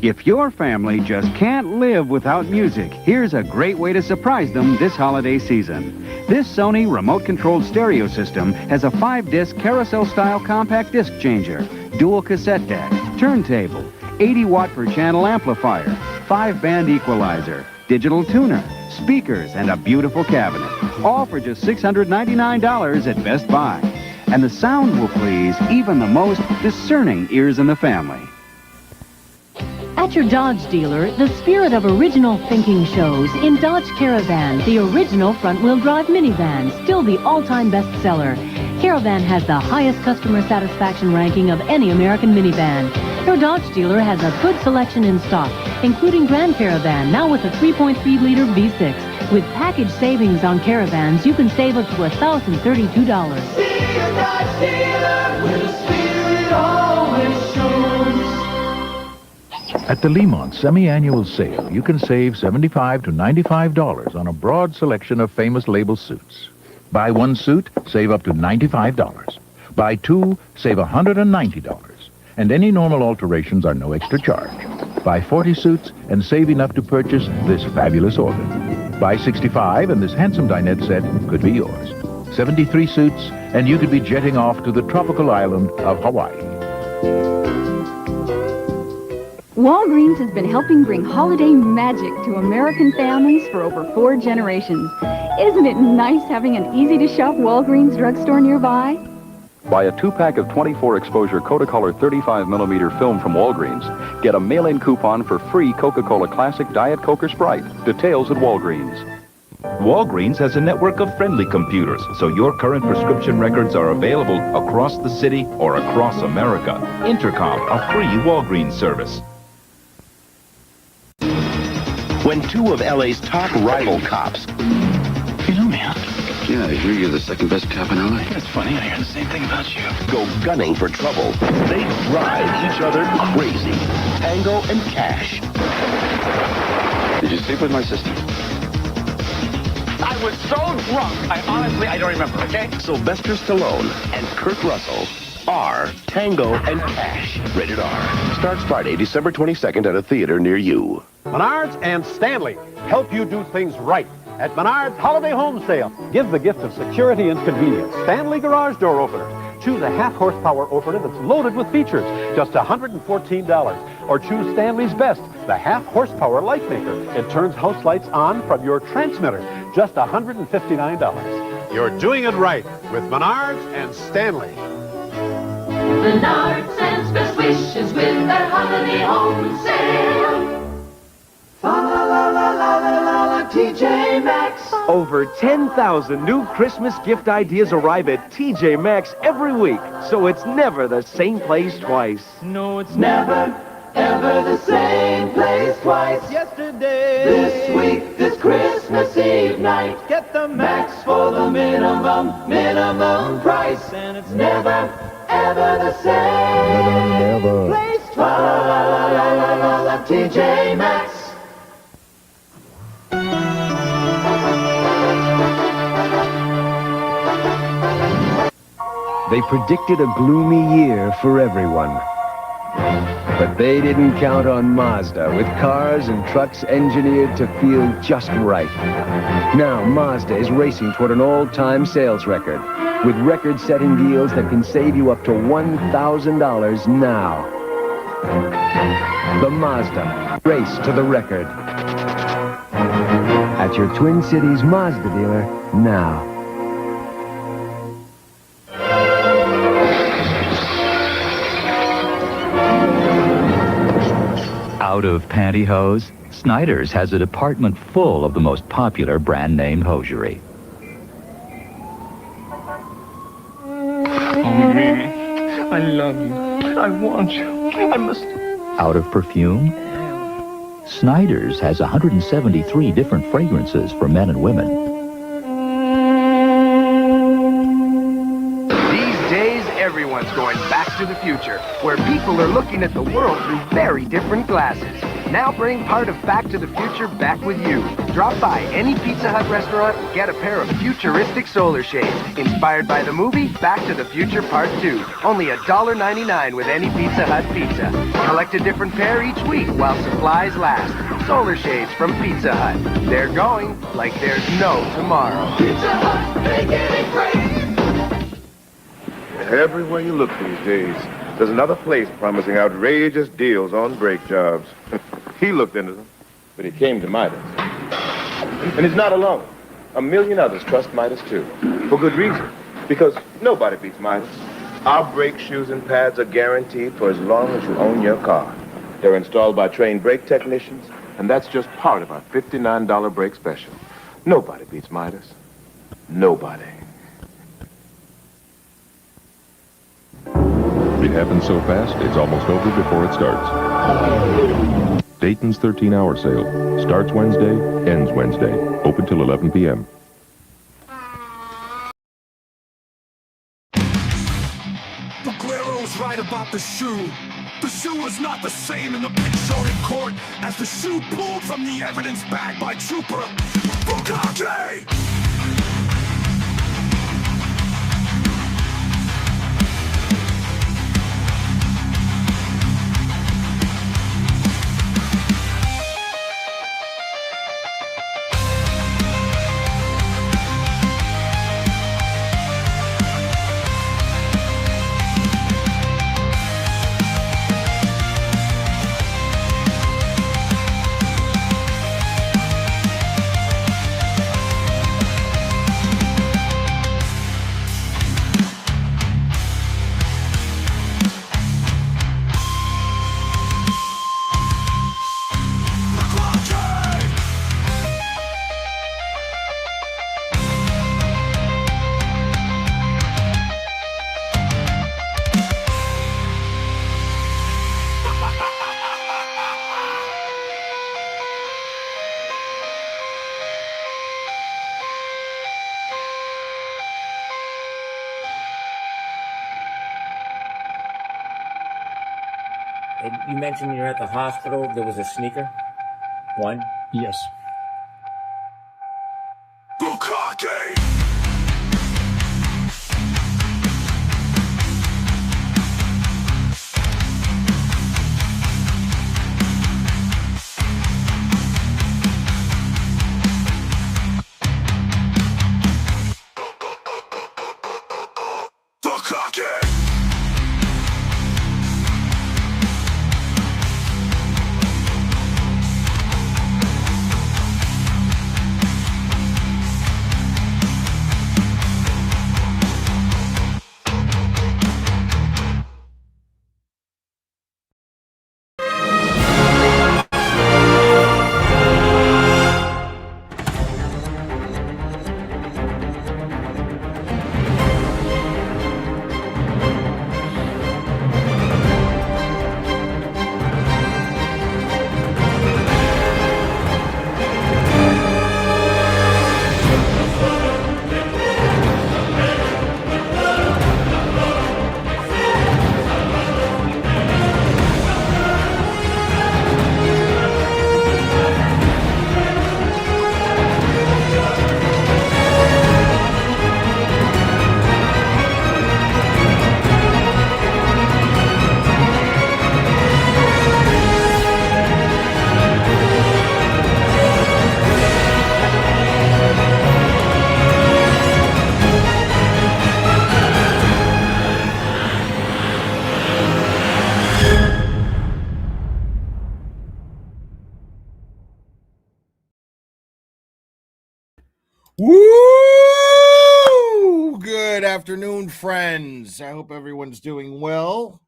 If your family just can't live without music, here's a great way to surprise them this holiday season. This Sony remote-controlled stereo system has a 5-disc carousel-style compact disc changer, dual cassette deck, turntable, 80-watt per channel amplifier, 5-band equalizer, digital tuner, speakers, and a beautiful cabinet. All for just $699 at Best Buy. And the sound will please even the most discerning ears in the family. At your Dodge dealer, the spirit of original thinking shows in Dodge Caravan, the original front-wheel drive minivan, still the all-time bestseller. Caravan has the highest customer satisfaction ranking of any American minivan. Your Dodge dealer has a good selection in stock, including Grand Caravan, now with a 3.3-liter V6. With package savings on Caravans, you can save up to $1,032. See a Dodge dealer where the spirit always shows. At the Lemont semi-annual sale, you can save $75 to $95 on a broad selection of famous label suits. Buy one suit, save up to $95. Buy two, save $190. And any normal alterations are no extra charge. Buy 40 suits and save enough to purchase this fabulous organ. Buy 65 and this handsome dinette set could be yours. 73 suits and you could be jetting off to the tropical island of Hawaii. Walgreens has been helping bring holiday magic to American families for over 4 generations. Isn't it nice having an easy-to-shop Walgreens drugstore nearby? Buy a 2-pack of 24-exposure Kodacolor 35mm film from Walgreens. Get a mail-in coupon for free Coca-Cola Classic Diet Coke or Sprite. Details at Walgreens. Walgreens has a network of friendly computers, so your current prescription records are available across the city or across America. Intercom, a free Walgreens service. When two of LA's top rival cops... You know me, huh? Yeah, I hear you're the second best cop in LA. That's funny, I hear the same thing about you. ...go gunning for trouble. They drive each other crazy. Tango and Cash. Did you sleep with my sister? I was so drunk, I don't remember, okay? Sylvester Stallone and Kurt Russell are Tango and Cash. Rated R. Starts Friday, December 22nd at a theater near you. Menards and Stanley help you do things right. At Menards Holiday Home Sale, give the gift of security and convenience. Stanley Garage Door Opener. Choose a half-horsepower opener that's loaded with features, just $114. Or choose Stanley's Best, the half-horsepower light maker. It turns house lights on from your transmitter, just $159. You're doing it right with Menards and Stanley. Menards sends best wishes with their holiday home sale. Fa-la-la-la-la-la-la, TJ Maxx. Over 10,000 new Christmas gift ideas arrive at TJ Maxx every week, so it's never the same place twice. No, it's never, ever the same place twice. Yesterday, this week, this Christmas Eve night, get the Max for the minimum price. And it's never, ever the same place twice. Fa-la-la-la-la-la-la, TJ Maxx. They predicted a gloomy year for everyone. But they didn't count on Mazda, with cars and trucks engineered to feel just right. Now Mazda is racing toward an all-time sales record, with record-setting deals that can save you up to $1,000 now. The Mazda, race to the record. At your Twin Cities Mazda dealer now. Out of pantyhose, Snyder's has a department full of the most popular brand-name hosiery. Oh, Mimi, I love you. I want you. I must... Out of perfume, Snyder's has 173 different fragrances for men and women. These days, everyone's going back to the future, where people are looking at the world through very different glasses. Now bring part of Back to the Future back with you. Drop by any Pizza Hut restaurant and get a pair of futuristic solar shades inspired by the movie Back to the Future Part 2. Only $1.99 with any Pizza Hut pizza. Collect a different pair each week while supplies last. Solar shades from Pizza Hut. They're going like there's no tomorrow. Pizza Hut, making it great! Everywhere you look these days, there's another place promising outrageous deals on brake jobs. He looked into them, but he came to Midas. And he's not alone. A million others trust Midas, too. For good reason. Because nobody beats Midas. Our brake shoes and pads are guaranteed for as long as you own your car. They're installed by trained brake technicians, and that's just part of our $59 brake special. Nobody beats Midas. Nobody. It happens so fast, it's almost over before it starts. Dayton's 13-hour sale. Starts Wednesday, ends Wednesday. Open till 11 p.m. Aguero's right about the shoe. The shoe was not the same in the picture shown in court as the shoe pulled from the evidence bag by Trooper Bukake. And you mentioned you're at the hospital. There was a sneaker? One? Yes. Bukake! Woo! Good afternoon, friends. I hope everyone's doing well.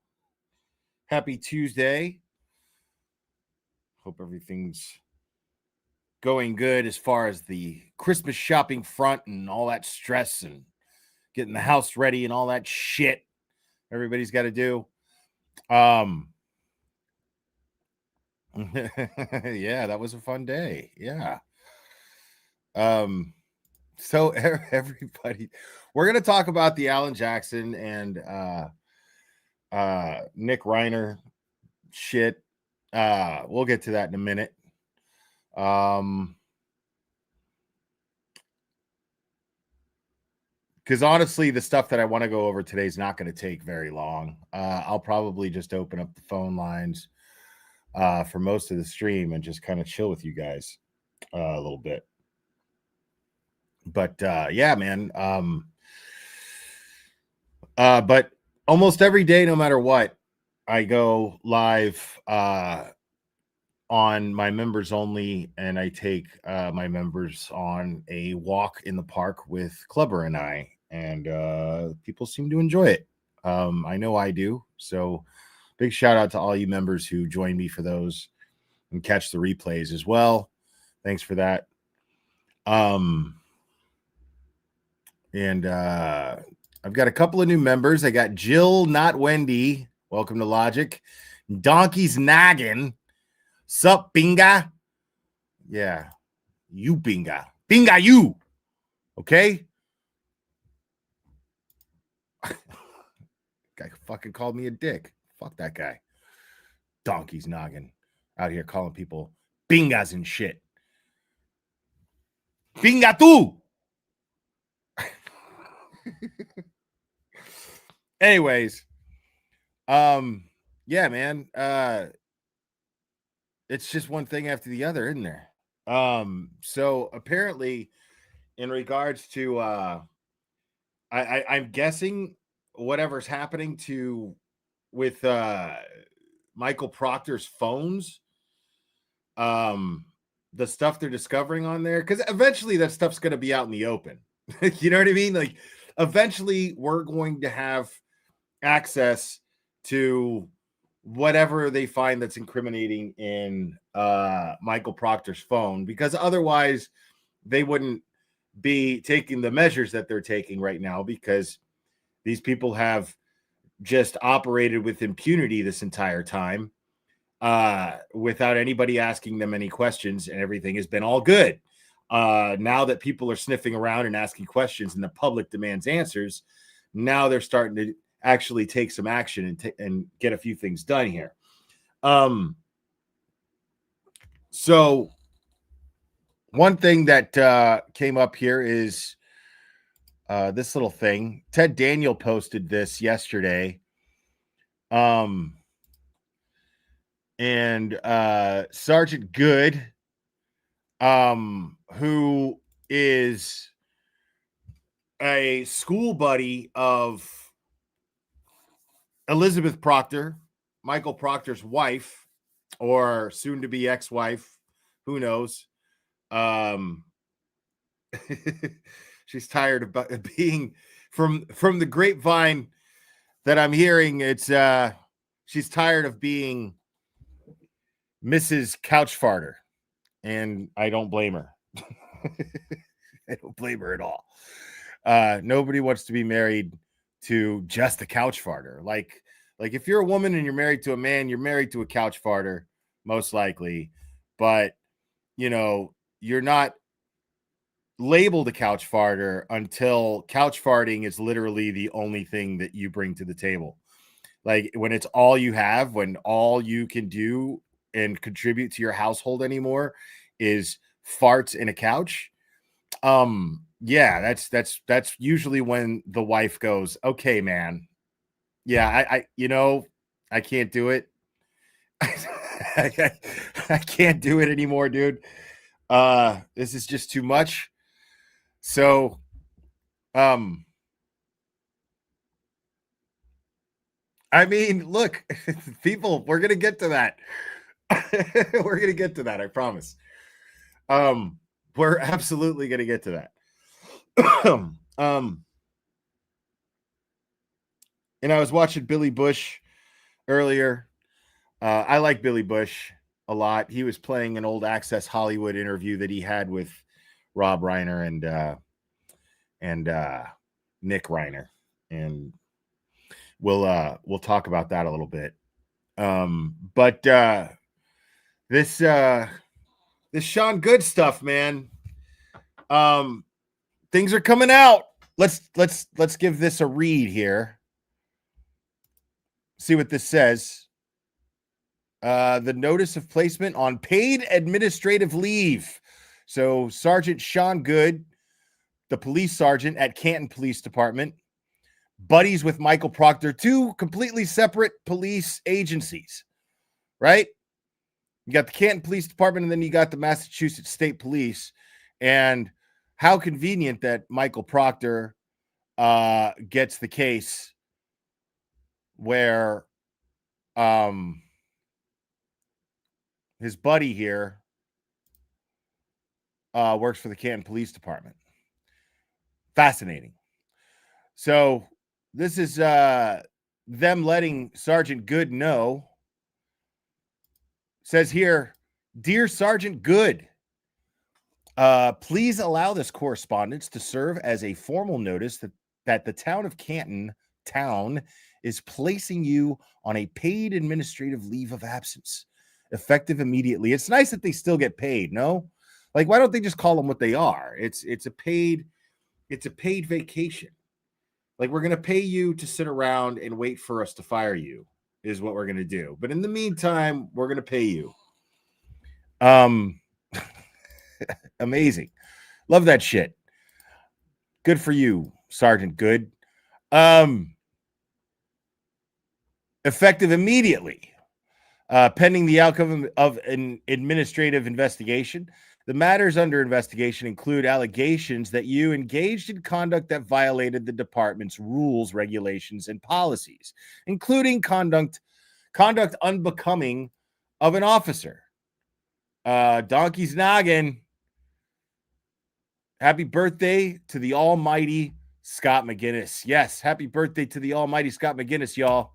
Happy Tuesday. Hope everything's going good as far as the Christmas shopping front and all that stress and getting the house ready and all that shit everybody's got to do. Yeah, that was a fun day. Yeah. So everybody, we're going to talk about the Alan Jackson and Nick Reiner shit. We'll get to that in a minute. Because honestly, the stuff that I want to go over today is not going to take very long. I'll probably just open up the phone lines for most of the stream and just kind of chill with you guys a little bit. But yeah, man. But almost every day, no matter what, I go live on my members only, and I take my members on a walk in the park with Clubber and I, and people seem to enjoy it. I know I do. So big shout out to all you members who join me for those and catch the replays as well. Thanks for that. And I've got a couple of new members. I got Jill, not Wendy. Welcome to Logic. Donkey's Noggin. Sup, Binga? Yeah. You, Binga. Binga, you. Okay? Guy fucking called me a dick. Fuck that guy. Donkey's Noggin. Out here calling people Bingas and shit. Binga tu. Anyways, yeah, man. It's just one thing after the other, isn't there? So apparently, in regards to I'm guessing whatever's happening with Michael Proctor's phones, the stuff they're discovering on there, because eventually that stuff's going to be out in the open. You know what I mean? Like, eventually we're going to have access to whatever they find that's incriminating in Michael Proctor's phone, because otherwise they wouldn't be taking the measures that they're taking right now, because these people have just operated with impunity this entire time without anybody asking them any questions, and everything has been all good. Now that people are sniffing around and asking questions and the public demands answers, now they're starting to actually take some action and get a few things done here. So one thing that came up here is this little thing. Ted Daniel posted this yesterday. And Sergeant Good, who is a school buddy of Elizabeth Proctor, Michael Proctor's wife, or soon to be ex-wife, who knows? She's tired of being from the grapevine that I'm hearing. It's she's tired of being Mrs. Couch Farter, and I don't blame her. I don't blame her at all. Nobody wants to be married to just a couch farter. Like if you're a woman and you're married to a man, you're married to a couch farter, most likely. But you're not labeled a couch farter until couch farting is literally the only thing that you bring to the table. Like, when it's all you have, when all you can do and contribute to your household anymore is farts in a couch. Yeah, that's usually when the wife goes, okay, man. Yeah, I can't do it. I can't do it anymore, dude. This is just too much. So, I mean, look, people, we're gonna get to that. We're gonna get to that, I promise. We're absolutely gonna get to that. And I was watching Billy Bush earlier. I like Billy Bush a lot. He was playing an old Access Hollywood interview that he had with Rob Reiner and Nick Reiner, and we'll talk about that a little bit. But this Sean Good stuff, man. Things are coming out. Let's give this a read here. See what this says. the notice of placement on paid administrative leave. So Sergeant Sean Good, the police sergeant at Canton Police Department, buddies with Michael Proctor, two completely separate police agencies, right? You got the Canton Police Department, and then you got the Massachusetts State Police. And how convenient that Michael Proctor gets the case where his buddy here works for the Canton Police Department. Fascinating. So this is them letting Sergeant Good know. Says here, Dear Sergeant Good, please allow this correspondence to serve as a formal notice that the town of Canton is placing you on a paid administrative leave of absence, effective immediately. It's nice that they still get paid, no? Like, why don't they just call them what they are? It's a paid vacation. Like, we're gonna pay you to sit around and wait for us to fire you, is what we're gonna do. But in the meantime, we're gonna pay you. Amazing. Love that shit. Good for you, Sergeant Good. Effective immediately, pending the outcome of an administrative investigation. The matters under investigation include allegations that you engaged in conduct that violated the department's rules, regulations, and policies, including conduct unbecoming of an officer. Donkey's noggin. Happy birthday to the almighty Scott McGinnis. Yes, happy birthday to the almighty Scott McGinnis, y'all.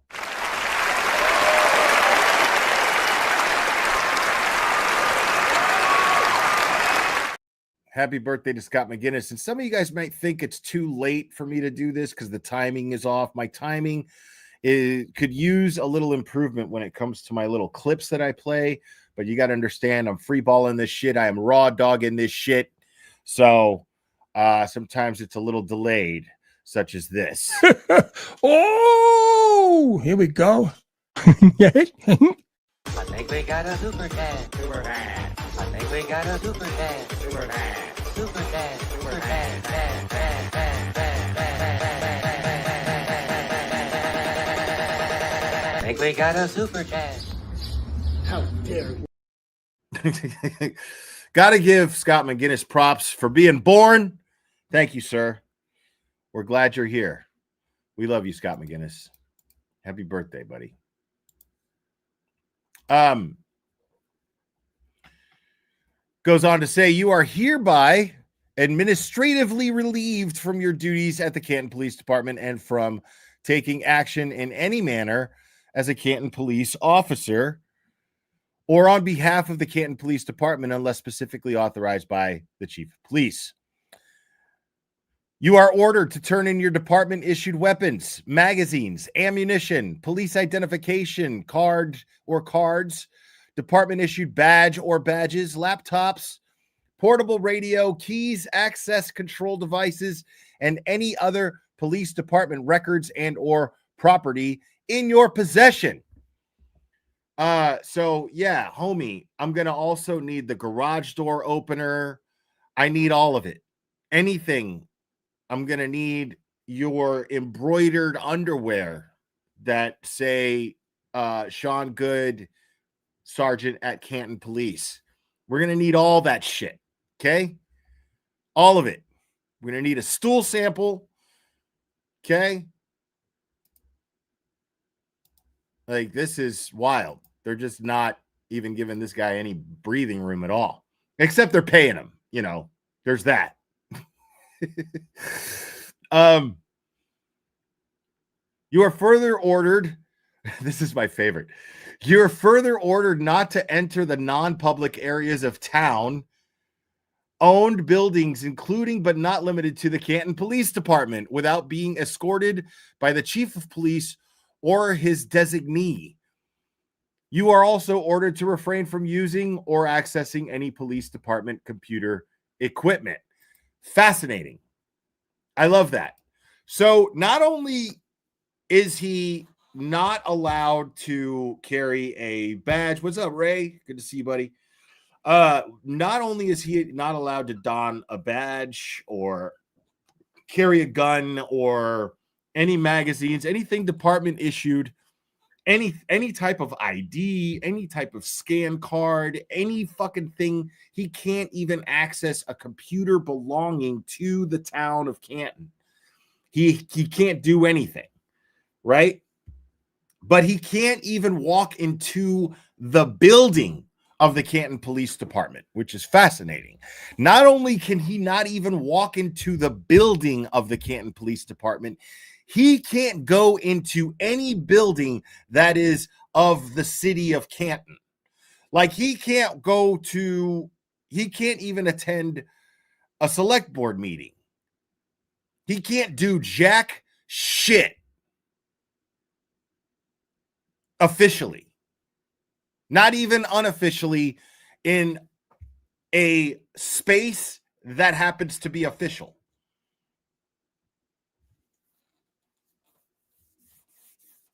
Happy birthday to Scott McGinnis. And some of you guys might think it's too late for me to do this because the timing is off. My timing could use a little improvement when it comes to my little clips that I play. But you got to understand, I'm free balling this shit. I am raw dogging this shit. So sometimes it's a little delayed, such as this. Oh, here we go. Yeah. I think we got a super dad. Super dad. I think we got a super dad. Super dad. Super dad. Super dad. Dad, dad, dad, dad, dad. I think we got a super dad. How dare you? Got to give Scott McGinnis props for being born. Thank you, sir. We're glad you're here. We love you, Scott McGinnis. Happy birthday, buddy. Goes on to say, you are hereby administratively relieved from your duties at the Canton Police Department and from taking action in any manner as a Canton police officer or on behalf of the Canton Police Department unless specifically authorized by the Chief of Police. You are ordered to turn in your department-issued weapons, magazines, ammunition, police identification card or cards, department-issued badge or badges, laptops, portable radio, keys, access control devices, and any other police department records and or property in your possession. So yeah, homie, I'm going to also need the garage door opener. I need all of it. Anything. I'm going to need your embroidered underwear that say Sean Good, Sergeant at Canton Police. We're going to need all that shit. Okay. All of it. We're going to need a stool sample. Okay. Like, this is wild. They're just not even giving this guy any breathing room at all, except they're paying him. You know, there's that. You are further ordered. This is my favorite. You are further ordered not to enter the non-public areas of town owned buildings, including but not limited to the Canton Police Department, without being escorted by the Chief of Police or his designee. You are also ordered to refrain from using or accessing any police department computer equipment. Fascinating. I love that. So not only is he not allowed to carry a badge. What's up, Ray? Good to see you, buddy. Not only is he not allowed to don a badge or carry a gun or any magazines, anything department issued, any type of ID, any type of scan card, any fucking thing. He can't even access a computer belonging to the town of Canton. He can't do anything, right? But he can't even walk into the building of the Canton Police Department, which is fascinating. Not only can he not even walk into the building of the Canton Police Department, he can't go into any building that is of the city of Canton. Like he can't even attend a select board meeting. He can't do jack shit officially. Not even unofficially in a space that happens to be official.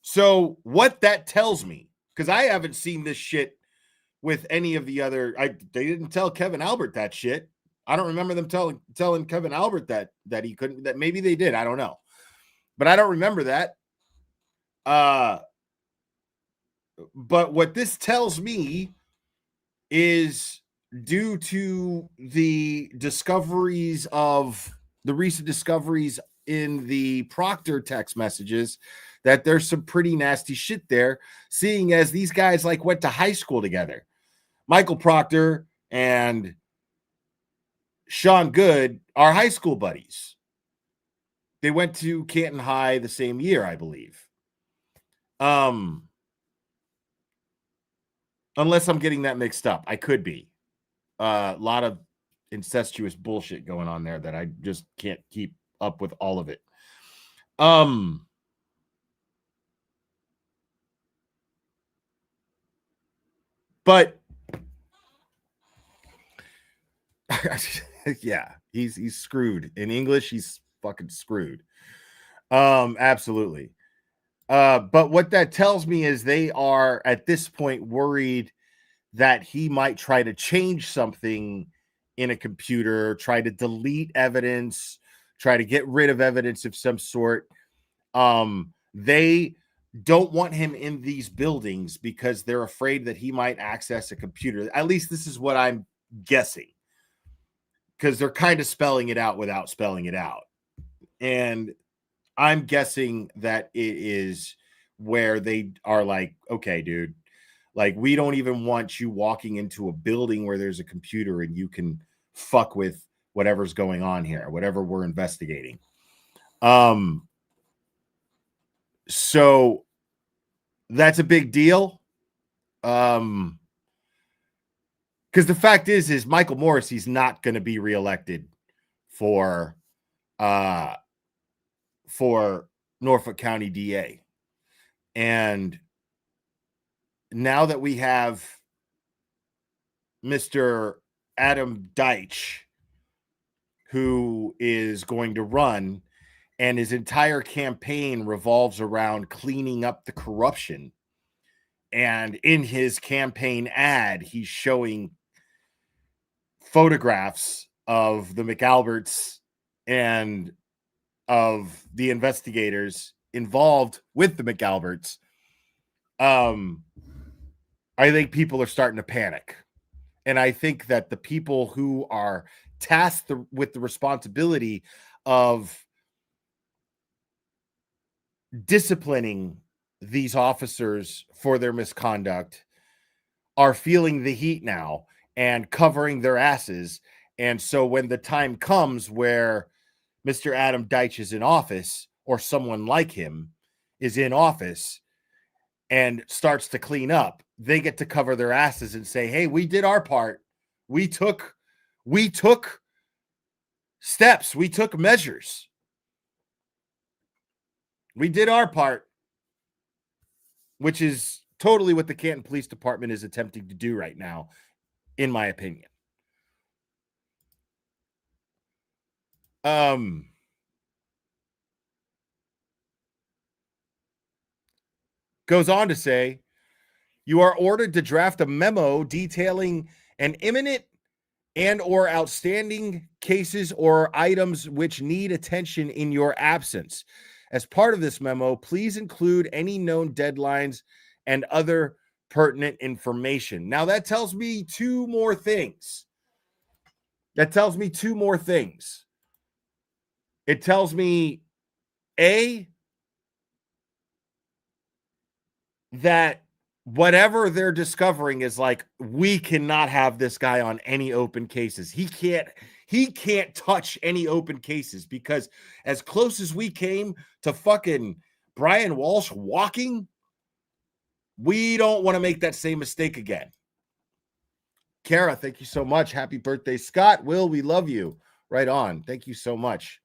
So what that tells me, because I haven't seen this shit with any of the other, they didn't tell Kevin Albert that shit. I don't remember them telling Kevin Albert that he couldn't, that maybe they did. I don't know. But I don't remember that. But what this tells me is due to the recent discoveries in the Proctor text messages that there's some pretty nasty shit there, seeing as these guys like went to high school together. Michael Proctor and Sean Good are high school buddies. They went to Canton High the same year, I believe. Unless I'm getting that mixed up. I could be. A lot of incestuous bullshit going on there that I just can't keep up with all of it. But yeah, he's screwed. In English, he's fucking screwed. Absolutely. But what that tells me is they are at this point worried that he might try to change something in a computer, try to delete evidence, try to get rid of evidence of some sort. They don't want him in these buildings because they're afraid that he might access a computer. At least this is what I'm guessing, because they're kind of spelling it out without spelling it out. And I'm guessing that it is where they are like, okay, dude, like we don't even want you walking into a building where there's a computer and you can fuck with whatever's going on here, whatever we're investigating. So that's a big deal. Because the fact is Michael Morrissey's not going to be reelected for Norfolk County DA. And now that we have Mr. Adam Deitch, who is going to run, and his entire campaign revolves around cleaning up the corruption. And in his campaign ad, he's showing photographs of the McAlberts and of the investigators involved with the McAlberts. I think people are starting to panic. And I think that the people who are tasked with the responsibility of disciplining these officers for their misconduct are feeling the heat now and covering their asses. And so when the time comes where Mr. Adam Deitch is in office, or someone like him is in office and starts to clean up, they get to cover their asses and say, hey, we did our part. We took steps. We took measures. We did our part, which is totally what the Canton Police Department is attempting to do right now, in my opinion. Goes on to say, you are ordered to draft a memo detailing an imminent and or outstanding cases or items which need attention in your absence. As part of this memo, please include any known deadlines and other pertinent information. Now, that tells me two more things. It tells me, A, that whatever they're discovering is like, we cannot have this guy on any open cases. He can't touch any open cases, because as close as we came to fucking Brian Walsh walking, we don't want to make that same mistake again. Kara, thank you so much. Happy birthday, Scott. Will, we love you. Right on. Thank you so much.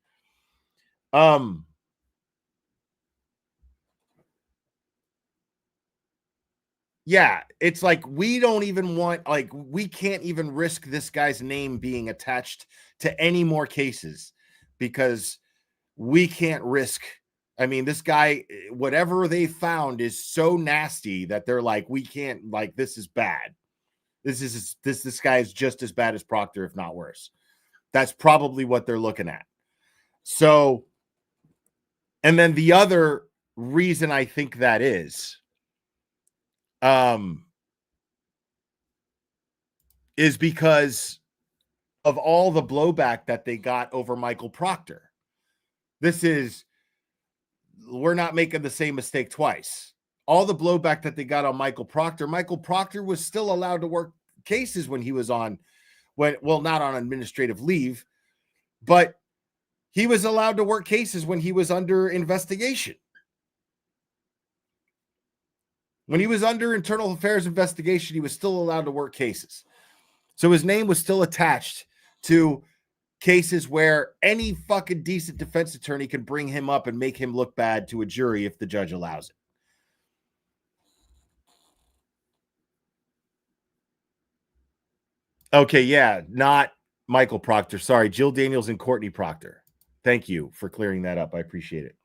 Yeah, it's like we don't even want, like, we can't even risk this guy's name being attached to any more cases, because we can't risk. I mean, this guy, whatever they found is so nasty that they're like, we can't, like, this is bad. This guy is just as bad as Proctor, if not worse. That's probably what they're looking at. So, and then the other reason I think that is because of all the blowback that they got over Michael Proctor. We're not making the same mistake twice. All the blowback that they got on Michael Proctor was still allowed to work cases when he was not on administrative leave, but he was allowed to work cases when he was under investigation. When he was under internal affairs investigation, he was still allowed to work cases. So his name was still attached to cases where any fucking decent defense attorney can bring him up and make him look bad to a jury if the judge allows it. Okay, yeah, not Michael Proctor. Sorry, Jill Daniels and Courtney Proctor. Thank you for clearing that up. I appreciate it.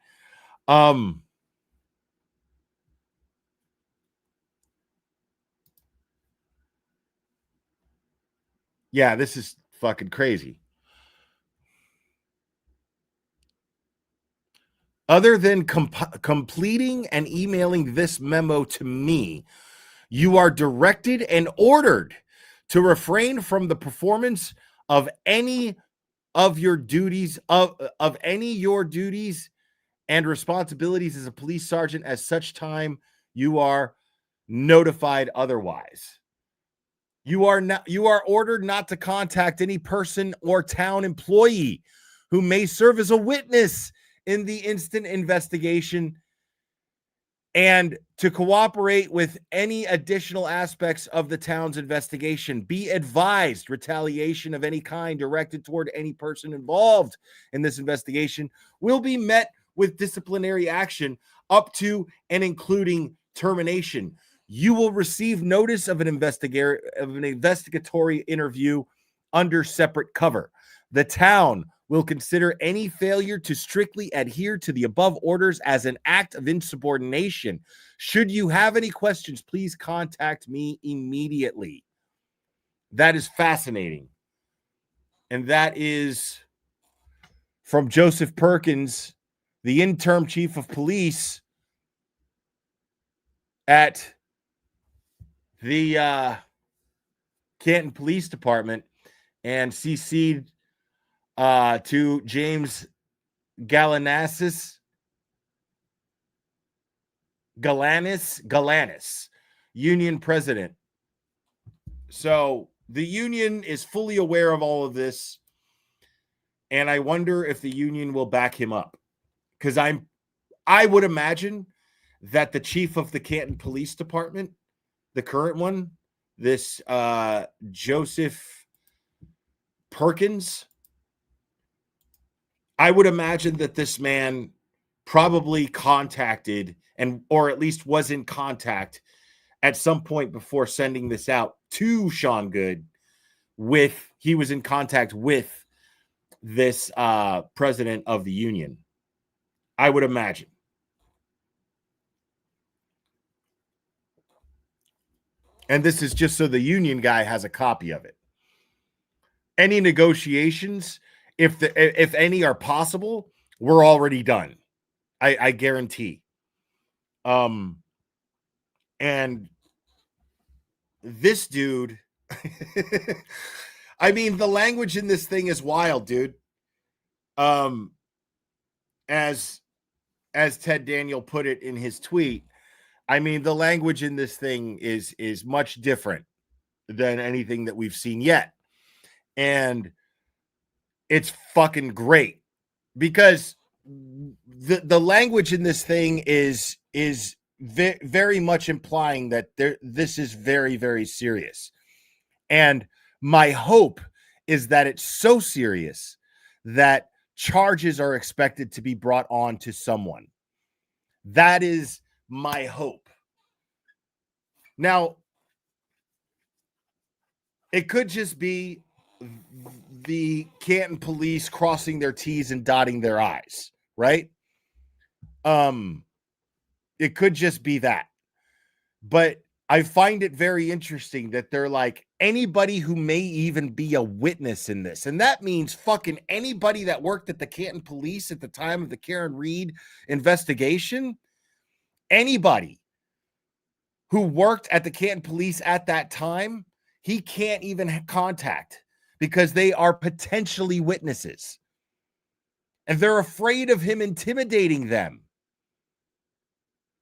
Yeah, this is fucking crazy. Other than completing and emailing this memo to me, you are directed and ordered to refrain from the performance of any of your duties of any your duties and responsibilities as a police sergeant as such time you are notified otherwise. You are ordered not to contact any person or town employee who may serve as a witness in the instant investigation, and to cooperate with any additional aspects of the town's investigation. Be advised, retaliation of any kind directed toward any person involved in this investigation will be met with disciplinary action up to and including termination. You will receive notice of an investigatory interview under separate cover. The town will consider any failure to strictly adhere to the above orders as an act of insubordination. Should you have any questions, please contact me immediately. That is fascinating. And that is from Joseph Perkins, the interim chief of police at the Canton Police Department, and CC'd to James Galanis, union president. So the union is fully aware of all of this, and I wonder if the union will back him up, because I would imagine that the chief of the Canton Police Department, the current one, this Joseph Perkins, I would imagine that this man probably contacted or at least was in contact at some point before sending this out to Sean Good. He was in contact with this president of the union, I would imagine. And this is just so the union guy has a copy of it. Any negotiations, if any are possible, we're already done. I guarantee. And this dude, I mean, the language in this thing is wild, dude. As Ted Daniel put it in his tweet, I mean, the language in this thing is much different than anything that we've seen yet. And it's fucking great because the language in this thing is very much implying that this is very, very serious. And my hope is that it's so serious that charges are expected to be brought on to someone. That is my hope. Now, it could just be the Canton police crossing their T's and dotting their I's, right? It could just be that. But I find it very interesting that they're like, anybody who may even be a witness in this. And that means fucking anybody that worked at the Canton police at the time of the Karen Reed investigation. Anybody who worked at the Canton police at that time, he can't even contact because they are potentially witnesses. And they're afraid of him intimidating them.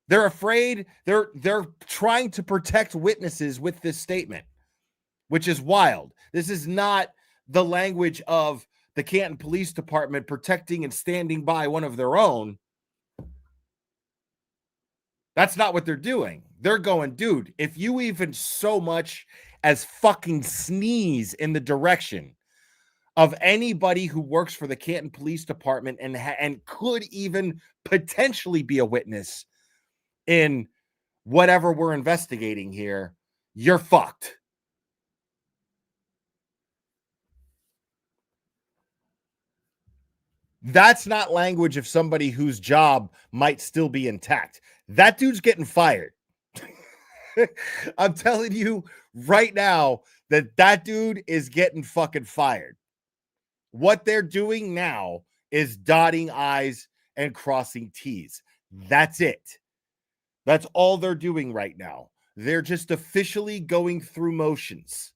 They're afraid. They're trying to protect witnesses with this statement, which is wild. This is not the language of the Canton Police Department protecting and standing by one of their own. That's not what they're doing. They're going, dude, if you even so much as fucking sneeze in the direction of anybody who works for the Canton Police Department and could even potentially be a witness in whatever we're investigating here, you're fucked. That's not language of somebody whose job might still be intact. That dude's getting fired. I'm telling you right now that dude is getting fucking fired. What they're doing now is dotting I's and crossing T's. That's it. That's all they're doing right now. They're just officially going through motions.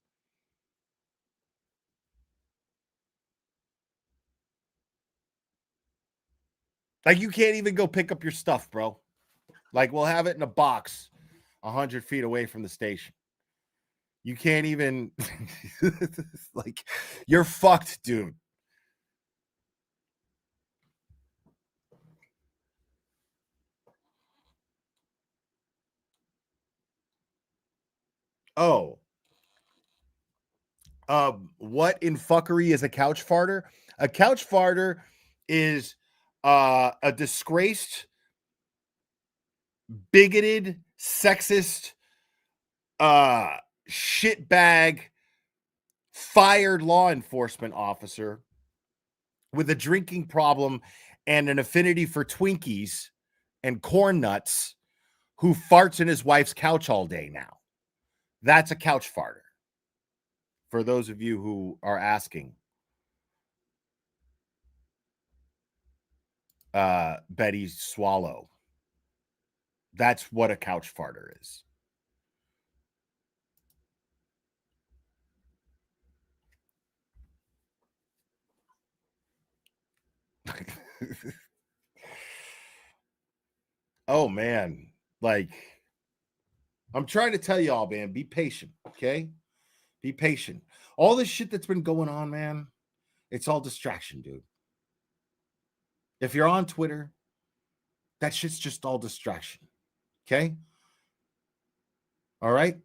Like, you can't even go pick up your stuff, bro. Like, we'll have it in a box 100 feet away from the station. You can't even, like, you're fucked, dude. Oh. What in fuckery is a couch farter? A couch farter is a disgraced, bigoted, sexist, shitbag, fired law enforcement officer with a drinking problem and an affinity for Twinkies and corn nuts who farts in his wife's couch all day now. That's a couch farter. For those of you who are asking. Betty Swallow. That's what a couch farter is. Oh man, like, I'm trying to tell y'all, man, be patient, okay? Be patient. All this shit that's been going on, man, it's all distraction, dude. If you're on Twitter, that shit's just all distraction, okay? All right?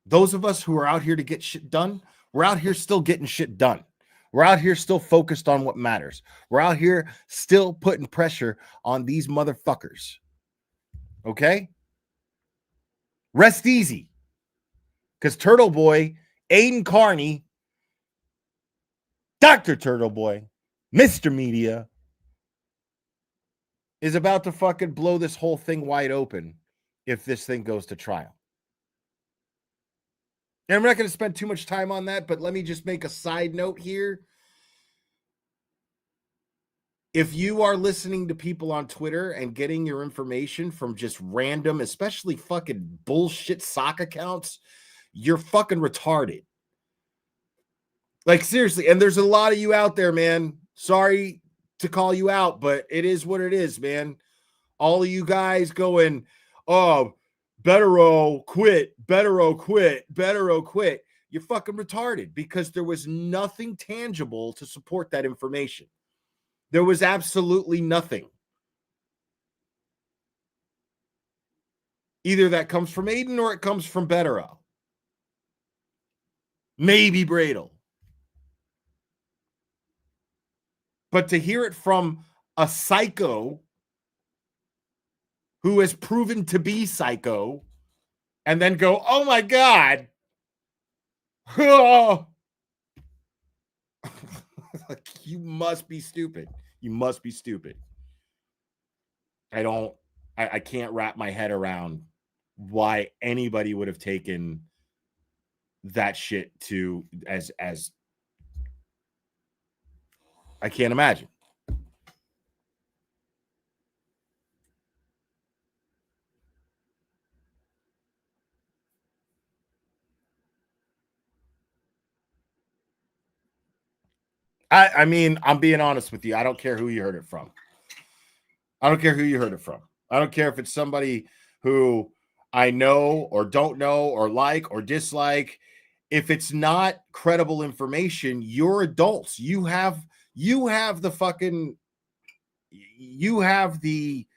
Those of us who are out here to get shit done, we're out here still getting shit done. We're out here still focused on what matters. We're out here still putting pressure on these motherfuckers. Okay? Rest easy. Because Turtle Boy, Aiden Carney, Dr. Turtle Boy, Mr. Media is about to fucking blow this whole thing wide open if this thing goes to trial. And I'm not going to spend too much time on that, but let me just make a side note here. If you are listening to people on Twitter and getting your information from just random, especially fucking bullshit sock accounts, you're fucking retarded. Like, seriously. And there's a lot of you out there, man. Sorry to call you out, but it is what it is, man. All of you guys going, oh, Bettero quit, Bettero quit, Bettero quit. You're fucking retarded because there was nothing tangible to support that information. There was absolutely nothing. Either that comes from Aiden or it comes from Bettero. Maybe Bradle. But to hear it from a psycho who has proven to be psycho and then go, oh my God. Like, you must be stupid. You must be stupid. I can't wrap my head around why anybody would have taken that shit to as I can't imagine. I mean, I'm being honest with you. I don't care who you heard it from. I don't care who you heard it from. I don't care if it's somebody who I know or don't know or like or dislike. If it's not credible information, you're adults. You have the fucking you have the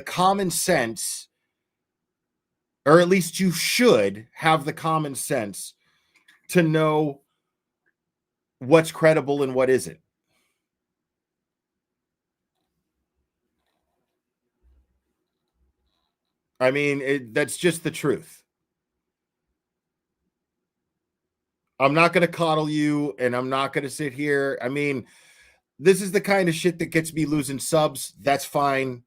common sense, or at least you should have the common sense to know what's credible and what isn't. I mean, that's just the truth. I'm not going to coddle you, and I'm not going to sit here. I mean, this is the kind of shit that gets me losing subs. That's fine.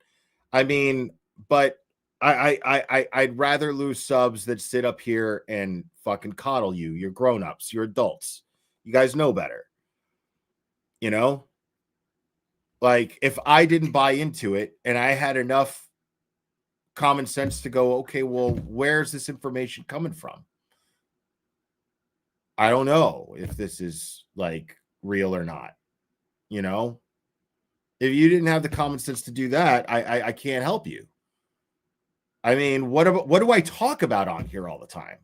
I mean, but I'd rather lose subs than sit up here and fucking coddle you. You're grown-ups. You're adults. You guys know better. You know? Like, if I didn't buy into it and I had enough common sense to go, okay, well, where's this information coming from? I don't know if this is like real or not. You know, if you didn't have the common sense to do that, I can't help you. I mean, what do I talk about on here all the time?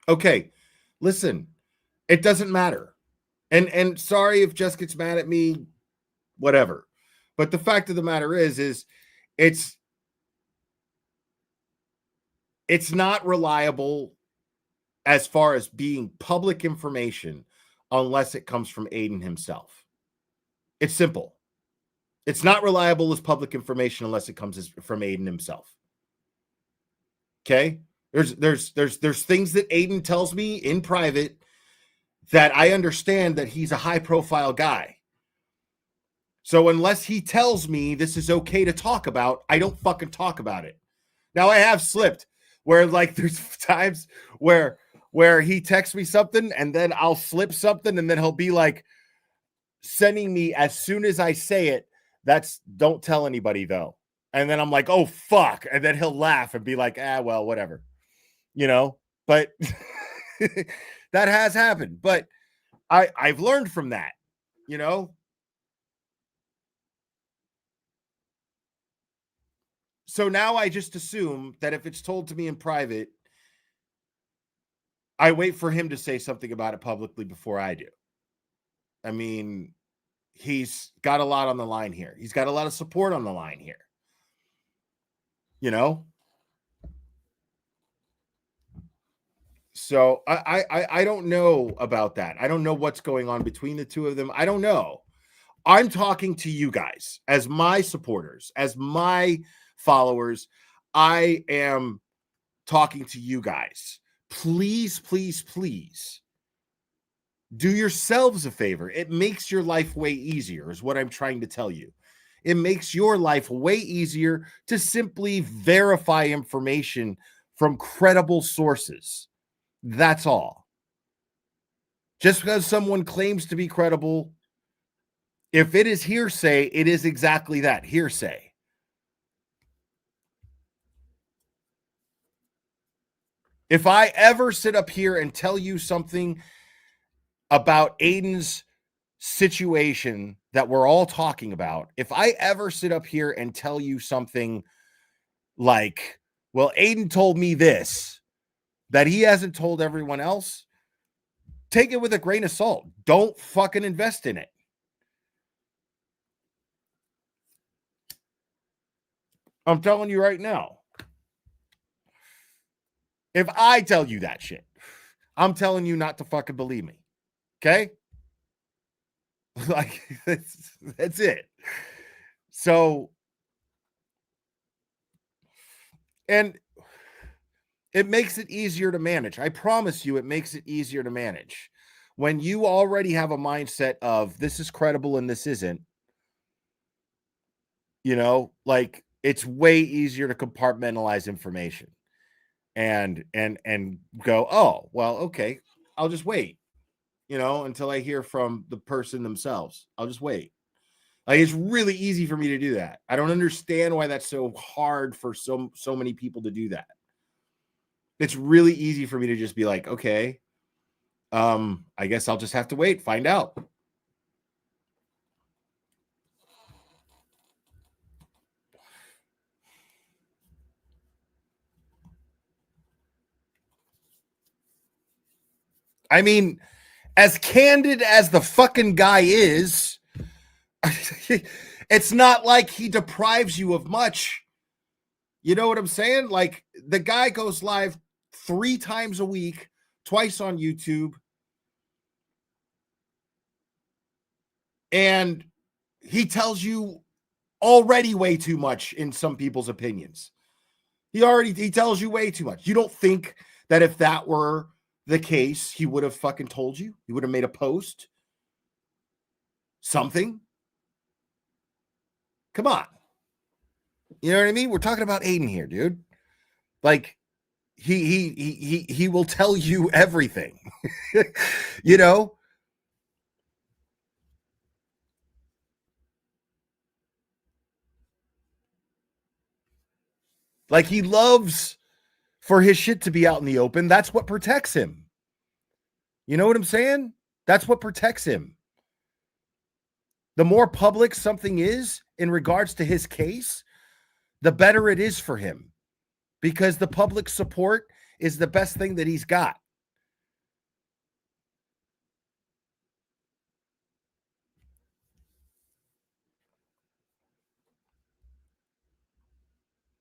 Okay, listen, it doesn't matter. And sorry if Jess gets mad at me, whatever. But the fact of the matter is it's not reliable as far as being public information unless it comes from Aiden himself. It's simple. It's not reliable as public information unless it comes from Aiden himself. Okay? There's things that Aiden tells me in private that I understand that he's a high-profile guy. So unless he tells me this is okay to talk about, I don't fucking talk about it. Now, I have slipped where, like, there's times where he texts me something and then I'll slip something and then he'll be like sending me as soon as I say it, that's don't tell anybody though. And then I'm like, oh, fuck. And then he'll laugh and be like, well, whatever, you know, but that has happened. But I've learned from that, you know. So now I just assume that if it's told to me in private, I wait for him to say something about it publicly before I do. I mean, he's got a lot on the line here. He's got a lot of support on the line here. You know? So I don't know about that. I don't know what's going on between the two of them. I don't know. I'm talking to you guys as my supporters, as my followers. I am talking to you guys. Please, please, please do yourselves a favor. It makes your life way easier, is what I'm trying to tell you. It makes your life way easier to simply verify information from credible sources. That's all. Just because someone claims to be credible, if it is hearsay, it is exactly that, hearsay. If I ever sit up here and tell you something about Aiden's situation that we're all talking about, if I ever sit up here and tell you something like, well, Aiden told me this, that he hasn't told everyone else, take it with a grain of salt. Don't fucking invest in it. I'm telling you right now. If I tell you that shit, I'm telling you not to fucking believe me. Okay? Like, that's it. So, and it makes it easier to manage. I promise you, it makes it easier to manage. When you already have a mindset of this is credible and this isn't, you know, like it's way easier to compartmentalize information and go, oh, well, okay, I'll just wait, you know, until I hear from the person themselves. I'll just wait. Like, it's really easy for me to do that. I don't understand why that's so hard for so many people to do that. It's really easy for me to just be like, okay, I guess I'll just have to wait, find out. I mean, as candid as the fucking guy is, it's not like he deprives you of much. You know what I'm saying? Like, the guy goes live 3 times a week, twice on YouTube, and he tells you already way too much in some people's opinions. He tells you way too much. You don't think that if that were the case, he would have fucking told you? He would have made a post? Something? Come on. You know what I mean? We're talking about Aiden here, dude. Like, he will tell you everything. You know? Like, he loves for his shit to be out in the open. That's what protects him. You know what I'm saying? That's what protects him. The more public something is in regards to his case, the better it is for him, because the public support is the best thing that he's got.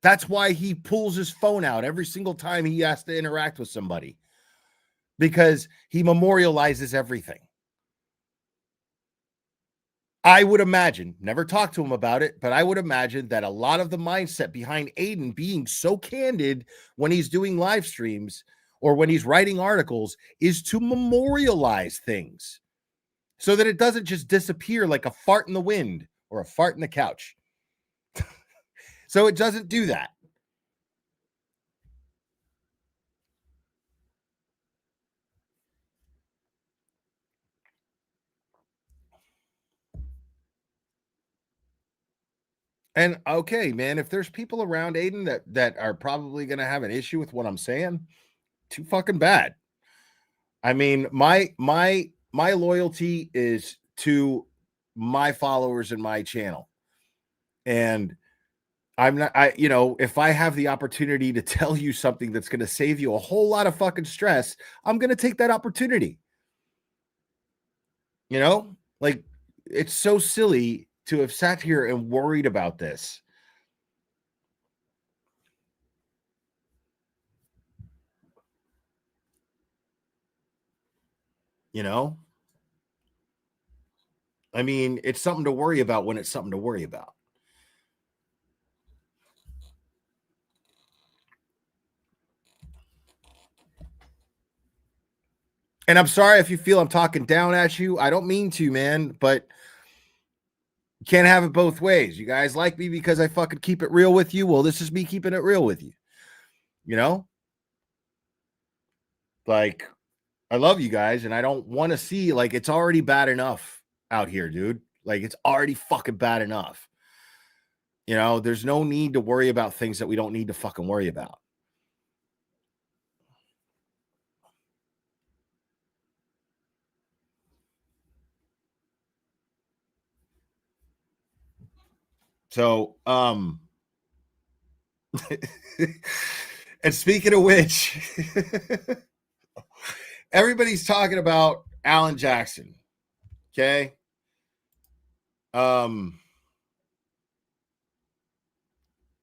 That's why he pulls his phone out every single time he has to interact with somebody, because he memorializes everything. I would imagine, never talked to him about it, but I would imagine that a lot of the mindset behind Aiden being so candid when he's doing live streams or when he's writing articles is to memorialize things so that it doesn't just disappear like a fart in the wind or a fart in the couch. So it doesn't do that. And okay, man, if there's people around Aiden that are probably going to have an issue with what I'm saying, too fucking bad. I mean, my loyalty is to my followers and my channel. And I'm not, if I have the opportunity to tell you something that's going to save you a whole lot of fucking stress, I'm going to take that opportunity. You know, like, it's so silly to have sat here and worried about this. You know, I mean, it's something to worry about when it's something to worry about. And I'm sorry if you feel I'm talking down at you. I don't mean to, man, but you can't have it both ways. You guys like me because I fucking keep it real with you. Well, this is me keeping it real with you. You know? Like, I love you guys, and I don't want to see, like, it's already bad enough out here, dude. Like, it's already fucking bad enough. You know, there's no need to worry about things that we don't need to fucking worry about. So, and speaking of which, everybody's talking about Alan Jackson. Okay.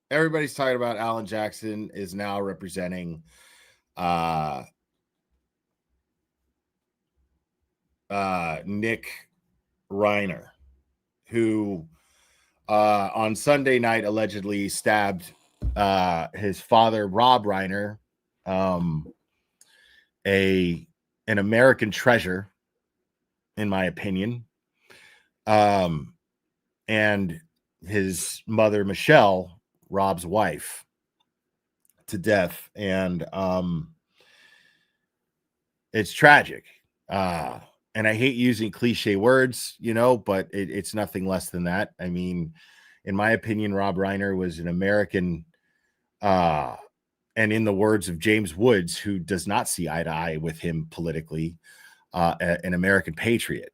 Everybody's talking about Alan Jackson is now representing Nick Reiner, who on Sunday night allegedly stabbed his father, Rob Reiner, an American treasure, in my opinion, and his mother, Michelle, Rob's wife, to death. And it's tragic. And I hate using cliche words, you know, but it's nothing less than that. I mean, in my opinion, Rob Reiner was an American, and in the words of James Woods, who does not see eye to eye with him politically, an American patriot.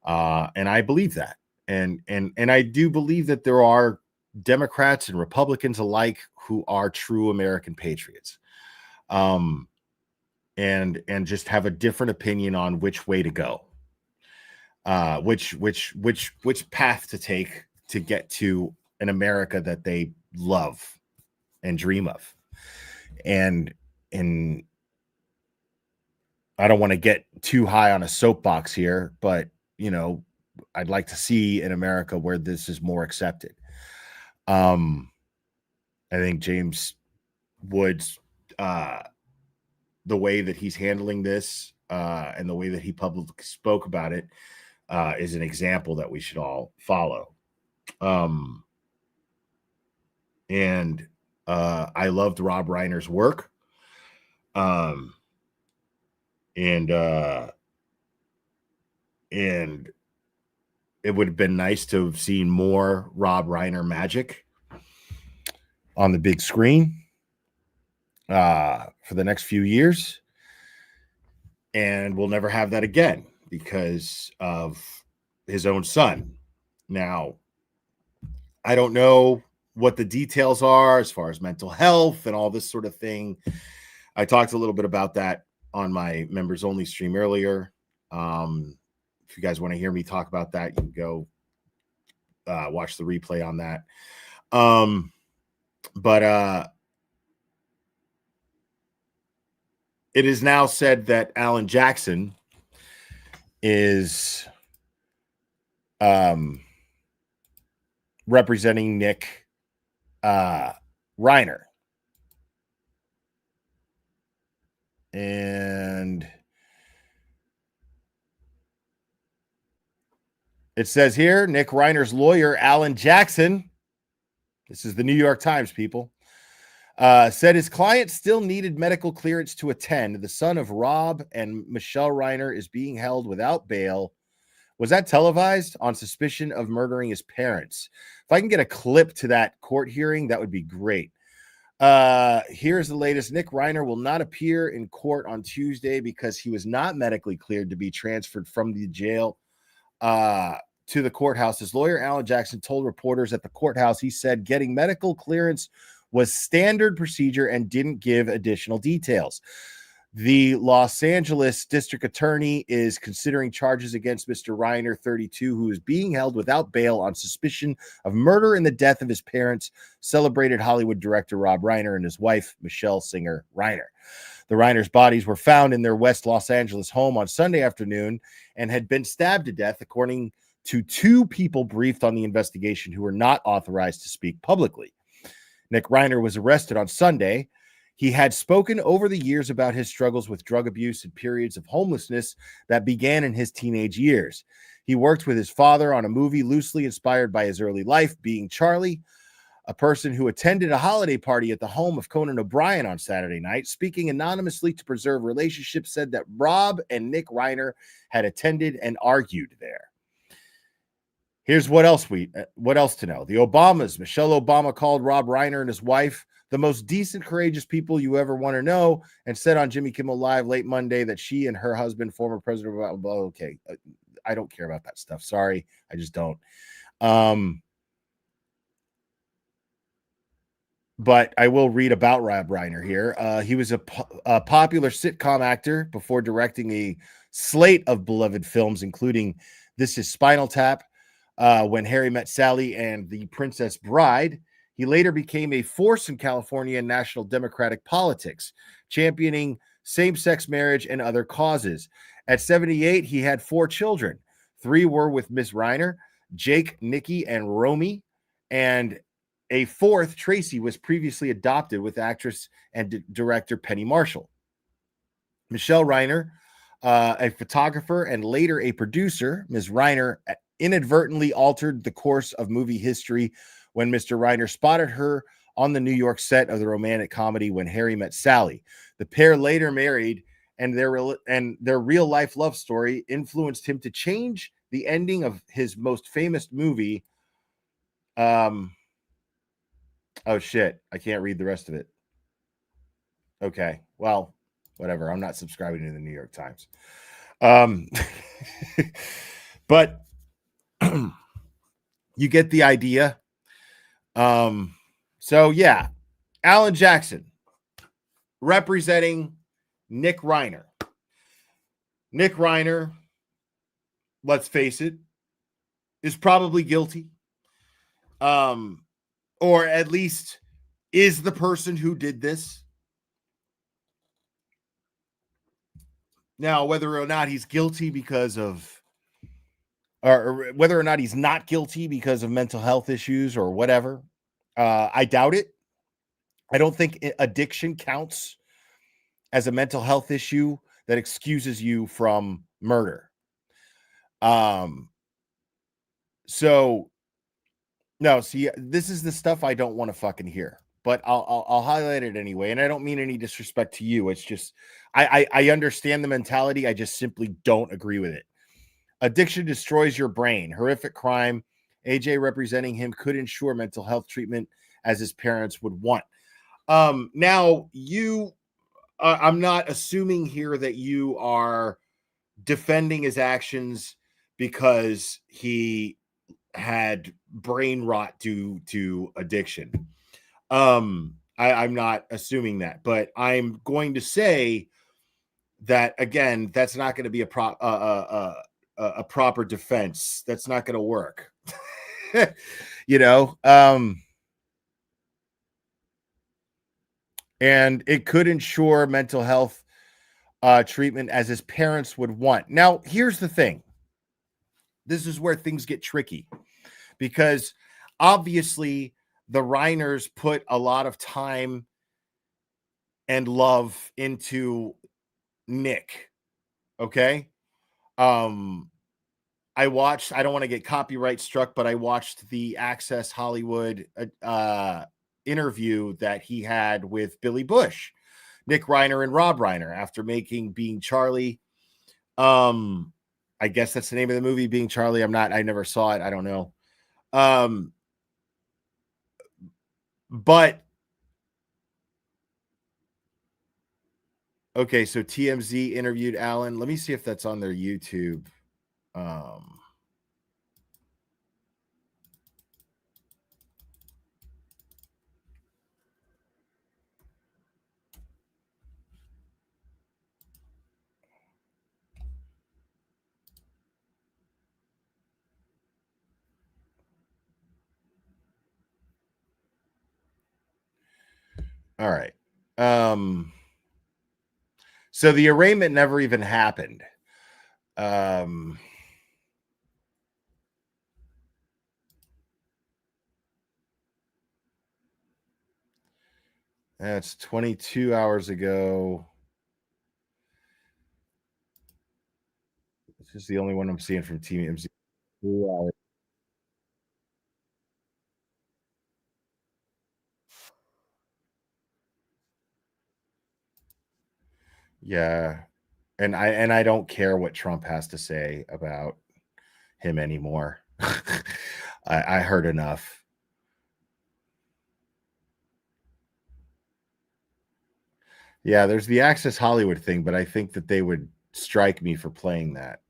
And I believe that. And I do believe that there are Democrats and Republicans alike who are true American patriots. And just have a different opinion on which way to go, which path to take to get to an America that they love and dream of. And I don't want to get too high on a soapbox here, but you know, I'd like to see an America where this is more accepted. I think James Woods, the way that he's handling this and the way that he publicly spoke about it is an example that we should all follow. And I loved Rob Reiner's work. And it would have been nice to have seen more Rob Reiner magic on the big screen for the next few years. And we'll never have that again because of his own son. Now, I don't know what the details are as far as mental health and all this sort of thing. I talked a little bit about that on my members only stream earlier. If you guys want to hear me talk about that, you can go watch the replay on that. But it is now said that Alan Jackson is representing Nick Reiner. And it says here, Nick Reiner's lawyer, Alan Jackson, this is the New York Times, people, said his client still needed medical clearance to attend. The son of Rob and Michelle Reiner is being held without bail. Was that televised? On suspicion of murdering his parents. If I can get a clip to that court hearing, that would be great. Here's the latest. Nick Reiner will not appear in court on Tuesday because he was not medically cleared to be transferred from the jail to the courthouse. His lawyer, Alan Jackson, told reporters at the courthouse, he said getting medical clearance was standard procedure and didn't give additional details. The Los Angeles district attorney is considering charges against Mr. Reiner, 32, who is being held without bail on suspicion of murder and the death of his parents, celebrated Hollywood director Rob Reiner and his wife, Michelle Singer Reiner. The Reiners' bodies were found in their West Los Angeles home on Sunday afternoon and had been stabbed to death, according to two people briefed on the investigation who were not authorized to speak publicly. Nick Reiner was arrested on Sunday. He had spoken over the years about his struggles with drug abuse and periods of homelessness that began in his teenage years. He worked with his father on a movie loosely inspired by his early life, Being Charlie. A person who attended a holiday party at the home of Conan O'Brien on Saturday night, speaking anonymously to preserve relationships, said that Rob and Nick Reiner had attended and argued there. Here's what else to know. The Obamas, Michelle Obama called Rob Reiner and his wife the most decent, courageous people you ever want to know, and said on Jimmy Kimmel Live late Monday that she and her husband, former President Obama, okay, I don't care about that stuff. Sorry, I just don't. But I will read about Rob Reiner here. He was a popular sitcom actor before directing a slate of beloved films, including This Is Spinal Tap, When Harry Met Sally, and The Princess Bride. He later became a force in California and national Democratic politics, championing same-sex marriage and other causes. At 78, he had 4 children. 3 were with Miss Reiner, Jake, Nikki, and Romy, and a 4th, Tracy, was previously adopted with actress and director Penny Marshall. Michelle Reiner, a photographer and later a producer, Ms. Reiner inadvertently altered the course of movie history when Mr. Reiner spotted her on the New York set of the romantic comedy When Harry Met Sally. The pair later married, and their real-life love story influenced him to change the ending of his most famous movie. Oh, shit. I can't read the rest of it. Okay. Well, whatever. I'm not subscribing to the New York Times. But you get the idea. So, yeah. Alan Jackson representing Nick Reiner. Nick Reiner, let's face it, is probably guilty. Or at least is the person who did this. Now, whether or not he's guilty because of, or whether or not he's not guilty because of mental health issues or whatever, I doubt it. I don't think addiction counts as a mental health issue that excuses you from murder. So no, see, this is the stuff I don't want to fucking hear, but I'll highlight it anyway. And I don't mean any disrespect to you. It's just, I understand the mentality. I just simply don't agree with it. Addiction destroys your brain. Horrific crime. AJ representing him could ensure mental health treatment as his parents would want. Now I'm not assuming here that you are defending his actions because he had brain rot due to addiction. I'm not assuming that, but I'm going to say that again, that's not going to be a proper defense. That's not going to work. You know, and it could ensure mental health treatment as his parents would want. Now, here's the thing. This is where things get tricky because obviously the Reiners put a lot of time and love into Nick. Okay. I don't want to get copyright struck, but I watched the Access Hollywood interview that he had with Billy Bush, Nick Reiner, and Rob Reiner after making Being Charlie. I guess that's the name of the movie, Being Charlie. I never saw it. I don't know. But okay, so TMZ interviewed Alan. Let me see if that's on their YouTube. All right. So the arraignment never even happened. That's 22 hours ago. This is the only one I'm seeing from TMZ. 3 hours. Yeah. And I don't care what Trump has to say about him anymore. I heard enough. Yeah, there's the Access Hollywood thing, but I think that they would strike me for playing that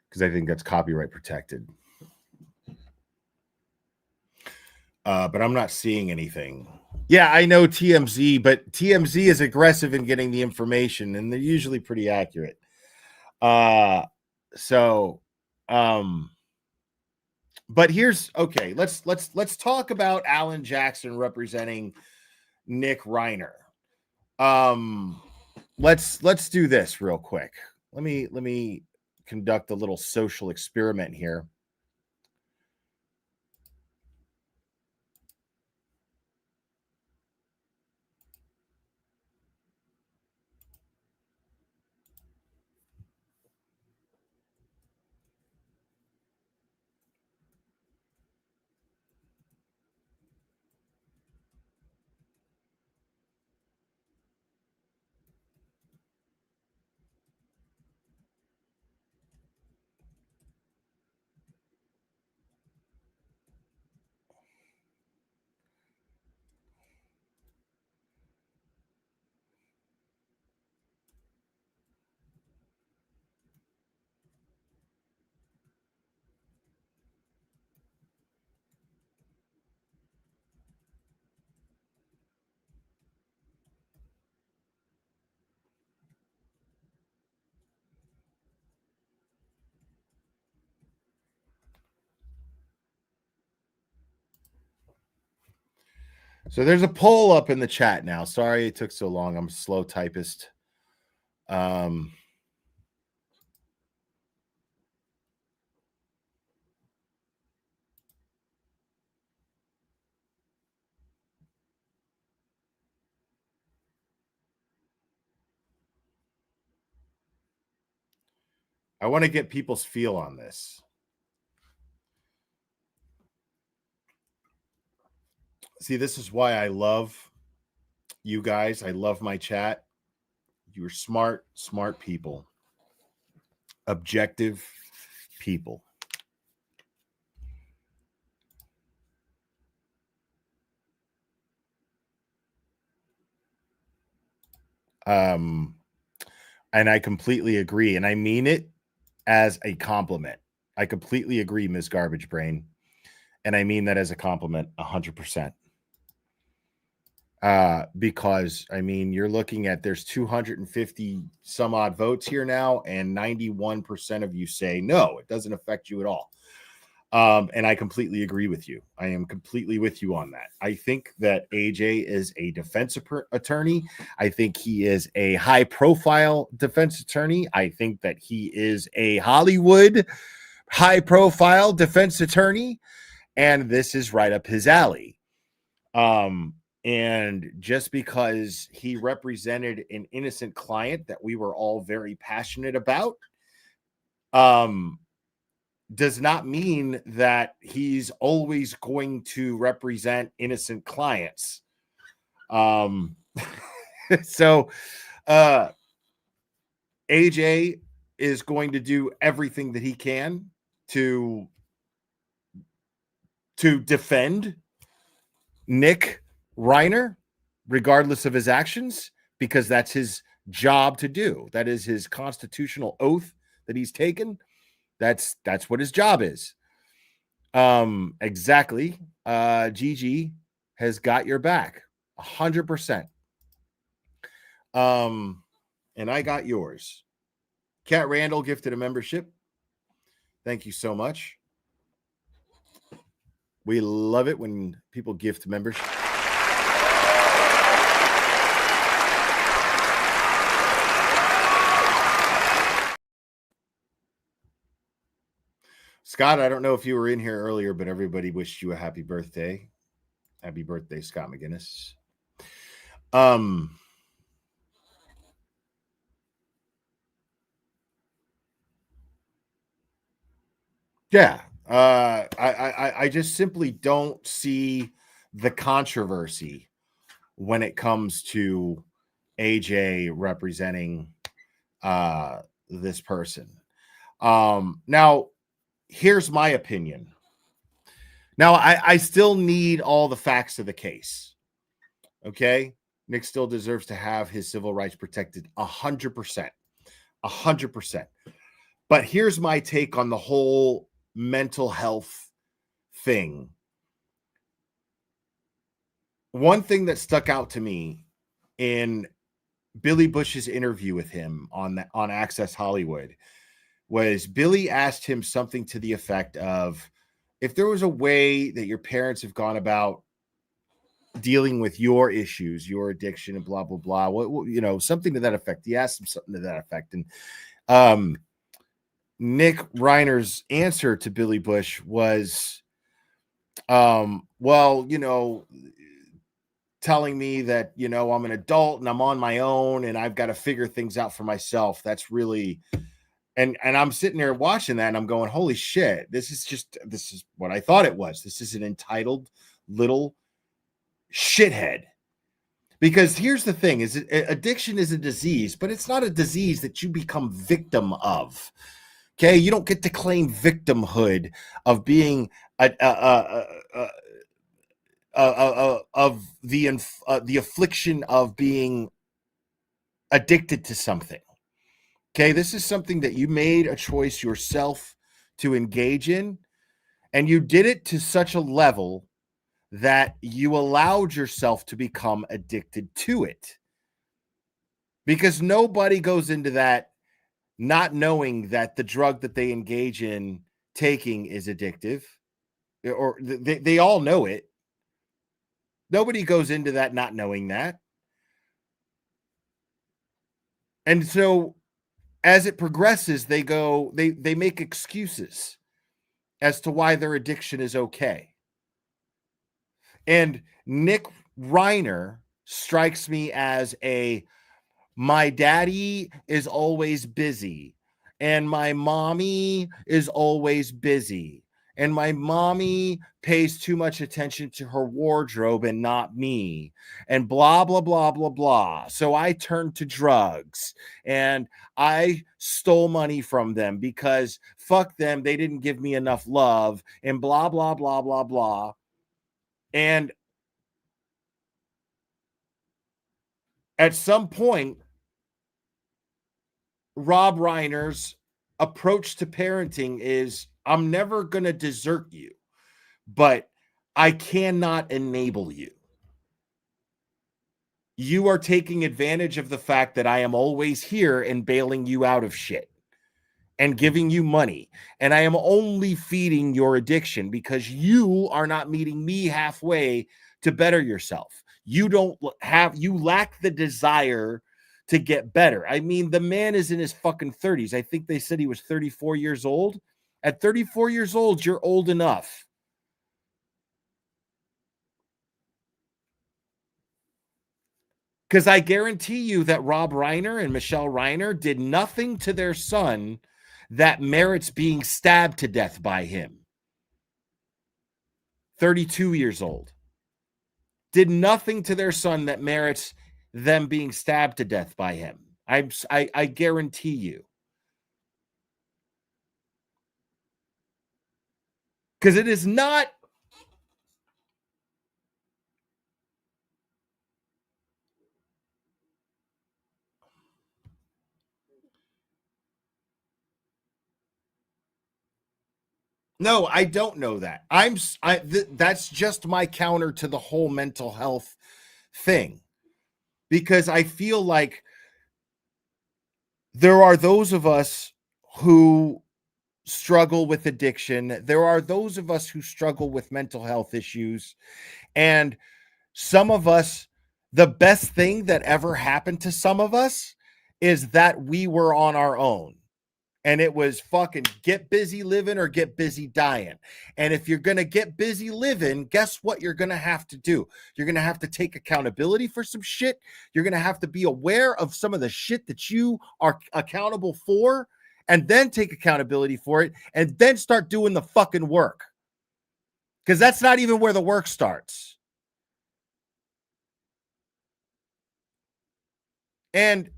because I think that's copyright protected. But I'm not seeing anything. Yeah, I know TMZ, but TMZ is aggressive in getting the information, and they're usually pretty accurate. So, but here's okay. Let's talk about Alan Jackson representing Nick Reiner. Let's do this real quick. Let me conduct a little social experiment here. So there's a poll up in the chat now. Sorry it took so long. I'm a slow typist. I want to get people's feel on this. See, this is why I love you guys. I love my chat. You're smart people. Objective people. And I completely agree. And I mean it as a compliment. I completely agree, Ms. Garbage Brain. And I mean that as a compliment 100%. Because I mean, you're looking at there's 250 some odd votes here now, and 91% of you say no, it doesn't affect you at all. And I completely agree with you. I am completely with you on that. I think that AJ is a defense attorney. I think he is a high profile defense attorney. I think that he is a Hollywood high profile defense attorney. And this is right up his alley. And just because he represented an innocent client that we were all very passionate about, does not mean that he's always going to represent innocent clients. So AJ is going to do everything that he can to defend Nick Reiner, regardless of his actions, because that's his job to do. That is his constitutional oath that he's taken. That's what his job is. Exactly. Gigi has got your back 100%. And I got yours. Cat Randall gifted a membership. Thank you so much. We love it when people gift membership. Scott, I don't know if you were in here earlier, but everybody wished you a happy birthday. Happy birthday, Scott McGinnis. Yeah. I just simply don't see the controversy when it comes to AJ representing this person. Now here's my opinion. Now I still need all the facts of the case. Okay. Nick still deserves to have his civil rights protected 100%. 100%. But here's my take on the whole mental health thing. One thing that stuck out to me in Billy Bush's interview with him on Access Hollywood was Billy asked him something to the effect of, if there was a way that your parents have gone about dealing with your issues, your addiction, and blah blah blah, what something to that effect. He asked him something to that effect, and Nick Reiner's answer to Billy Bush was, well, telling me that, I'm an adult and I'm on my own and I've got to figure things out for myself. That's really, and I'm sitting there watching that and I'm going, holy shit, this is what I thought it was. This is an entitled little shithead. Because here's the thing, is addiction is a disease, but it's not a disease that you become victim of. Okay, you don't get to claim victimhood of being of the affliction of being addicted to something. Okay, this is something that you made a choice yourself to engage in, and you did it to such a level that you allowed yourself to become addicted to it. Because nobody goes into that not knowing that the drug that they engage in taking is addictive, or they all know it. Nobody goes into that not knowing that. And so as it progresses, they make excuses as to why their addiction is okay. And Nick Reiner strikes me as my daddy is always busy, and my mommy is always busy, and my mommy pays too much attention to her wardrobe and not me, and blah, blah, blah, blah, blah. So I turned to drugs and I stole money from them because fuck them, they didn't give me enough love, and blah, blah, blah, blah, blah. And at some point, Rob Reiner's approach to parenting is, I'm never going to desert you, but I cannot enable you. You are taking advantage of the fact that I am always here and bailing you out of shit and giving you money. And I am only feeding your addiction because you are not meeting me halfway to better yourself. You lack the desire to get better. I mean, the man is in his fucking 30s. I think they said he was 34 years old. At 34 years old, you're old enough. Because I guarantee you that Rob Reiner and Michelle Reiner did nothing to their son that merits being stabbed to death by him. 32 years old. Did nothing to their son that merits them being stabbed to death by him. I guarantee you. Because it is not. No, I don't know that. That's just my counter to the whole mental health thing. Because I feel like there are those of us who struggle with addiction. There are those of us who struggle with mental health issues. And some of us, the best thing that ever happened to some of us is that we were on our own. And it was fucking get busy living or get busy dying. And if you're going to get busy living, guess what you're going to have to do? You're going to have to take accountability for some shit. You're going to have to be aware of some of the shit that you are accountable for, and then take accountability for it, and then start doing the fucking work. Because that's not even where the work starts. And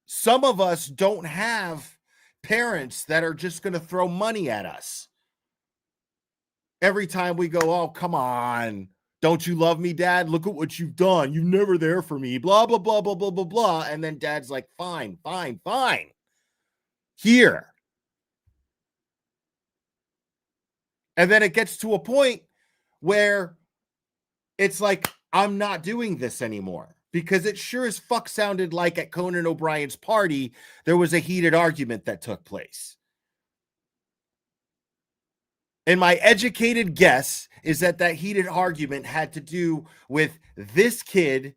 some of us don't have parents that are just going to throw money at us every time we go, oh, come on. Don't you love me, Dad? Look at what you've done. You're never there for me. Blah, blah, blah, blah, blah, blah, blah. And then Dad's like, fine, fine, fine. Here. And then it gets to a point where it's like, I'm not doing this anymore. Because it sure as fuck sounded like at Conan O'Brien's party, there was a heated argument that took place. And my educated guess is that heated argument had to do with this kid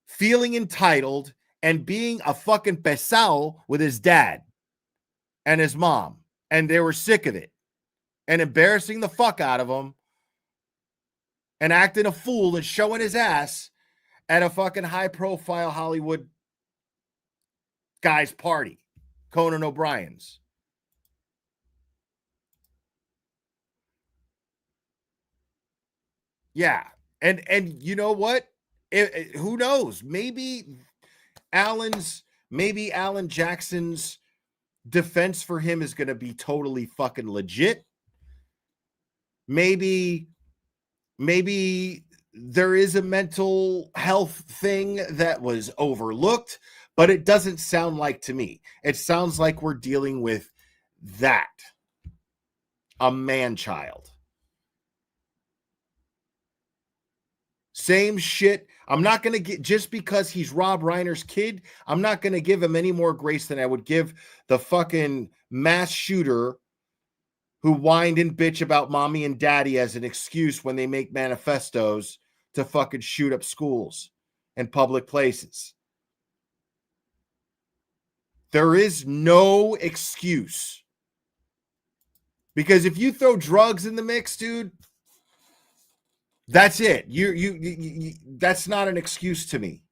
feeling entitled and being a fucking pesao with his dad and his mom. And they were sick of it and embarrassing the fuck out of him and acting a fool and showing his ass at a fucking high-profile Hollywood guy's party, Conan O'Brien's. Yeah. And you know what? Who knows? Maybe Alan Jackson's defense for him is going to be totally fucking legit. Maybe there is a mental health thing that was overlooked, but it doesn't sound like to me. It sounds like we're dealing with that. A man-child. Same shit. I'm not going to get, just because he's Rob Reiner's kid, I'm not going to give him any more grace than I would give the fucking mass shooter who whined and bitch about mommy and daddy as an excuse when they make manifestos to fucking shoot up schools and public places. There is no excuse. Because if you throw drugs in the mix, dude, that's it. You that's not an excuse to me.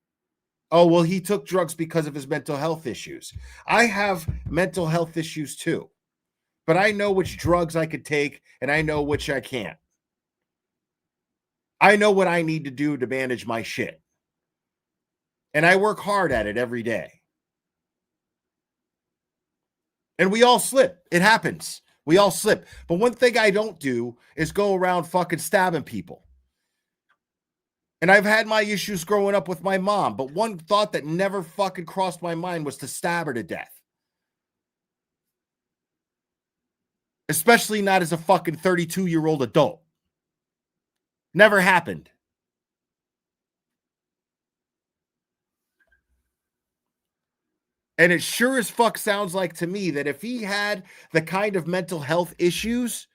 Oh, well, he took drugs because of his mental health issues. I have mental health issues too. But I know which drugs I could take and I know which I can't. I know what I need to do to manage my shit. And I work hard at it every day. And we all slip. It happens. We all slip. But one thing I don't do is go around fucking stabbing people. And I've had my issues growing up with my mom, but one thought that never fucking crossed my mind was to stab her to death. Especially not as a fucking 32-year-old adult. Never happened. And it sure as fuck sounds like to me that if he had the kind of mental health issues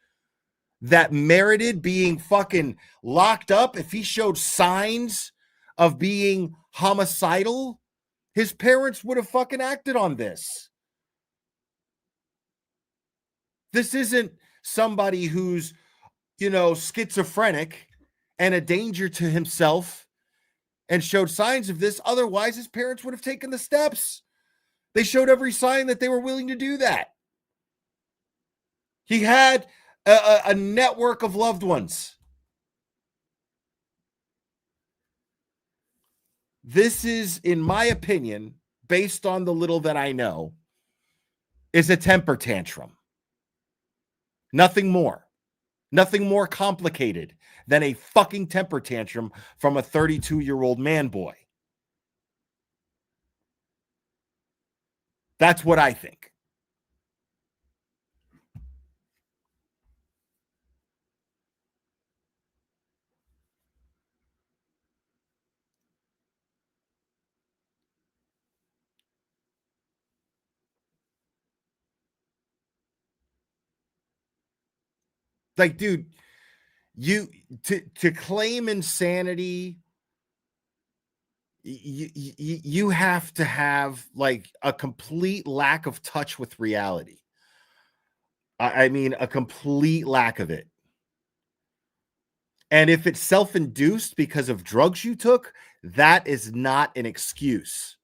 that merited being fucking locked up, if he showed signs of being homicidal, his parents would have fucking acted on this. This isn't somebody who's, schizophrenic and a danger to himself and showed signs of this. Otherwise, his parents would have taken the steps. They showed every sign that they were willing to do that. He had a network of loved ones. This is, in my opinion, based on the little that I know, is a temper tantrum. Nothing more. Nothing more complicated than a fucking temper tantrum from a 32-year-old man boy. That's what I think. Like, dude, you to claim insanity you have to have like a complete lack of touch with reality. I mean, a complete lack of it. And if it's self-induced because of drugs you took, that is not an excuse.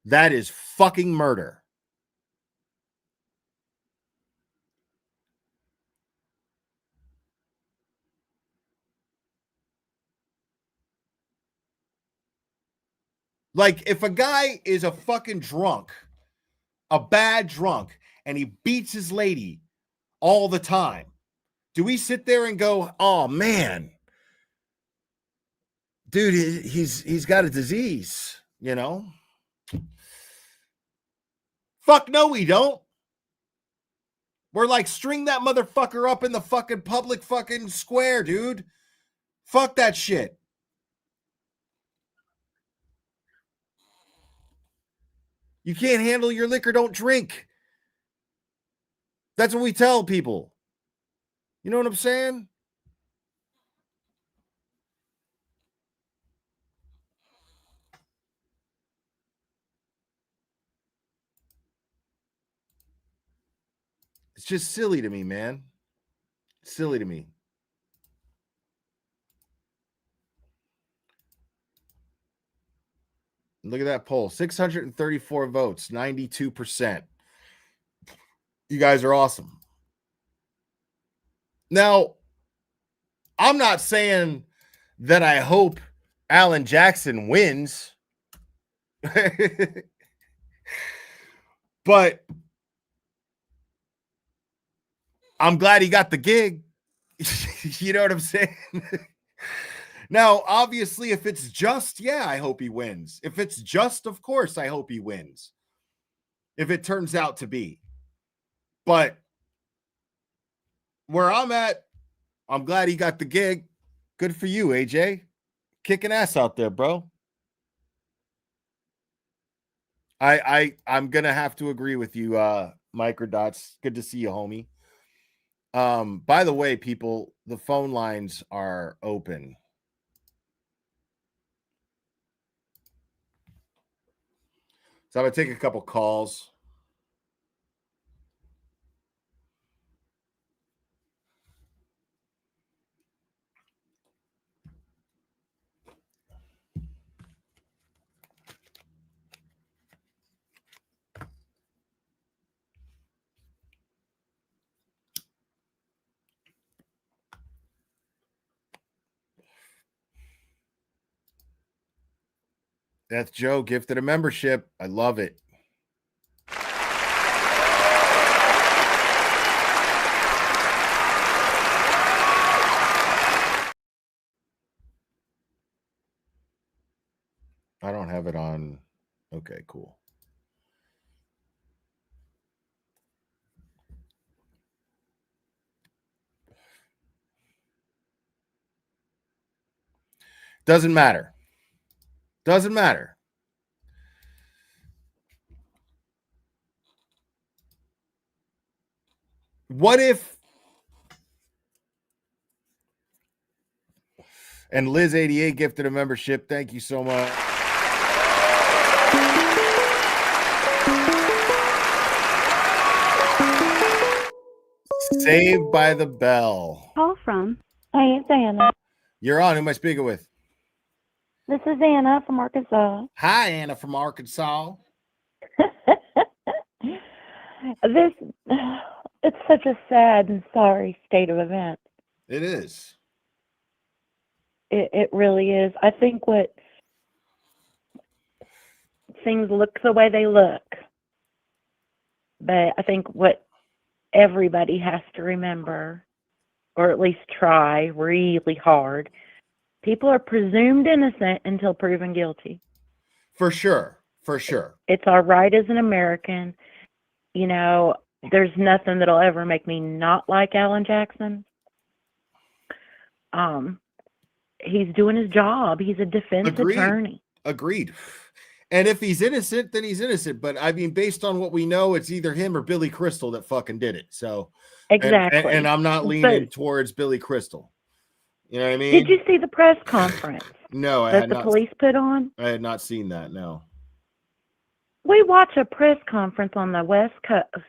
That is fucking murder. Like, if a guy is a fucking drunk, a bad drunk, and he beats his lady all the time, do we sit there and go, oh man, dude, he's got a disease, you know? Fuck no, we don't. We're like, string that motherfucker up in the fucking public fucking square, dude. Fuck that shit. You can't handle your liquor, don't drink. That's what we tell people. You know what I'm saying? It's just silly to me, man. Silly to me. Look at that poll. 634 votes, 92%. You guys are awesome. Now, I'm not saying that I hope Alan Jackson wins. But I'm glad he got the gig. You know what I'm saying? Now, obviously, if it's just, yeah, I hope he wins. If it's just, of course, I hope he wins. If it turns out to be. But where I'm at, I'm glad he got the gig. Good for you, AJ. Kicking ass out there, bro. I'm gonna have to agree with you, Microdots. Good to see you, homie. By the way, people, the phone lines are open. So I'm gonna take a couple calls. That's Joe gifted a membership. I love it. I don't have it on. Okay, cool. Doesn't matter. Doesn't matter. What if, and Liz88 gifted a membership. Thank you so much. Saved by the Bell. Call from. Hey, it's Anna. You're on. Who am I speaking with? This is Anna from Arkansas. Hi, Anna from Arkansas. It's such a sad and sorry state of events. It is. It really is. I think what things look the way they look, but I think what everybody has to remember, or at least try really hard, people are presumed innocent until proven guilty. For sure. For sure. It's our right as an American. You know, there's nothing that'll ever make me not like Alan Jackson. He's doing his job. He's a defense attorney. Agreed. And if he's innocent, then he's innocent. But I mean, based on what we know, it's either him or Billy Crystal that fucking did it. So exactly. And I'm not leaning towards Billy Crystal. You know what I mean? Did you see the press conference? No, I that had the not. police put on? I had not seen that. No. We watch a press conference on the West Coast,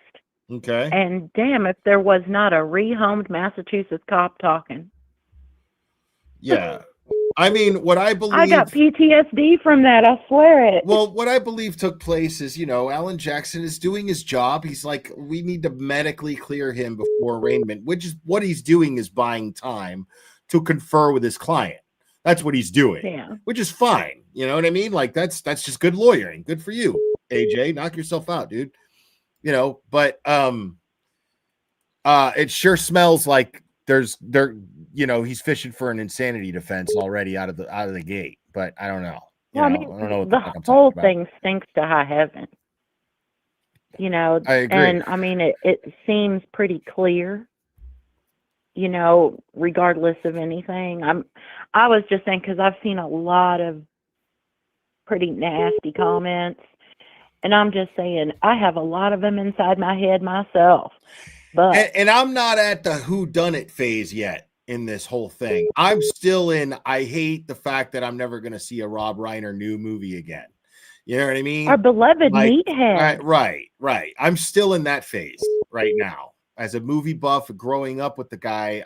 Okay. and damn if there was not a rehomed Massachusetts cop talking. Yeah. I mean, what I believe... I got PTSD from that, I swear it. Well, what I believe took place is, Alan Jackson is doing his job. He's like, we need to medically clear him before arraignment, which is what he's doing, is buying time to confer with his client. That's what he's doing, Yeah. which is fine. You know what I mean? Like, that's just good lawyering. Good for you, AJ. Knock yourself out, dude. But it sure smells like he's fishing for an insanity defense already out of the gate. But I don't know. Well, I don't know what the fuck I'm whole talking about. thing stinks to high heaven. I agree. And I mean, it seems pretty clear, regardless of anything. I was just saying, because I've seen a lot of pretty nasty comments, and I'm just saying, I have a lot of them inside my head myself. But and I'm not at the whodunit phase yet in this whole thing. I'm still in, I hate the fact that I'm never going to see a Rob Reiner new movie again. You know what I mean? Our beloved meathead. Right. I'm still in that phase right now. As a movie buff, growing up with the guy,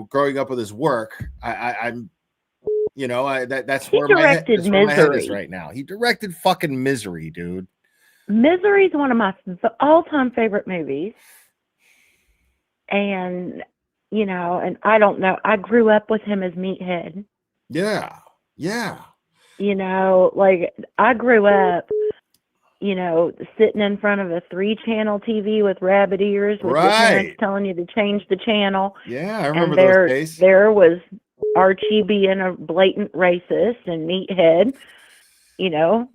growing up with his work, I'm that's where my head is right now. He directed fucking Misery, dude. Misery is one of my all-time favorite movies. And, and I don't know, I grew up with him as Meathead. Yeah. Like, I grew up, sitting in front of a 3-channel TV with rabbit ears with your parents telling you to change the channel. Yeah, I remember those days. There was Archie being a blatant racist and Meathead,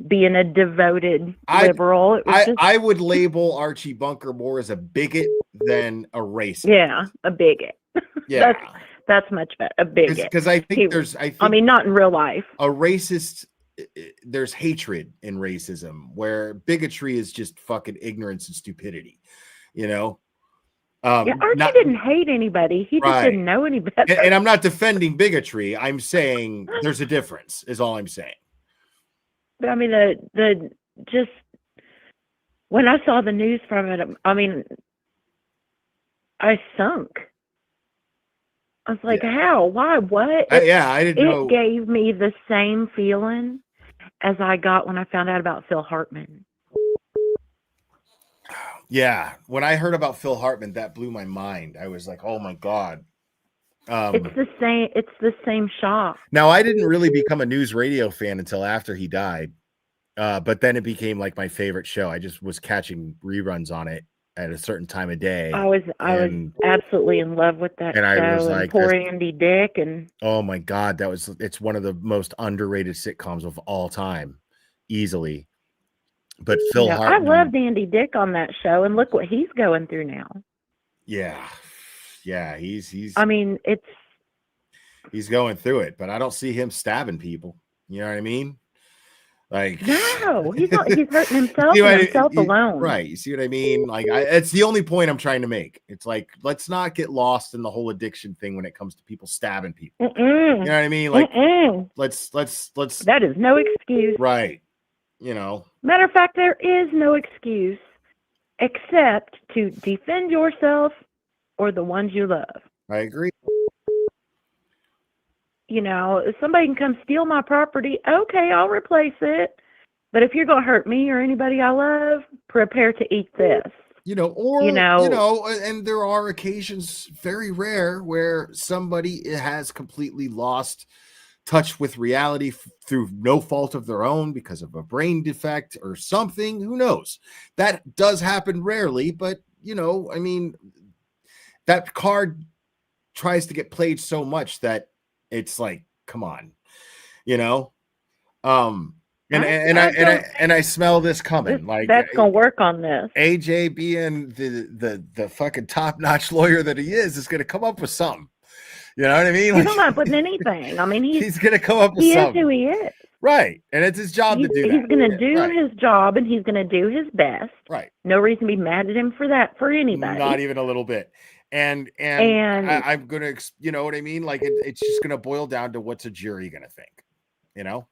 being a devoted liberal. I would label Archie Bunker more as a bigot than a racist. Yeah, a bigot. Yeah. That's much better. A bigot. Because I think I mean, not in real life. A racist, there's hatred in racism, where bigotry is just fucking ignorance and stupidity. Archie didn't hate anybody. He just didn't know any better. And I'm not defending bigotry. I'm saying there's a difference, is all I'm saying. But I mean, the just when I saw the news from it, I mean, I sunk. I was like, how? Why? What? I didn't know. It gave me the same feeling as I got when I found out about Phil Hartman. Yeah, when I heard about Phil Hartman, that blew my mind. I was like, oh my God. It's the same shock. Now, I didn't really become a news radio fan until after he died. But then it became like my favorite show. I just was catching reruns on it at a certain time of day. I was absolutely in love with that show. I was like, poor Andy Dick, and oh my God, it's one of the most underrated sitcoms of all time, easily. But Phil Hartman, I loved Andy Dick on that show, and look what he's going through now. Yeah, he's. I mean, he's going through it, but I don't see him stabbing people. You know what I mean? Like, no, he's hurting himself and himself alone. Right. You see what I mean? Like, it's the only point I'm trying to make. It's like, let's not get lost in the whole addiction thing when it comes to people stabbing people. You know what I mean? Like, let's. That is no excuse. Right. Matter of fact, there is no excuse except to defend yourself or the ones you love. I agree. If somebody can come steal my property, okay, I'll replace it. But if you're going to hurt me or anybody I love, prepare to eat this. And there are occasions, very rare, where somebody has completely lost touch with reality through no fault of their own because of a brain defect or something. Who knows? That does happen rarely, but I mean, that card tries to get played so much that it's like, come on, and I smell this coming. That's gonna work on this. AJ, being the fucking top-notch lawyer that he is gonna come up with something. You know what I mean? He's not putting anything. I mean, he's gonna come up with something. He is who he is. Right, and it's his job to do that. He's gonna do his job, and he's gonna do his best. Right. No reason to be mad at him for that, for anybody. Not even a little bit. And I'm gonna, you know what I mean? Like it's just gonna boil down to what's a jury gonna think, you know?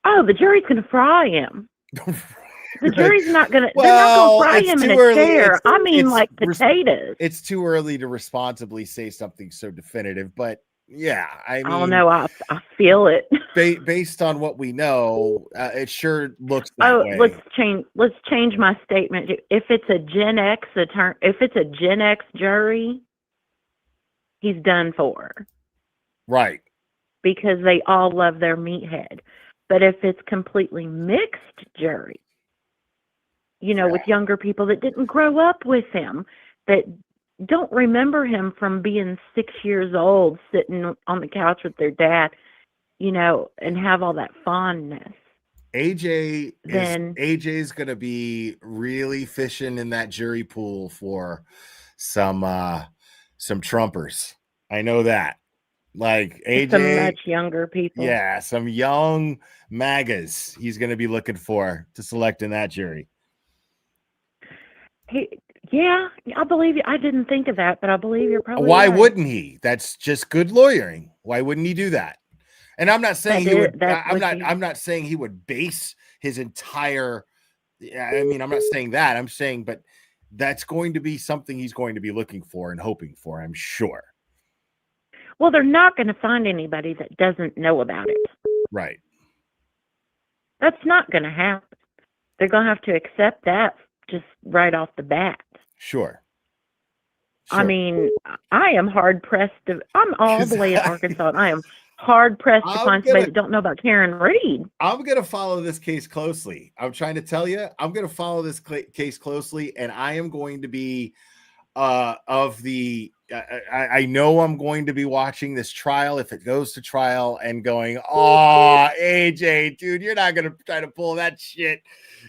Oh, the jury's gonna fry him. The jury's not gonna. Well, they're not gonna fry it's him in too a early. chair. I mean, It's like potatoes. It's too early to responsibly say something so definitive, but yeah, I Oh mean, no, I feel it. based on what we know, it sure looks that Oh, way. let's change my statement. If it's a Gen X if it's a Gen X jury, he's done for. Right. Because they all love their meathead. But if it's completely mixed jury, you know, with younger people that didn't grow up with him, that don't remember him from being 6 years old, sitting on the couch with their dad, you know, and have all that fondness. AJ's gonna be really fishing in that jury pool for some Trumpers. I know that. Like AJ, some much younger people. Yeah, some young MAGAs he's gonna be looking for to select in that jury. Yeah, I believe you. I didn't think of that, but I believe you're probably Why right. wouldn't he? That's just good lawyering. Why wouldn't he do that? And I'm not saying he would. I'm not saying he would base his entire. I mean, I'm not saying that. I'm saying, but that's going to be something he's going to be looking for and hoping for, I'm sure. Well, they're not going to find anybody that doesn't know about it. Right. That's not going to happen. They're going to have to accept that just right off the bat. Sure. I mean, I am hard pressed to. I'm all the way in Arkansas, and I am hard pressed to find somebody that don't know about Karen Reed. I'm going to follow this case closely. I'm trying to tell you, I'm going to follow this case closely, and I am going to be of the. I know I'm going to be watching this trial if it goes to trial and going, oh, AJ, dude, you're not going to try to pull that shit,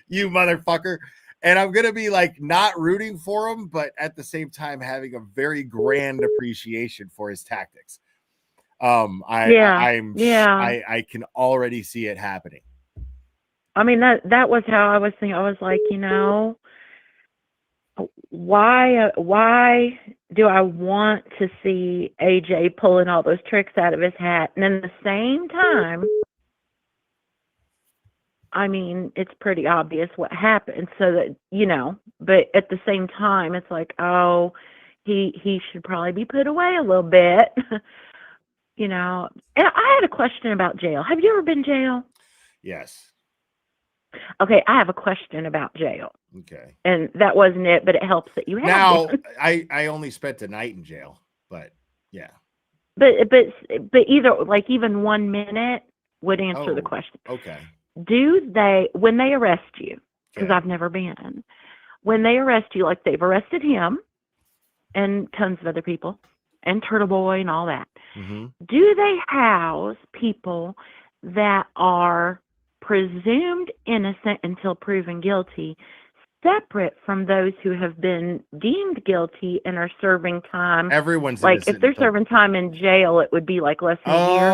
you motherfucker. And I'm going to be like not rooting for him, but at the same time having a very grand appreciation for his tactics. I can already see it happening. I mean, that was how I was thinking. I was like, you know, why do I want to see AJ pulling all those tricks out of his hat? And at the same time, I mean, it's pretty obvious what happened. So that, you know, but at the same time, it's like, oh, he should probably be put away a little bit. You know, and I had a question about jail. Have you ever been jail? Yes. Okay, I have a question about jail. Okay. And that wasn't it, but it helps that you have now, one. I only spent a night in jail, but yeah. But either like even 1 minute would answer the question. Okay. Do they, when they arrest you, because I've never been, when they arrest you, like they've arrested him and tons of other people and Turtle Boy and all that, do they house people that are presumed innocent until proven guilty, separate from those who have been deemed guilty and are serving time? Everyone's like if they're serving time in jail, it would be like less than a year.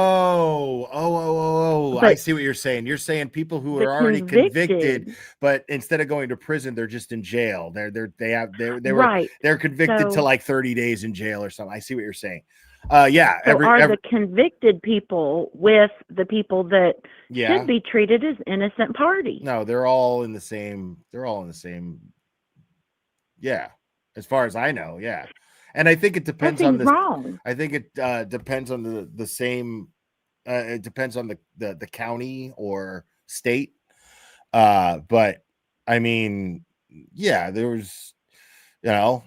But I see what you're saying. You're saying people who are already convicted, but instead of going to prison, they're just in jail. They're convicted to like 30 days in jail or something. I see what you're saying. The convicted people with the people that should be treated as innocent parties? No, they're all in the same. Yeah, as far as I know, yeah. And I think it depends on this. Wrong. I think it depends on the same. It depends on the county or state. But I mean, yeah, there was, you know.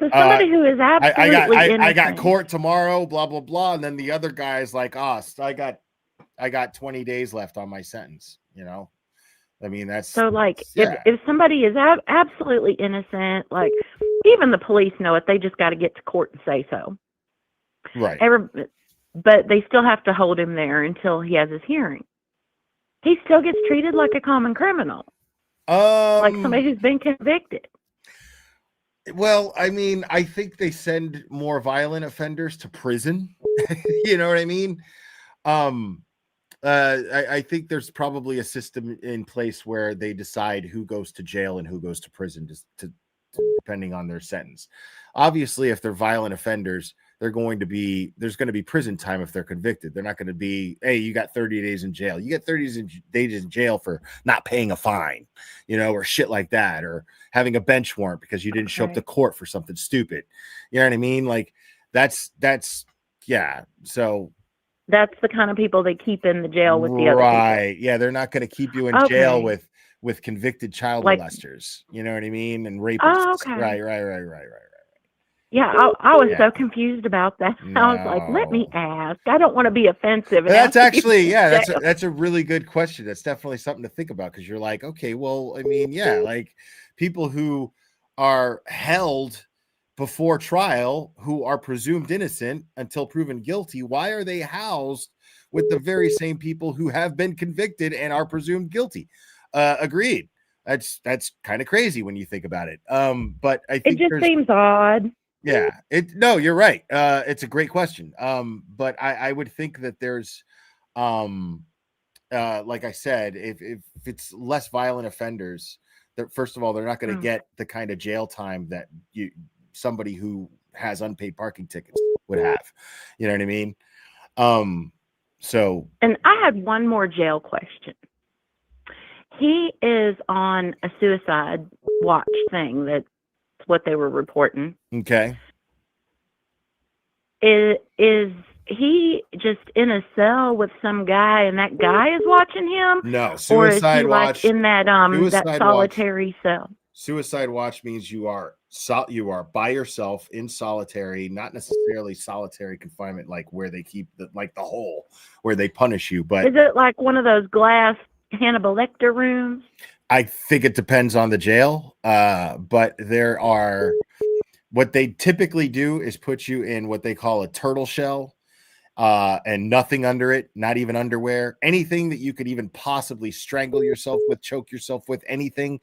So somebody who is absolutely innocent. I got court tomorrow, blah blah blah, and then the other guy's like, I got 20 days left on my sentence. You know, I mean that's so like if somebody is absolutely innocent, like even the police know it. They just got to get to court and say so. Right. But they still have to hold him there until he has his hearing. He still gets treated like a common criminal, like somebody who's been convicted. Well, I mean, I think they send more violent offenders to prison. You know what I mean? I think there's probably a system in place where they decide who goes to jail and who goes to prison to depending on their sentence. Obviously, if they're violent offenders, there's going to be prison time if they're convicted. They're not going to be, hey, you got 30 days in jail. You get 30 days in jail for not paying a fine, or shit like that, or having a bench warrant because you didn't show up to court for something stupid. You know what I mean? Like that's yeah. So that's the kind of people they keep in the jail with the other people. Right. Yeah, they're not going to keep you in jail with convicted child molesters. You know what I mean? And rapists. Oh, okay. Right. Yeah, I was so confused about that. I was like, let me ask. I don't want to be offensive. That's actually, that's a really good question. That's definitely something to think about, because you're like, okay, well, I mean, yeah, like people who are held before trial who are presumed innocent until proven guilty, why are they housed with the very same people who have been convicted and are presumed guilty? Agreed. That's kind of crazy when you think about it. But I think it just seems odd. Yeah, no, you're right. It's a great question. But I would think that there's like I said, if it's less violent offenders, that first of all, they're not going to get the kind of jail time that somebody who has unpaid parking tickets would have. You know what I mean? So, and I had one more jail question. He is on a suicide watch thing. That's what they were reporting. Okay. Is he just in a cell with some guy and that guy is watching him? No, or is suicide he watch like in that that solitary cell? Suicide watch means you are by yourself in solitary, not necessarily solitary confinement, like where they keep the hole where they punish you. But is it like one of those glass Hannibal Lecter rooms? I think it depends on the jail. But there are, what they typically do is put you in what they call a turtle shell, and nothing under it, not even underwear, anything that you could even possibly strangle yourself with, choke yourself with, anything.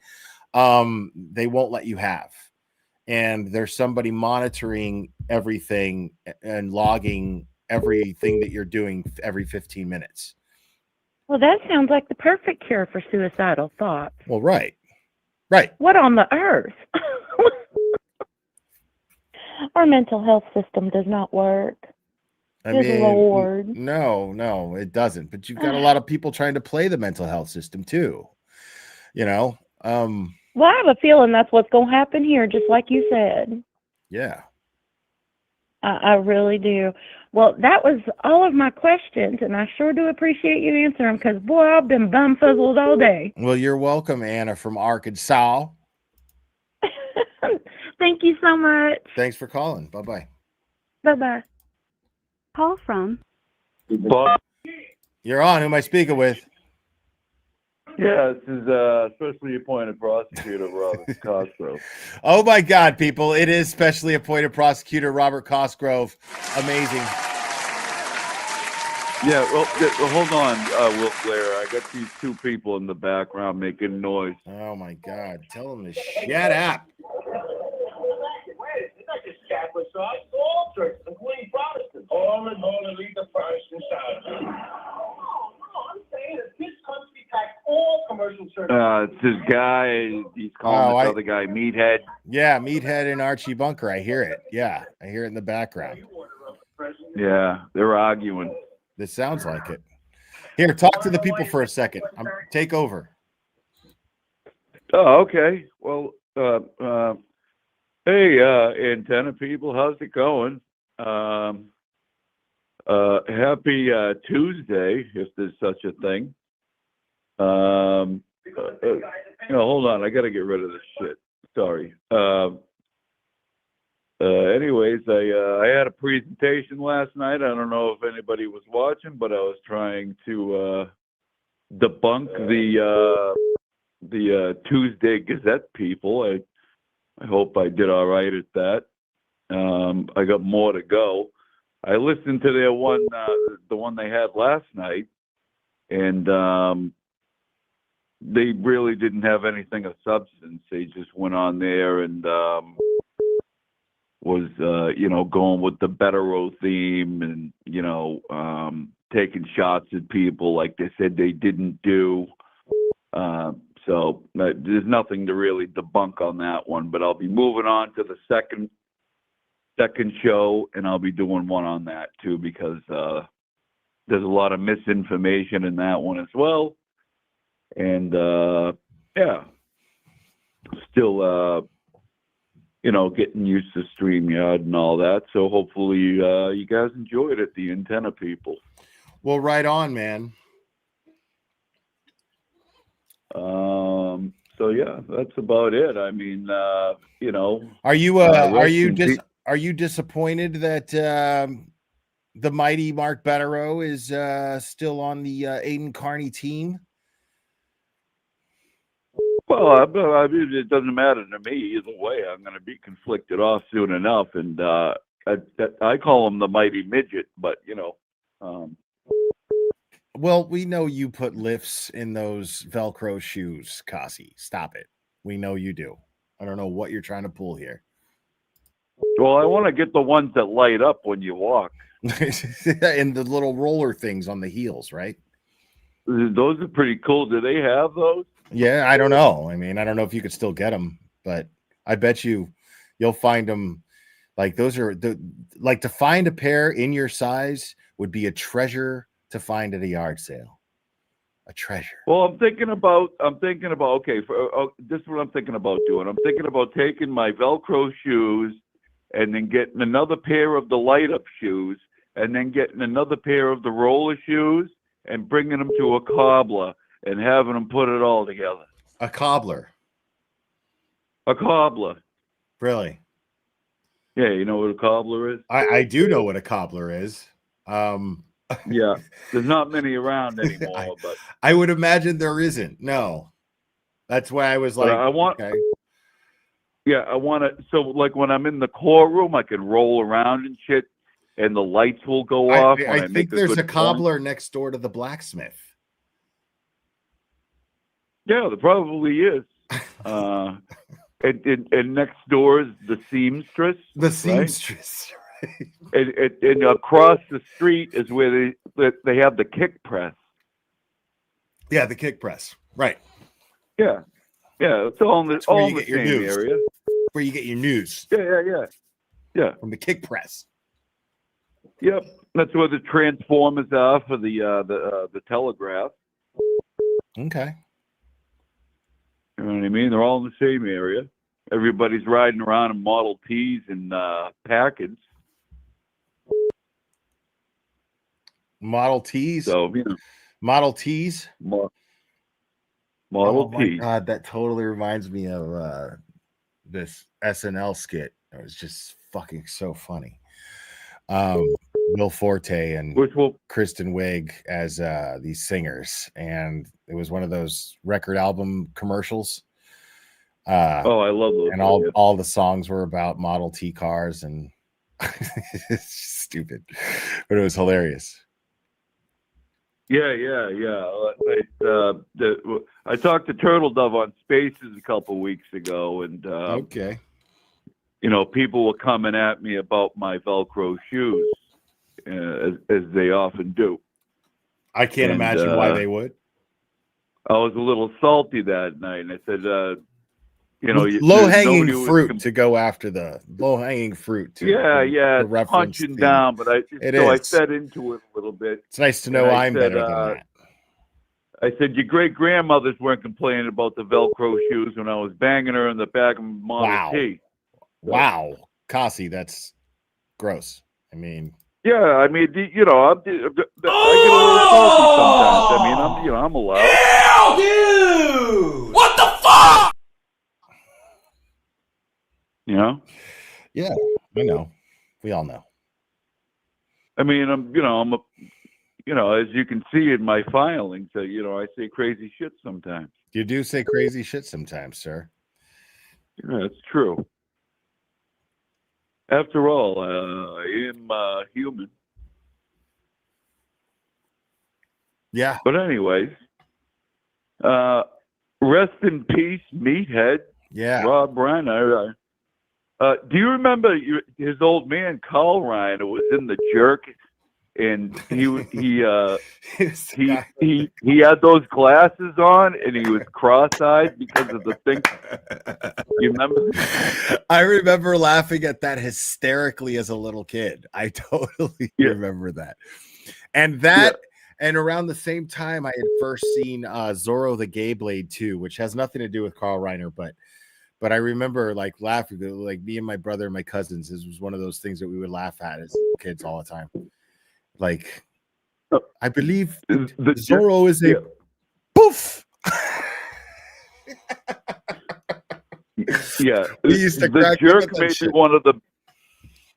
They won't let you have. And there's somebody monitoring everything and logging everything that you're doing every 15 minutes. Well, that sounds like the perfect cure for suicidal thoughts. Well, right. What on the earth? Our mental health system does not work. Good Lord. No, it doesn't. But you've got a lot of people trying to play the mental health system too. Well, I have a feeling that's what's going to happen here, just like you said. Yeah. I really do. Well, that was all of my questions, and I sure do appreciate you answering them, because, boy, I've been bumfuzzled all day. Well, you're welcome, Anna from Arkansas. Thank you so much. Thanks for calling. Bye-bye. Bye-bye. Call from Bob. You're on. Who am I speaking with? Yeah, this is specially appointed prosecutor Robert Cosgrove. Oh my God, people! It is specially appointed prosecutor Robert Cosgrove. Amazing. Yeah, well, hold on, Will Blair. I got these two people in the background making noise. Oh my God! Tell them to shut up. It's not just Catholic side. It's all churches, including Protestants. All in all, leave the Protestant side. No, I'm saying that this country packs all commercial churches. It's this guy. He's calling this other guy Meathead. Yeah, Meathead and Archie Bunker. I hear it. Yeah, I hear it in the background. Yeah, they're arguing. This sounds like it. Here, talk to the people for a second. Take over. Oh, okay. Well, hey, antenna people, how's it going? Happy Tuesday, if there's such a thing. Hold on, I got to get rid of this shit. Sorry. Anyways, I had a presentation last night. I don't know if anybody was watching, but I was trying to debunk the Tuesday Gazette people. I hope I did all right at that. I got more to go. I listened to their one, the one they had last night, and they really didn't have anything of substance. They just went on there and was, going with the Bettero theme and, taking shots at people like they said they didn't do. So there's nothing to really debunk on that one. But I'll be moving on to the second show, and I'll be doing one on that too, because there's a lot of misinformation in that one as well. And yeah, still getting used to StreamYard and all that. So hopefully you guys enjoyed it, the antenna people. Well, right on, man. So yeah, that's about it. I mean, are you disappointed that the mighty Mark Battereau is still on the Aiden Carney team? Well, I mean, it doesn't matter to me either way. I'm going to be conflicted off soon enough, and I call him the mighty midget, but Well, we know you put lifts in those Velcro shoes, Kasi. Stop it. We know you do. I don't know what you're trying to pull here. Well, I want to get the ones that light up when you walk. And the little roller things on the heels, right? Those are pretty cool. Do they have those? Yeah, I don't know. I mean, I don't know if you could still get them, but I bet you'll find them. Like, those are to find a pair in your size would be a treasure to find at a yard sale. A treasure. Well, I'm thinking about okay, this is what I'm thinking about doing. I'm thinking about taking my Velcro shoes and then getting another pair of the light up shoes and then getting another pair of the roller shoes and bringing them to a cobbler and having them put it all together. A cobbler. A cobbler. Really? Yeah, you know what a cobbler is? I do know what a cobbler is. Yeah, there's not many around anymore, but I would imagine there isn't. No, that's why I was like, I want. Okay. Yeah, I want to. So, like when I'm in the core room, I can roll around and shit, and the lights will go off. I think there's a cobbler next door to the blacksmith. Yeah, there probably is. And next door is the seamstress. The seamstress. Right? And across the street is where they have the kick press. Yeah, the kick press. Right. Yeah. Yeah, it's all in the same area. Where you get your news. Yeah. From the kick press. Yep. That's where the transformers are for the telegraph. Okay. You know what I mean? They're all in the same area. Everybody's riding around in Model Ts and Packards. Model Ts. So, Model Ts. Model My T. God, that totally reminds me of this SNL skit. It was just fucking so funny. Will Forte and Kristen Wiig as these singers, and it was one of those record album commercials. I love those. And all the songs were about Model T cars, and it's stupid, but it was hilarious. Yeah. I talked to Turtle Dove on Spaces a couple weeks ago, and okay, people were coming at me about my Velcro shoes, as they often do. I can't imagine why they would. I was a little salty that night, and I said, low-hanging fruit to go after the low-hanging fruit. It's punching down, but I fed into it a little bit. It's nice to know I'm better than that. I said, your great-grandmothers weren't complaining about the Velcro shoes when I was banging her in the back of Model T. Wow. Kasi, that's gross. I mean... Yeah, I mean, I get a little salty sometimes. I mean, I'm allowed. Hell, dude! What the fuck? Yeah, I know. We all know. I mean, as you can see in my filings, I say crazy shit sometimes. You do say crazy shit sometimes, sir. Yeah, it's true. After all, I am human. Yeah. But anyways, rest in peace, Meathead. Yeah. Rob Reiner. Do you remember his old man, Carl Reiner, was in The Jerk? and he had those glasses on, and he was cross-eyed because of the thing. You remember? I remember laughing at that hysterically as a little kid. I totally remember that. And that, and around the same time, I had first seen Zorro the Gay Blade 2, which has nothing to do with Carl Reiner, but I remember like laughing, like me and my brother and my cousins. This was one of those things that we would laugh at as kids all the time. Like, I believe the Zorro is a poof. Yeah, We used to the crack Jerk up at that may be shit. one of the.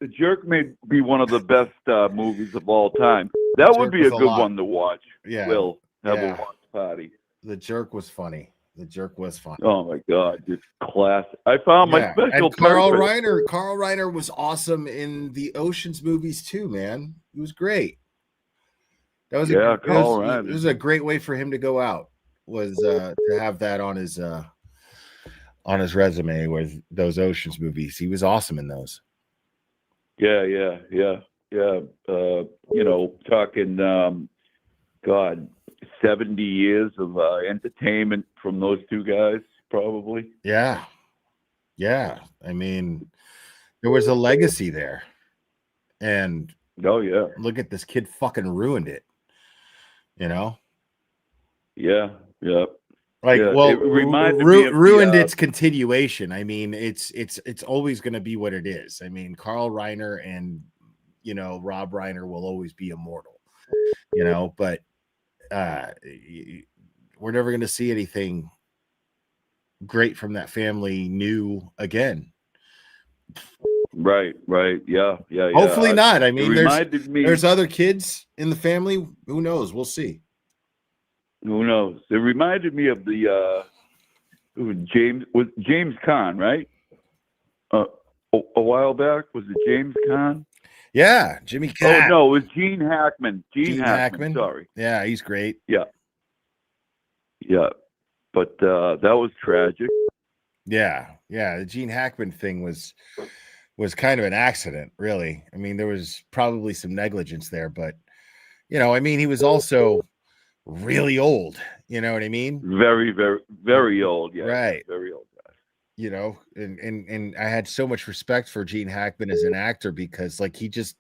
The Jerk may be one of the best movies of all time. That would Jerk be a was a good lot. one to watch. Yeah, We'll have yeah. a watch party. The Jerk was funny. The Jerk was funny. Oh my God, just class! I found my special and Carl purpose. Reiner was awesome in the Ocean's movies too, man. He was great. That was Carl it Reiner. was a great way for him to go out, was to have that on his resume with those Ocean's movies. He was awesome in those. Yeah. Talking God, 70 years of entertainment from those two guys, probably. Yeah. I mean, there was a legacy there, and look at this kid fucking ruined it. Yeah. Like, yeah. well, It reminded me ruined of the, its continuation. I mean, it's always going to be what it is. I mean, Carl Reiner and Rob Reiner will always be immortal. But we're never going to see anything great from that family new again. Right. Yeah. Hopefully not. I mean, there's other kids in the family. Who knows? We'll see. Who knows? It reminded me of the James Caan, right? A while back, was it James Caan? Yeah, Jimmy Caan. Oh no, it was Gene Hackman. Gene Hackman. Sorry. Yeah, he's great. Yeah. But that was tragic. Yeah. The Gene Hackman thing was kind of an accident, really. I mean, there was probably some negligence there, but I mean, he was also really old. You know what I mean? Very, very, very old. Yeah. Right. Very old guy. And I had so much respect for Gene Hackman as an actor because like he just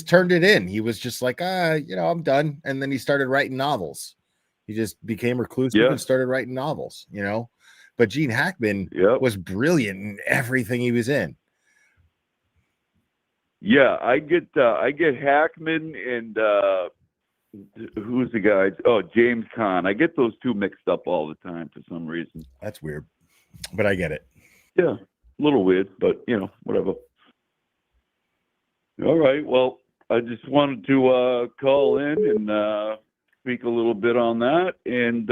turned it in. He was just like, I'm done. And then he started writing novels. He just became reclusive and started writing novels, But Gene Hackman was brilliant in everything he was in. Yeah, I get Hackman and who's the guy? Oh, James Caan. I get those two mixed up all the time for some reason. That's weird, but I get it. Yeah, a little weird, but whatever. All right. Well, I just wanted to call in and speak a little bit on that, and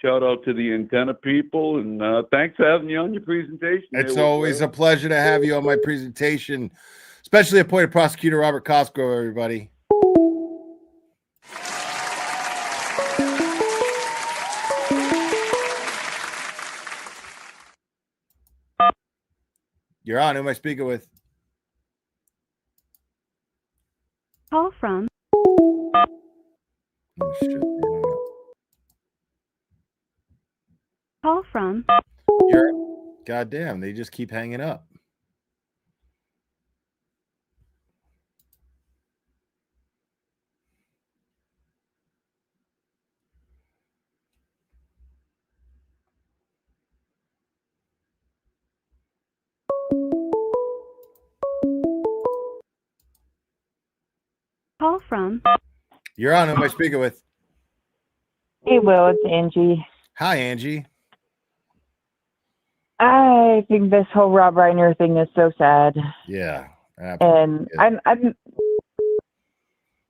shout out to the antenna people, and thanks for having me on your presentation. It's always a pleasure to have you on my presentation, especially appointed prosecutor Robert Cosgrove, everybody. You're on. Who am I speaking with? Call from. Oh, shit. Call from. Goddamn, they just keep hanging up. Call from. You're on. Who am I speaking with? Hey, Will, it's Angie. Hi, Angie. I think this whole Rob Reiner thing is so sad. Yeah. And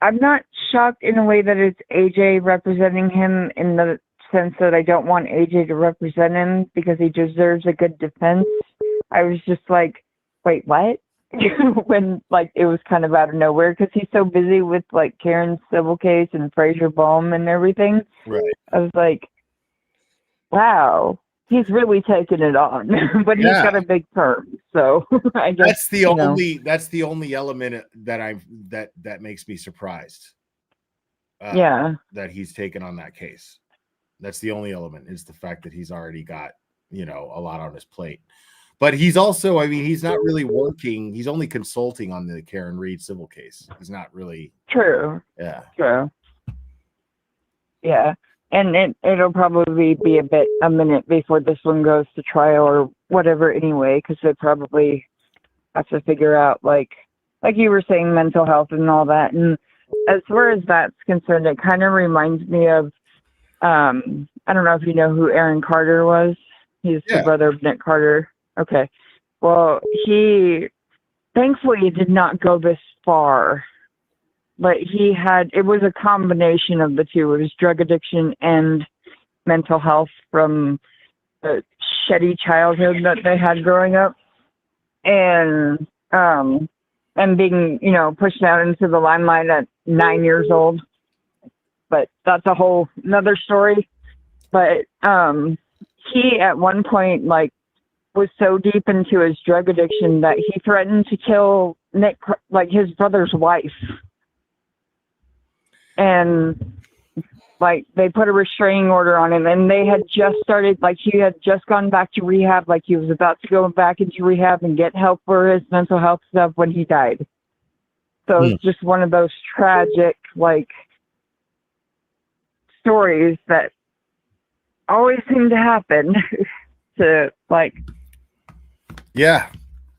I'm not shocked in a way that it's AJ representing him, in the sense that I don't want AJ to represent him because he deserves a good defense. I was just like, wait, what? When like it was kind of out of nowhere because he's so busy with like Karen's civil case and Fraser Baum and everything. Right. I was like, wow. he's really taken it on, but he's got a big term. So I guess that's the only element that makes me surprised. That he's taken on that case. That's the only element, is the fact that he's already got, a lot on his plate. But he's also, he's not really working. He's only consulting on the Karen Reed civil case. He's not really. True. Yeah. True. Yeah. And it'll probably be a minute before this one goes to trial or whatever anyway, because they probably have to figure out, like you were saying, mental health and all that. And as far as that's concerned, it kind of reminds me of, I don't know if you know who Aaron Carter was. He's the brother of Nick Carter. Okay. Well, he thankfully did not go this far, but it was a combination of the two. It was drug addiction and mental health from the shitty childhood that they had growing up. And being, pushed out into the limelight at 9 years old. But that's a whole another story. But he at one point was so deep into his drug addiction that he threatened to kill Nick, his brother's wife. And they put a restraining order on him, and they had just started, he had just gone back to rehab, he was about to go back into rehab and get help for his mental health stuff when he died. So it's just one of those tragic, stories that always seem to happen to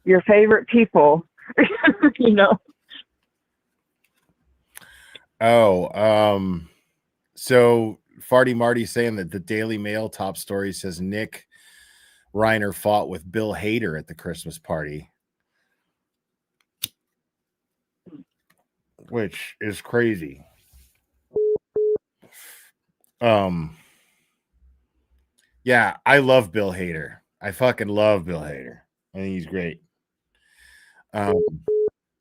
your favorite people. So Farty Marty saying that the Daily Mail top story says Nick Reiner fought with Bill Hader at the Christmas party, which is crazy. Yeah, I love Bill Hader. I fucking love Bill Hader. I think he's great.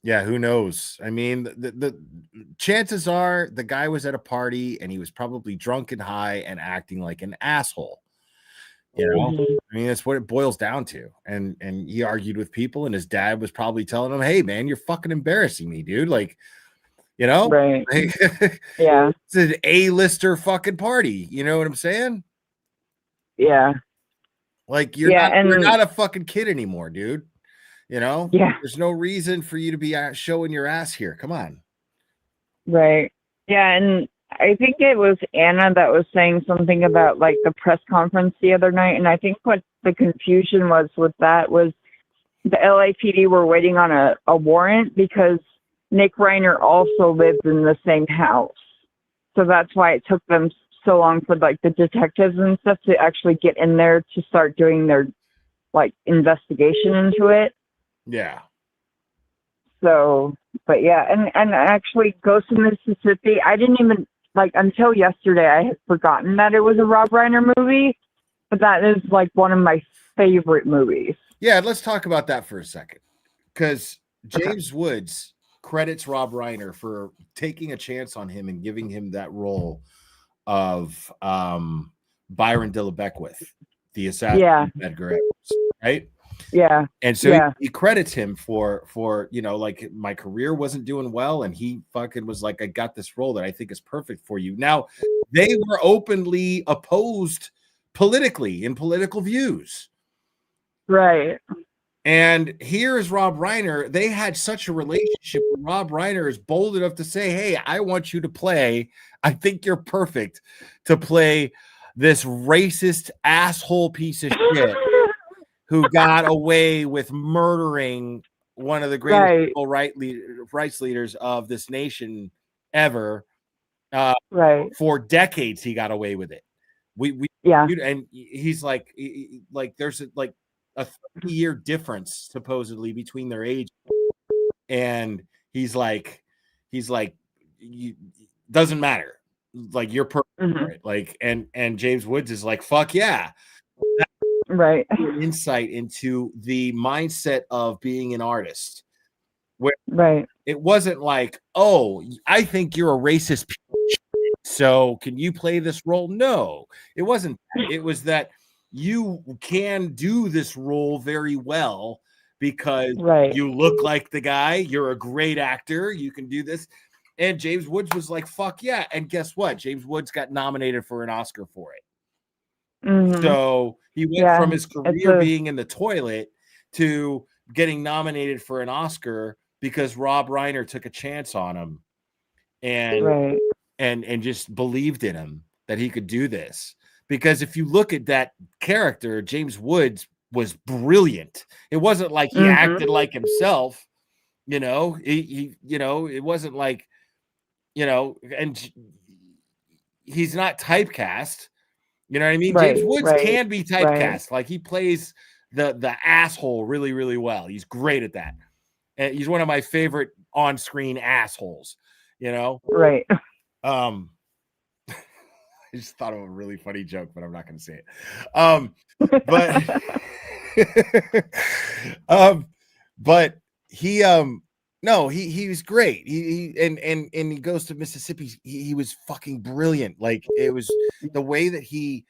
Yeah, who knows? The chances are the guy was at a party and he was probably drunk and high and acting like an asshole. That's what it boils down to. And he argued with people, and his dad was probably telling him, "Hey, man, you're fucking embarrassing me, dude." Right. Yeah. It's an A-lister fucking party. You know what I'm saying? Yeah. You're not a fucking kid anymore, dude. Yeah. There's no reason for you to be showing your ass here. Come on. Right. Yeah. And I think it was Anna that was saying something about the press conference the other night. And I think what the confusion was with that was the LAPD were waiting on a warrant because Nick Reiner also lived in the same house. So that's why it took them so long for the detectives and stuff to actually get in there to start doing their investigation into it. Yeah. So, but yeah, and actually Ghost of Mississippi, I didn't even until yesterday I had forgotten that it was a Rob Reiner movie, but that is one of my favorite movies. Yeah, let's talk about that for a second, because James Woods credits Rob Reiner for taking a chance on him and giving him that role of Byron Dilla Beckwith, the assassin of Edgar Evans, right? Yeah. And so he credits him for my career wasn't doing well, and he fucking was like, I got this role that I think is perfect for you. Now, they were openly opposed politically in political views. Right. And here is Rob Reiner. They had such a relationship where Rob Reiner is bold enough to say, hey, I want you to play. I think you're perfect to play this racist asshole piece of shit who got away with murdering one of the greatest civil rights leaders of this nation ever. For decades, he got away with it. And he's there's a 30-year difference supposedly between their age, and he's like, doesn't matter. You're perfect, right? And James Woods is like, fuck yeah. Right. Insight into the mindset of being an artist, where it wasn't like, oh, I think you're a racist piece of shit, so can you play this role? No, it wasn't that. It was that you can do this role very well because Right. you look like the guy. You're a great actor. You can do this. And James Woods was like, fuck yeah. And guess what? James Woods got nominated for an Oscar for it. Mhm. So he went Yeah, from his it's career a being in the toilet to getting nominated for an Oscar because Rob Reiner took a chance on him and right. and just believed in him that he could do this. Because if you look at that character, James Woods was brilliant. It wasn't like he acted like himself, you know. He you know, it wasn't like, you know, and he's not typecast. You know what I mean? James Right, Woods right, can be right. typecast. Like he plays the asshole really, really well. He's great at that. And he's one of my favorite on-screen assholes, you know? Right. I just thought of a really funny joke, but I'm not going to say it. But he no, he was great. He and he goes to Mississippi. He was fucking brilliant. Like it was the way that he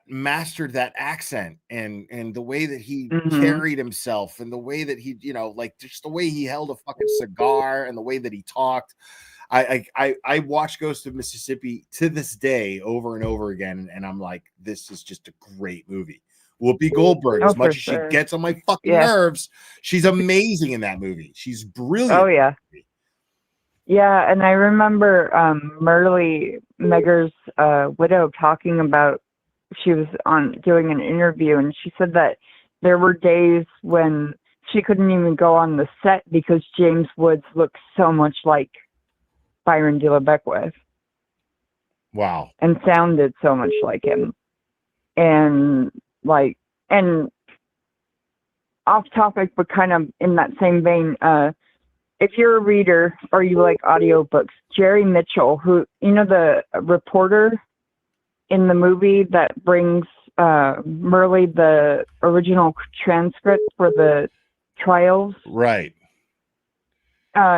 mastered that accent and the way that he carried himself and the way that he, you know, like just the way he held a fucking cigar and the way that he talked. I watch Ghost of Mississippi to this day over and over again, and I'm like, this is just a great movie. Whoopi Goldberg, as much as she gets on my fucking nerves, she's amazing in that movie. She's brilliant. Oh yeah. Yeah, and I remember Merle Megger's widow talking about, she was on doing an interview, and she said that there were days when she couldn't even go on the set because James Woods looked so much like Byron de la Beckwith. Wow. And sounded so much like him. And like, and off topic, but kind of in that same vein, if you're a reader or you like audiobooks, Jerry Mitchell, who, you know, the reporter in the movie that brings Merle the original transcript for the trials. Right.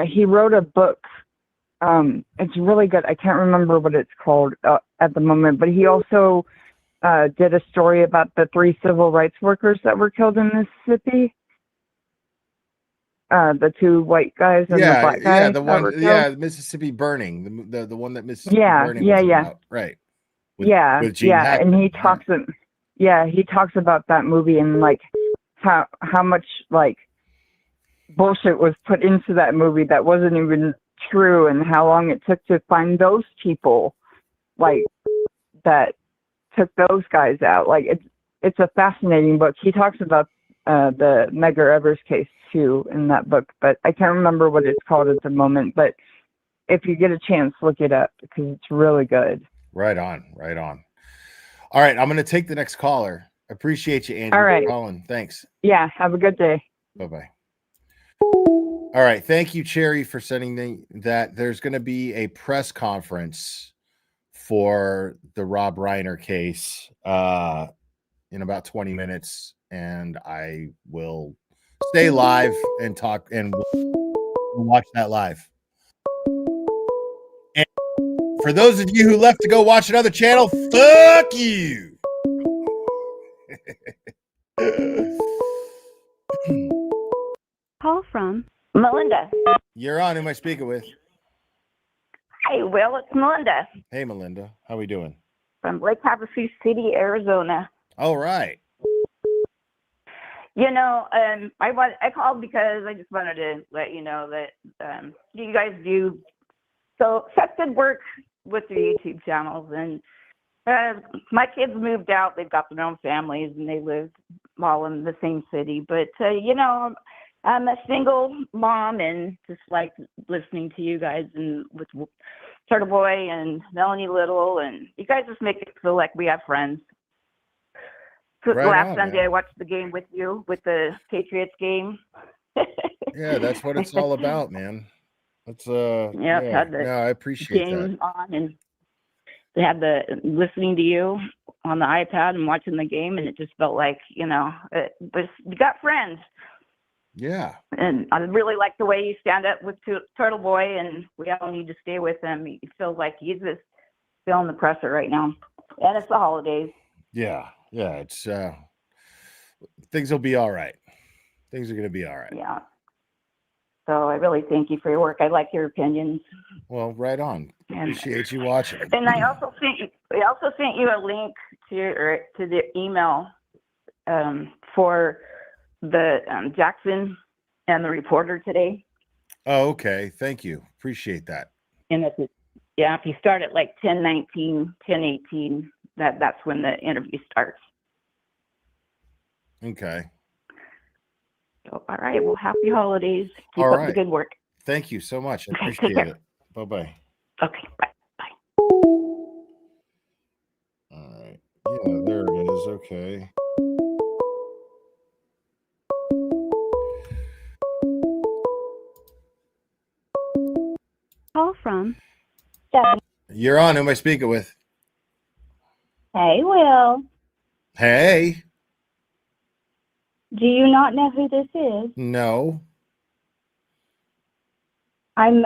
He wrote a book. It's really good. I can't remember what it's called at the moment, but he also did a story about the 3 civil rights workers that were killed in Mississippi. The 2 white guys and the black guy. Yeah, the one, the Mississippi Burning, the one that Mississippi Burning was about. Right. With Gene Hackman. And he talks he talks about that movie and like how much like bullshit was put into that movie that wasn't even true, and how long it took to find those people like that took those guys out. Like it's a fascinating book. He talks about the Medgar Evers case too in that book, but I can't remember what it's called at the moment. But if you get a chance, look it up because it's really good. Right on. All right, I'm going to take the next caller. Appreciate you, Andy. All right. For calling. Thanks. Yeah, have a good day. Bye-bye. All right, thank you, Cherry, for sending that. There's going to be a press conference for the Rob Reiner case in about 20 minutes, and I will stay live and talk, and we'll watch that live. And for those of you who left to go watch another channel, fuck you. Call from Melinda. You're on. Who am I speaking with? Hey, Will, it's Melinda Hey, Melinda. How we doing? from Lake Havasu City, Arizona. All right. You know, I called because I just wanted to let you know that you guys do such good work with your YouTube channels. And my kids moved out. They've got their own families, and they live all in the same city. But, you know, I'm a single mom and just like listening to you guys and with Turtle Boy and Melanie Little. And you guys just make it feel like we have friends. So Right last on, Sunday, man. I watched the game with you, with the Patriots game. Yeah, that's what it's all about, man. That's Had the I appreciate game that. on, and they had the listening to you on the iPad and watching the game, and it just felt like, you know, but you got friends. Yeah. And I really like the way you stand up with Turtle Boy, and we all need to stay with him. It feels like he's just feeling the pressure right now, and it's the holidays. Yeah. Yeah, it's things will be all right. Things are going to be all right. Yeah. So I really thank you for your work. I like your opinions. Well, right on. And, Appreciate you watching. and I also sent you a link to the email for the Jackson and the reporter today. Oh, okay. Thank you. Appreciate that. And if you start at like 10:19, 10:18, that's when the interview starts. Okay. So, all right. Well, happy holidays. Keep All up right. the good work. Thank you so much. I Okay, take appreciate care. it. Bye-bye. Okay. Bye. All right. Yeah, there it is. Okay. Call from. You're on. Who am I speaking with? Hey, Will. Hey. Do you not know who this is? No. I'm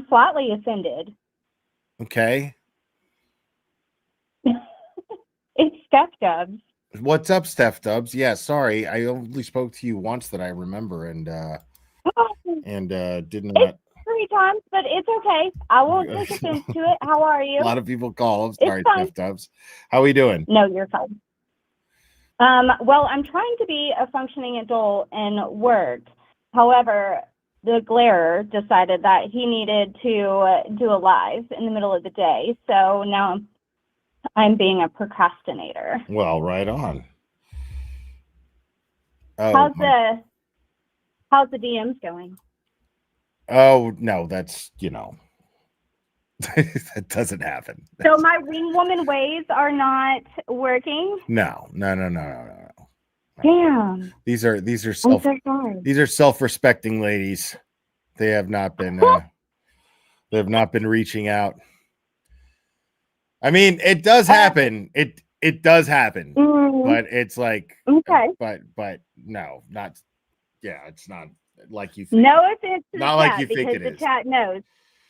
slightly offended. Okay. It's Steph Dubs. What's up, Steph Dubs? Yeah, sorry. I only spoke to you once that I remember and did not. It's 3 times, but it's okay. I won't take offense to it. How are you? A lot of people call. I'm It's sorry, fine. Steph Dubs. How we doing? No, you're fine. Well, I'm trying to be a functioning adult and work. However, the Glairer decided that he needed to do a live in the middle of the day. So now I'm being a procrastinator. Well, right on. Oh, how's the DMs going? Oh, no, that's, that doesn't happen. So my wing woman ways are not working? No. Damn. These are I'm so sorry. these are self-respecting ladies. They have not been reaching out. I mean, it does happen. It does happen. But it's like okay. But no, not it's not like you think. No offense to Not the like chat you think because it the is. chat knows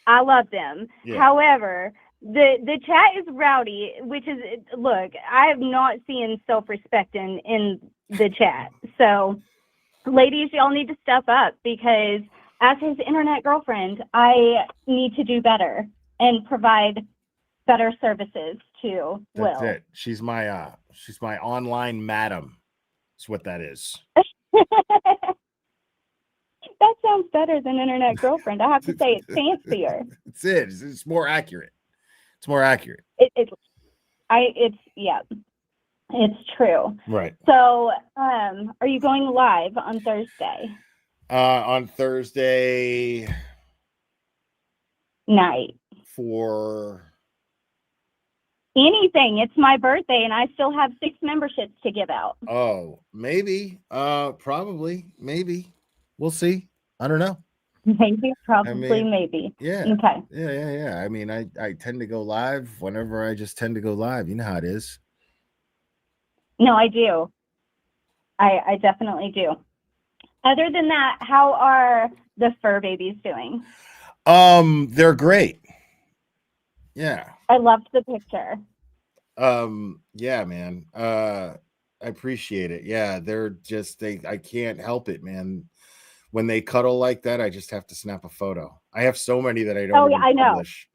I love them. Yeah. However, the chat is rowdy, which is, look, I have not seen self-respect in the chat. So, ladies, y'all need to step up because as his internet girlfriend, I need to do better and provide better services to That's Will. it. She's my online madam. That's what that is. That sounds better than internet girlfriend. I have to say it's fancier. It's it. It's more accurate. It's more accurate. It's true. Right. So, are you going live on Thursday On Thursday night? For anything. It's my birthday and I still have 6 memberships to give out. Oh, maybe. Probably. Maybe. We'll see. I don't know. Maybe, probably, maybe. Yeah. Okay. Yeah. I mean, I tend to go live whenever I just tend to go live. You know how it is. No, I do. I definitely do. Other than that, how are the fur babies doing? They're great. Yeah. I loved the picture. Yeah, man. I appreciate it. Yeah, they're just I can't help it, man. When they cuddle like that, I just have to snap a photo. I have so many that I don't I know. publish.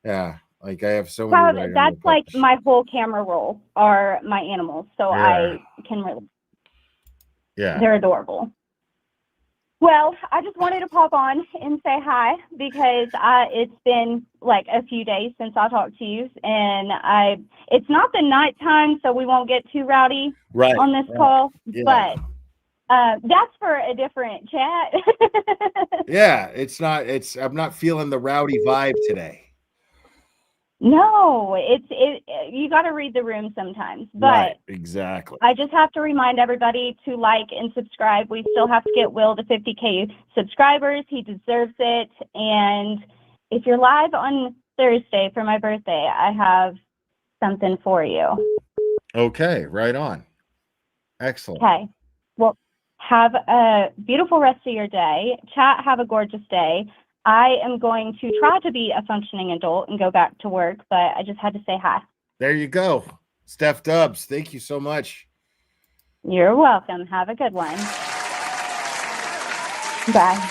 Yeah, like I have so many. That's like my whole camera roll are my animals, so Yeah. I can really. Yeah. They're adorable. Well, I just wanted to pop on and say hi because it's been like a few days since I talked to you, and it's not the nighttime, so we won't get too rowdy on this call, but that's for a different chat. Yeah, I'm not feeling the rowdy vibe today. No, you got to read the room sometimes, but Right, exactly. I just have to remind everybody to like and subscribe. We still have to get Will to 50K subscribers. He deserves it. And if you're live on Thursday for my birthday, I have something for you. Okay, right on. Excellent. Okay. Well, have a beautiful rest of your day. Chat, have a gorgeous day. I am going to try to be a functioning adult and go back to work, but I just had to say hi. There you go. Steph Dubs, thank you so much. You're welcome. Have a good one. Bye.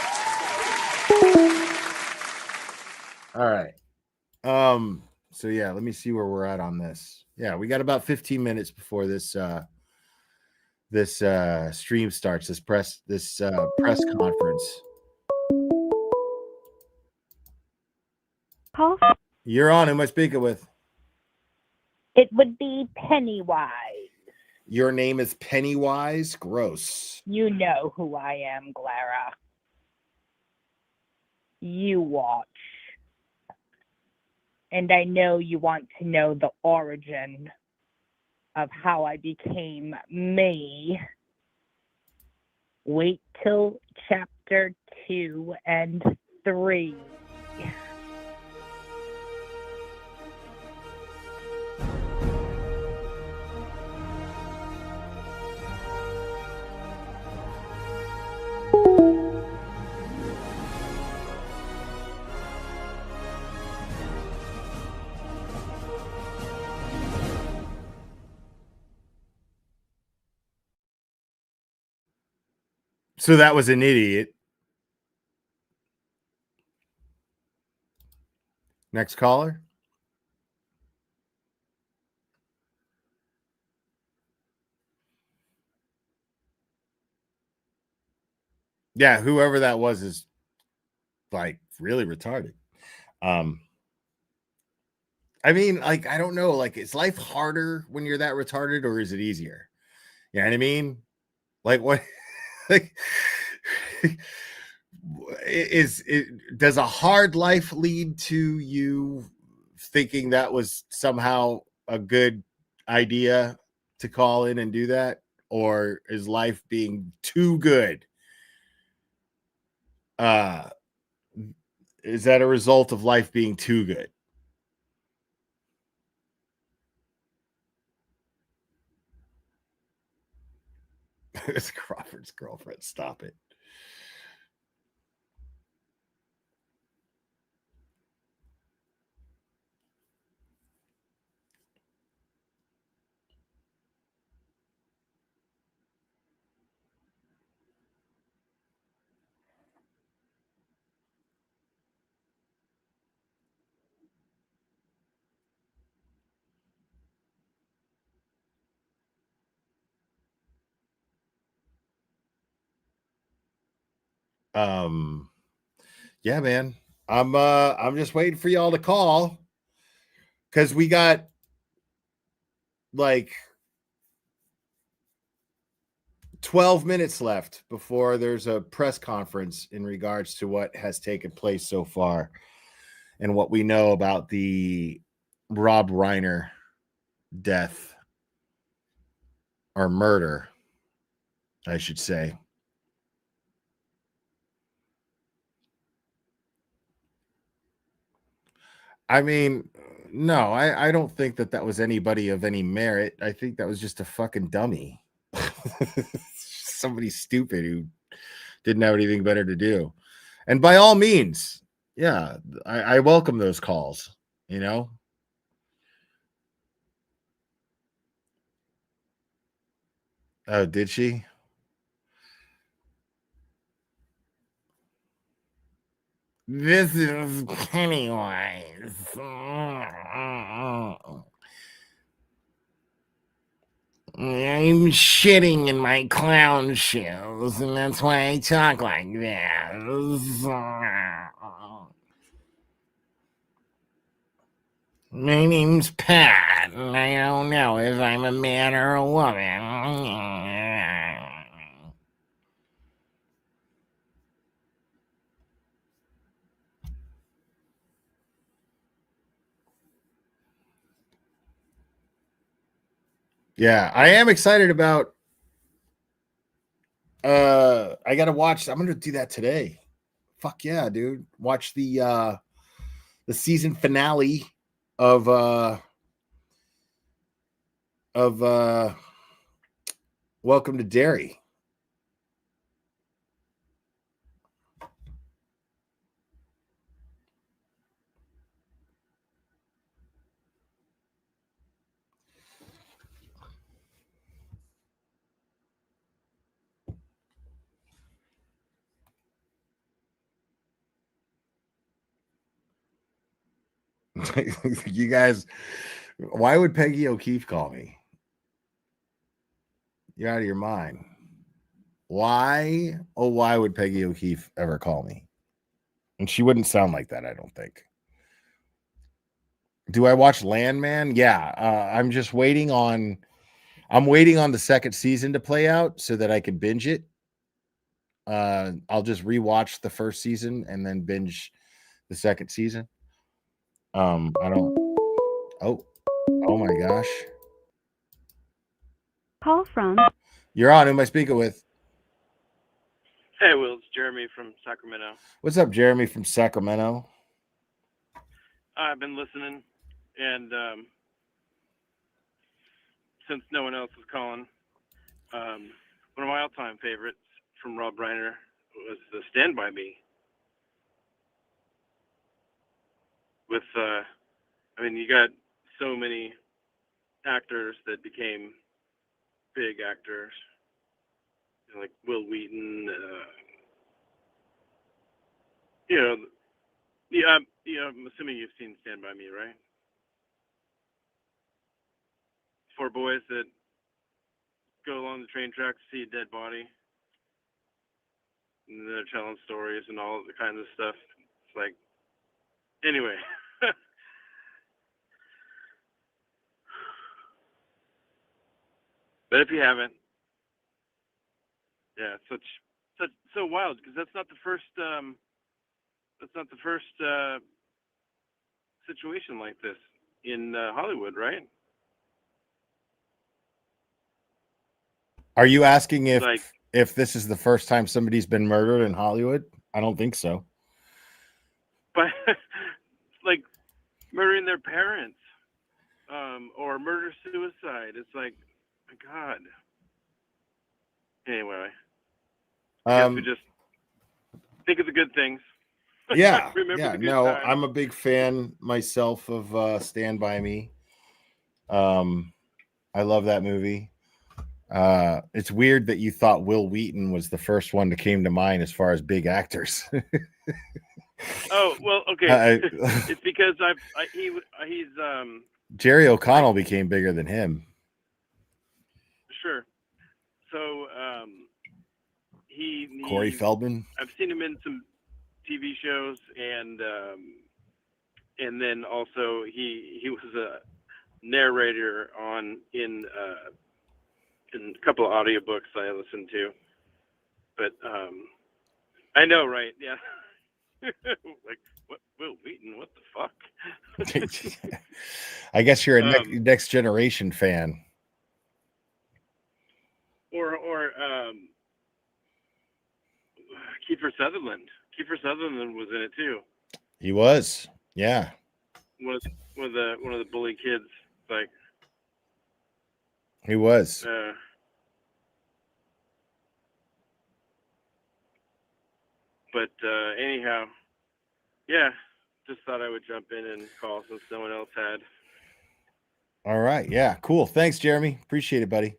All right. So yeah, let me see where we're at on this. Yeah, we got about 15 minutes before this stream starts, this press conference. Call. You're on. Who am I speaking with? It would be Pennywise. Your name is Pennywise? Gross. You know who I am, Clara. You watch. And I know you want to know the origin of how I became me. Wait till chapter 2 and 3. So that was an idiot. Next caller. Yeah, whoever that was is like really retarded. I mean, like, I don't know, like, is life harder when you're that retarded, or is it easier? You know what I mean? Like, what like does a hard life lead to you thinking that was somehow a good idea to call in and do that? Or is life being too good? Is that a result of life being too good? It's Crawford's girlfriend. Stop it. Yeah, man. I'm just waiting for y'all to call, because we got like 12 minutes left before there's a press conference in regards to what has taken place so far and what we know about the Rob Reiner death, or murder, I should say. I mean, no, I don't think that was anybody of any merit. I think that was just a fucking dummy. Somebody stupid who didn't have anything better to do. And by all means, yeah, I welcome those calls, you know? Oh, did she? This is Pennywise. I'm shitting in my clown shoes, and that's why I talk like this. My name's Pat, and I don't know if I'm a man or a woman. Yeah, I am excited about I gotta watch. I'm gonna do that today. Fuck yeah, dude. Watch the season finale of Welcome to Derry. You guys, why would Peggy O'Keefe call me? You're out of your mind. Why? Oh, why would Peggy O'Keefe ever call me? And she wouldn't sound like that, I don't think. Do I watch Landman? Yeah. I'm waiting on the second season to play out so that I can binge it. I'll just rewatch the first season and then binge the second season. I don't. Oh my gosh. Call from. You're on. Who am I speaking with? Hey, Will, it's Jeremy from Sacramento. What's up, Jeremy from Sacramento? I've been listening, and since no one else is calling, one of my all-time favorites from Rob Reiner was Stand By Me. With, you got so many actors that became big actors, like Will Wheaton, I'm assuming you've seen Stand By Me, right? Four boys that go along the train tracks, see a dead body, and they're telling stories and all the kinds of stuff. It's like, anyway. But if you haven't, yeah, so wild, because that's not the first situation like this in Hollywood, right? Are you asking if this is the first time somebody's been murdered in Hollywood? I don't think so. But like murdering their parents, or murder suicide. It's like, my God. Anyway, I guess we just think of the good things. Yeah, Remember the good no, times. I'm a big fan myself of Stand By Me. I love that movie. It's weird that you thought Will Wheaton was the first one that came to mind as far as big actors. Oh, well, okay. It's because he's Jerry O'Connell became bigger than him. Sure. So Corey Feldman. I've seen him in some TV shows, and then also he was a narrator in a couple of audiobooks I listened to. But I know, right? Yeah. Like, what, Will Wheaton? What the fuck? I guess you're a next generation fan. Or Kiefer Sutherland. Kiefer Sutherland was in it too. He was, yeah. One of the bully kids, like. He was. But anyhow, yeah, just thought I would jump in and call since no one else had. All right, yeah, cool. Thanks, Jeremy. Appreciate it, buddy.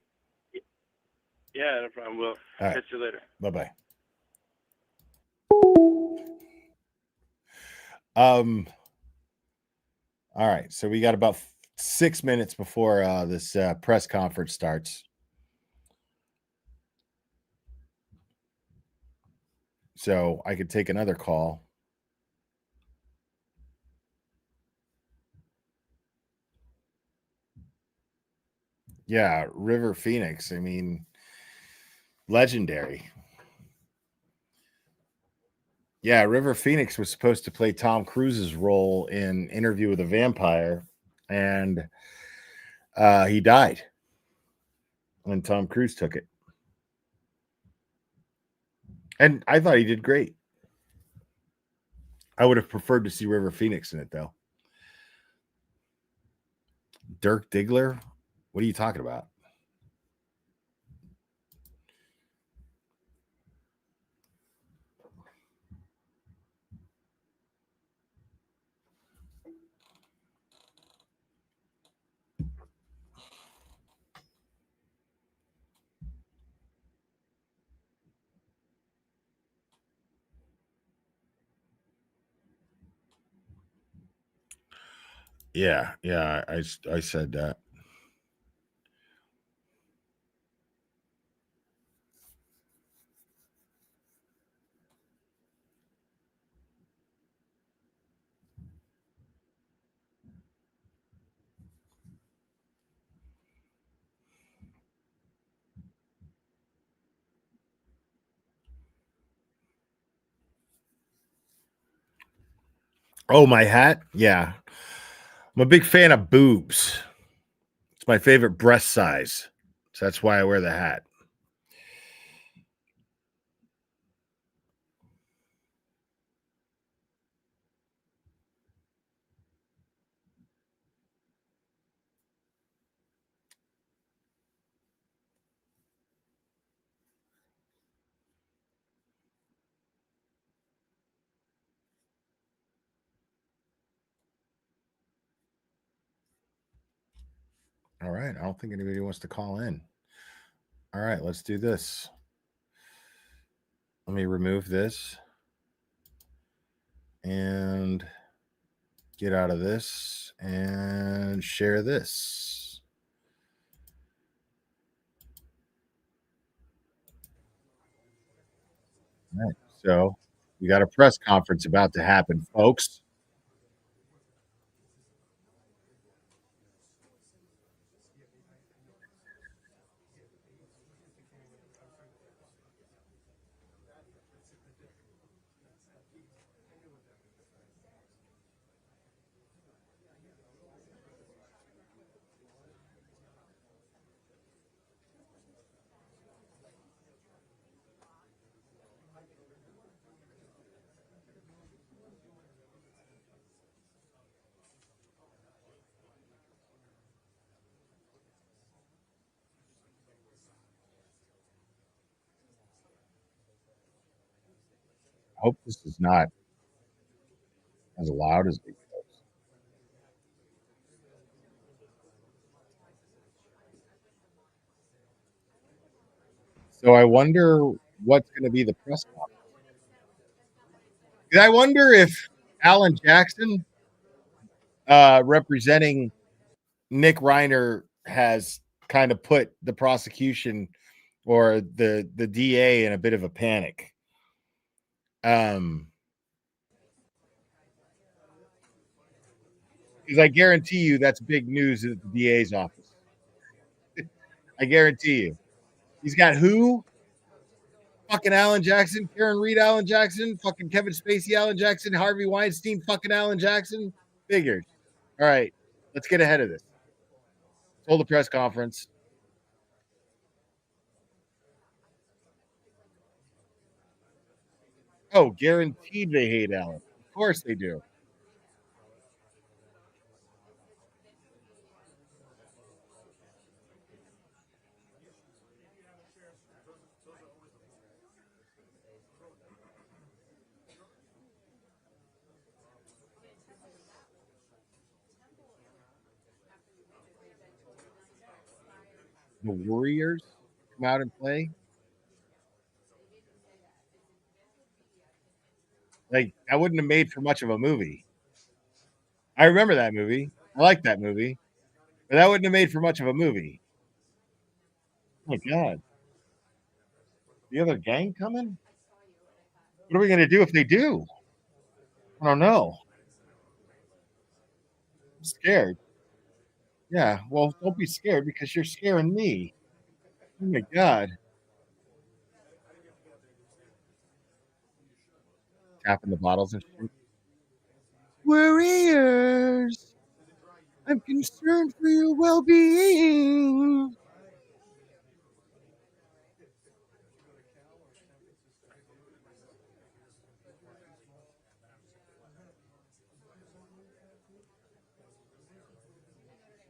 Yeah, no problem. Will. Right. Catch you later. Bye-bye. All right, so we got about 6 minutes before this press conference starts. So I could take another call. Yeah, River Phoenix. I mean, legendary. Yeah, River Phoenix was supposed to play Tom Cruise's role in Interview with a Vampire, and he died when Tom Cruise took it. And I thought he did great. I would have preferred to see River Phoenix in it, though. Dirk Diggler? What are you talking about? Yeah, I said that. Oh, my hat? Yeah. I'm a big fan of boobs. It's my favorite breast size. So that's why I wear the hat. All right. I don't think anybody wants to call in. All right, let's do this. Let me remove this and get out of this and share this. All right. So we got a press conference about to happen, folks. I hope this is not as loud as it goes. So I wonder what's going to be the press conference. I wonder if Alan Jackson, representing Nick Reiner, has kind of put the prosecution or the DA in a bit of a panic. Because I guarantee you that's big news at the DA's office. I guarantee you. He's got who? Fucking Alan Jackson, Karen Reed Alan Jackson, fucking Kevin Spacey Alan Jackson, Harvey Weinstein fucking Alan Jackson. Figured. All right, let's get ahead of this. Let's hold a press conference. Oh, guaranteed they hate Alan. Of course they do. The Warriors come out and play. Like, that wouldn't have made for much of a movie. I remember that movie. I like that movie. But that wouldn't have made for much of a movie. Oh my God. The other gang coming? What are we going to do if they do? I don't know. I'm scared. Yeah, well, don't be scared because you're scaring me. Oh my God. Tapping the bottles and shit. Warriors, I'm concerned for your well-being.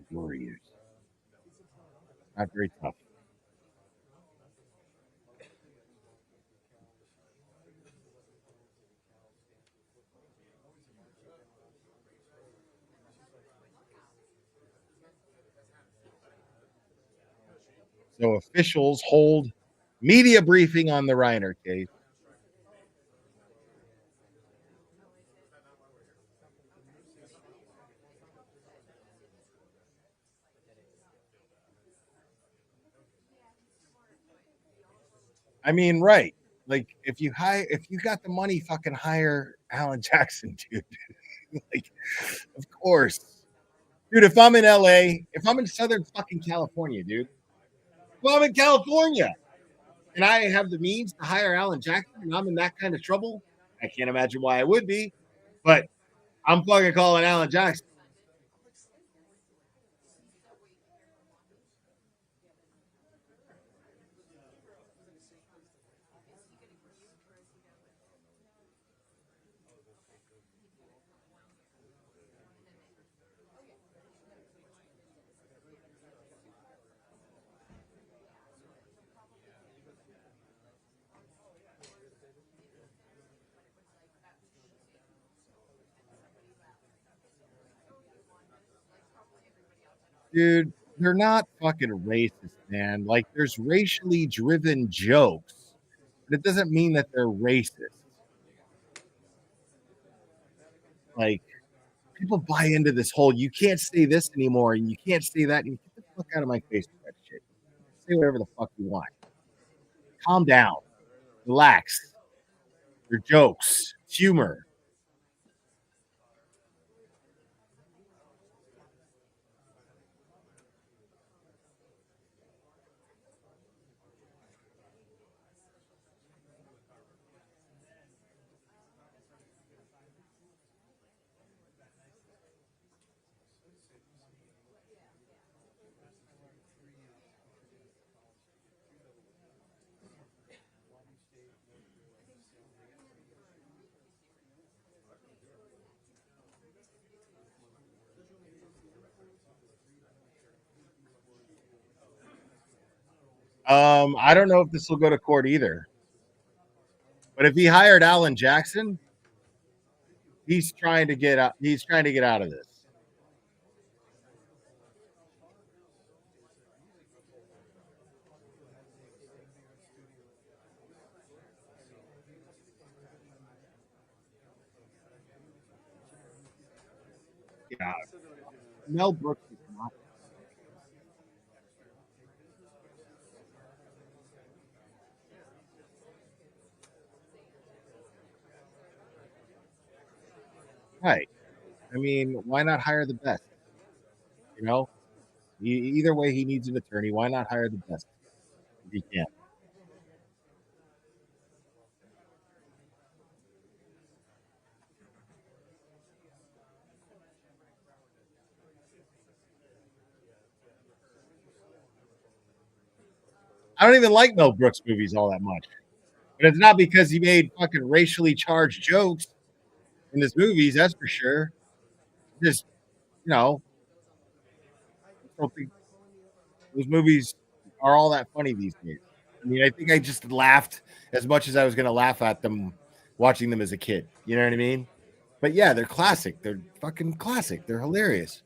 Warriors. Not very tough. So officials hold media briefing on the Reiner case. I mean, right. Like if you got the money, fucking hire Alan Jackson, dude. Like, of course. Dude, if I'm in LA, if I'm in Southern fucking California, dude. Well, I'm in California and I have the means to hire Alan Jackson and I'm in that kind of trouble. I can't imagine why I would be, but I'm fucking calling Alan Jackson. Dude, they're not fucking racist, man. Like, there's racially driven jokes, but it doesn't mean that they're racist. Like, people buy into this whole you can't say this anymore and you can't say that. And you get the fuck out of my face with that shit. Say whatever the fuck you want. Calm down. Relax. They're jokes. It's humor. I don't know if this will go to court either. But if he hired Alan Jackson, he's trying to get out. He's trying to get out of this. Yeah. Mel Brooks is not. Right. I mean, why not hire the best? You know, either way, he needs an attorney. Why not hire the best if he can? I don't even like Mel Brooks movies all that much. But it's not because he made fucking racially charged jokes in his movies, that's for sure. Just, you know, I don't think those movies are all that funny these days. I mean, I think I just laughed as much as I was going to laugh at them watching them as a kid. You know what I mean? But yeah, they're classic. They're fucking classic. They're hilarious.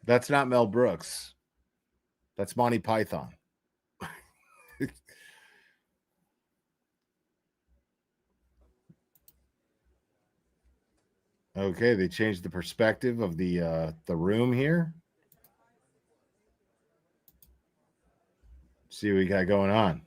That's not Mel Brooks. That's Monty Python. Okay, they changed the perspective of the room here. See what we got going on.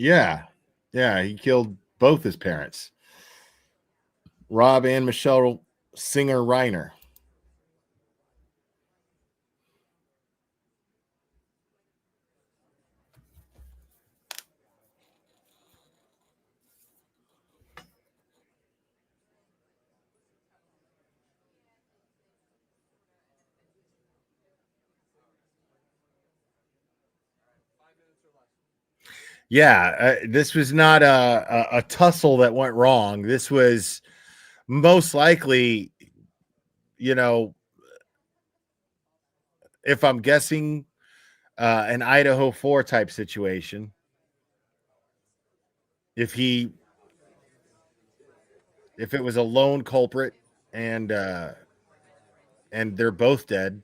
Yeah. Yeah, he killed both his parents. Rob and Michelle Singer Reiner. Yeah, this was not a tussle that went wrong. This was most likely, you know, if I'm guessing, an Idaho 4 type situation. If it was a lone culprit and they're both dead.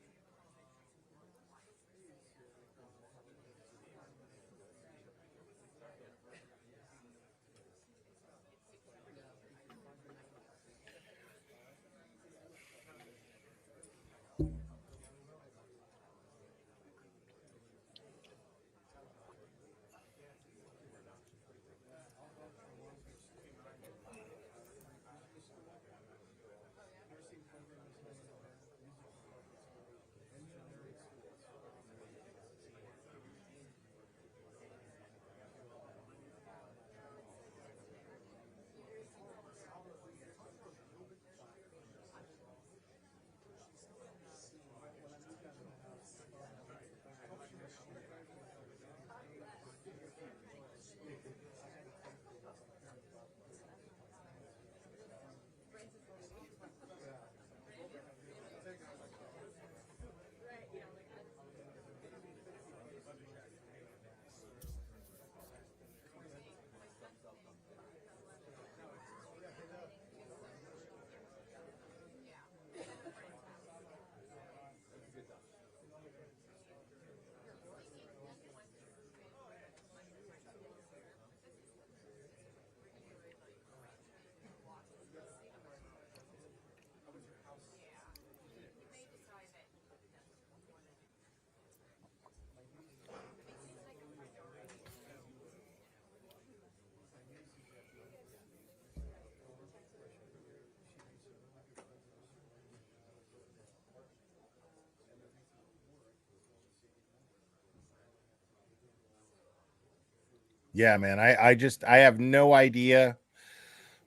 Yeah, man. I have no idea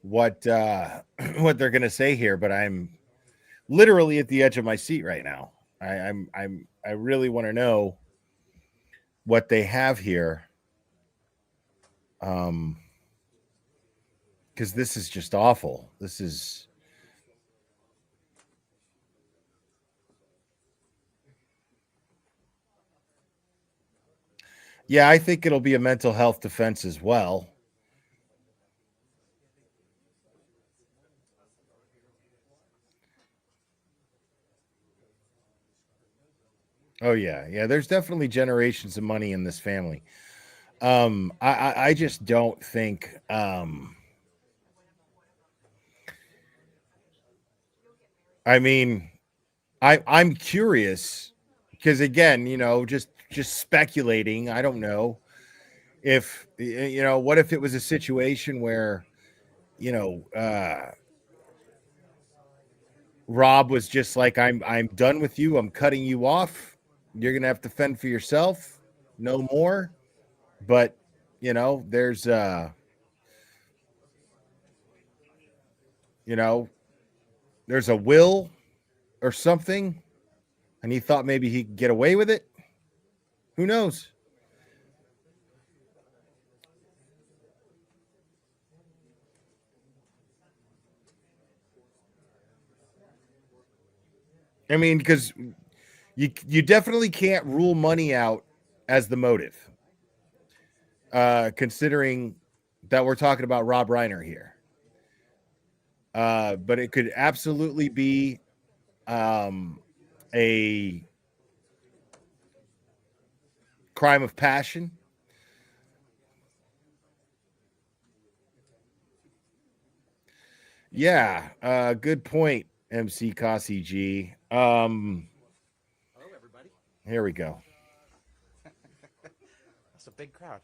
what what they're gonna say here, but I'm literally at the edge of my seat right now. I really want to know what they have here. Because this is just awful. This is Yeah, I think it'll be a mental health defense as well. Oh yeah, yeah. There's definitely generations of money in this family. I just don't think. I mean, I'm curious because again, just speculating. I don't know if what if it was a situation where you know Rob was just like, I'm done with you. I'm cutting you off. You're gonna have to fend for yourself. No more. But there's you know, there's a will or something, and he thought maybe he could get away with it. Who knows? I mean, because you definitely can't rule money out as the motive, considering that we're talking about Rob Reiner here. But it could absolutely be a crime of passion. Yeah, good point, MC Kasi G. Hello, everybody. Here we go. That's a big crowd.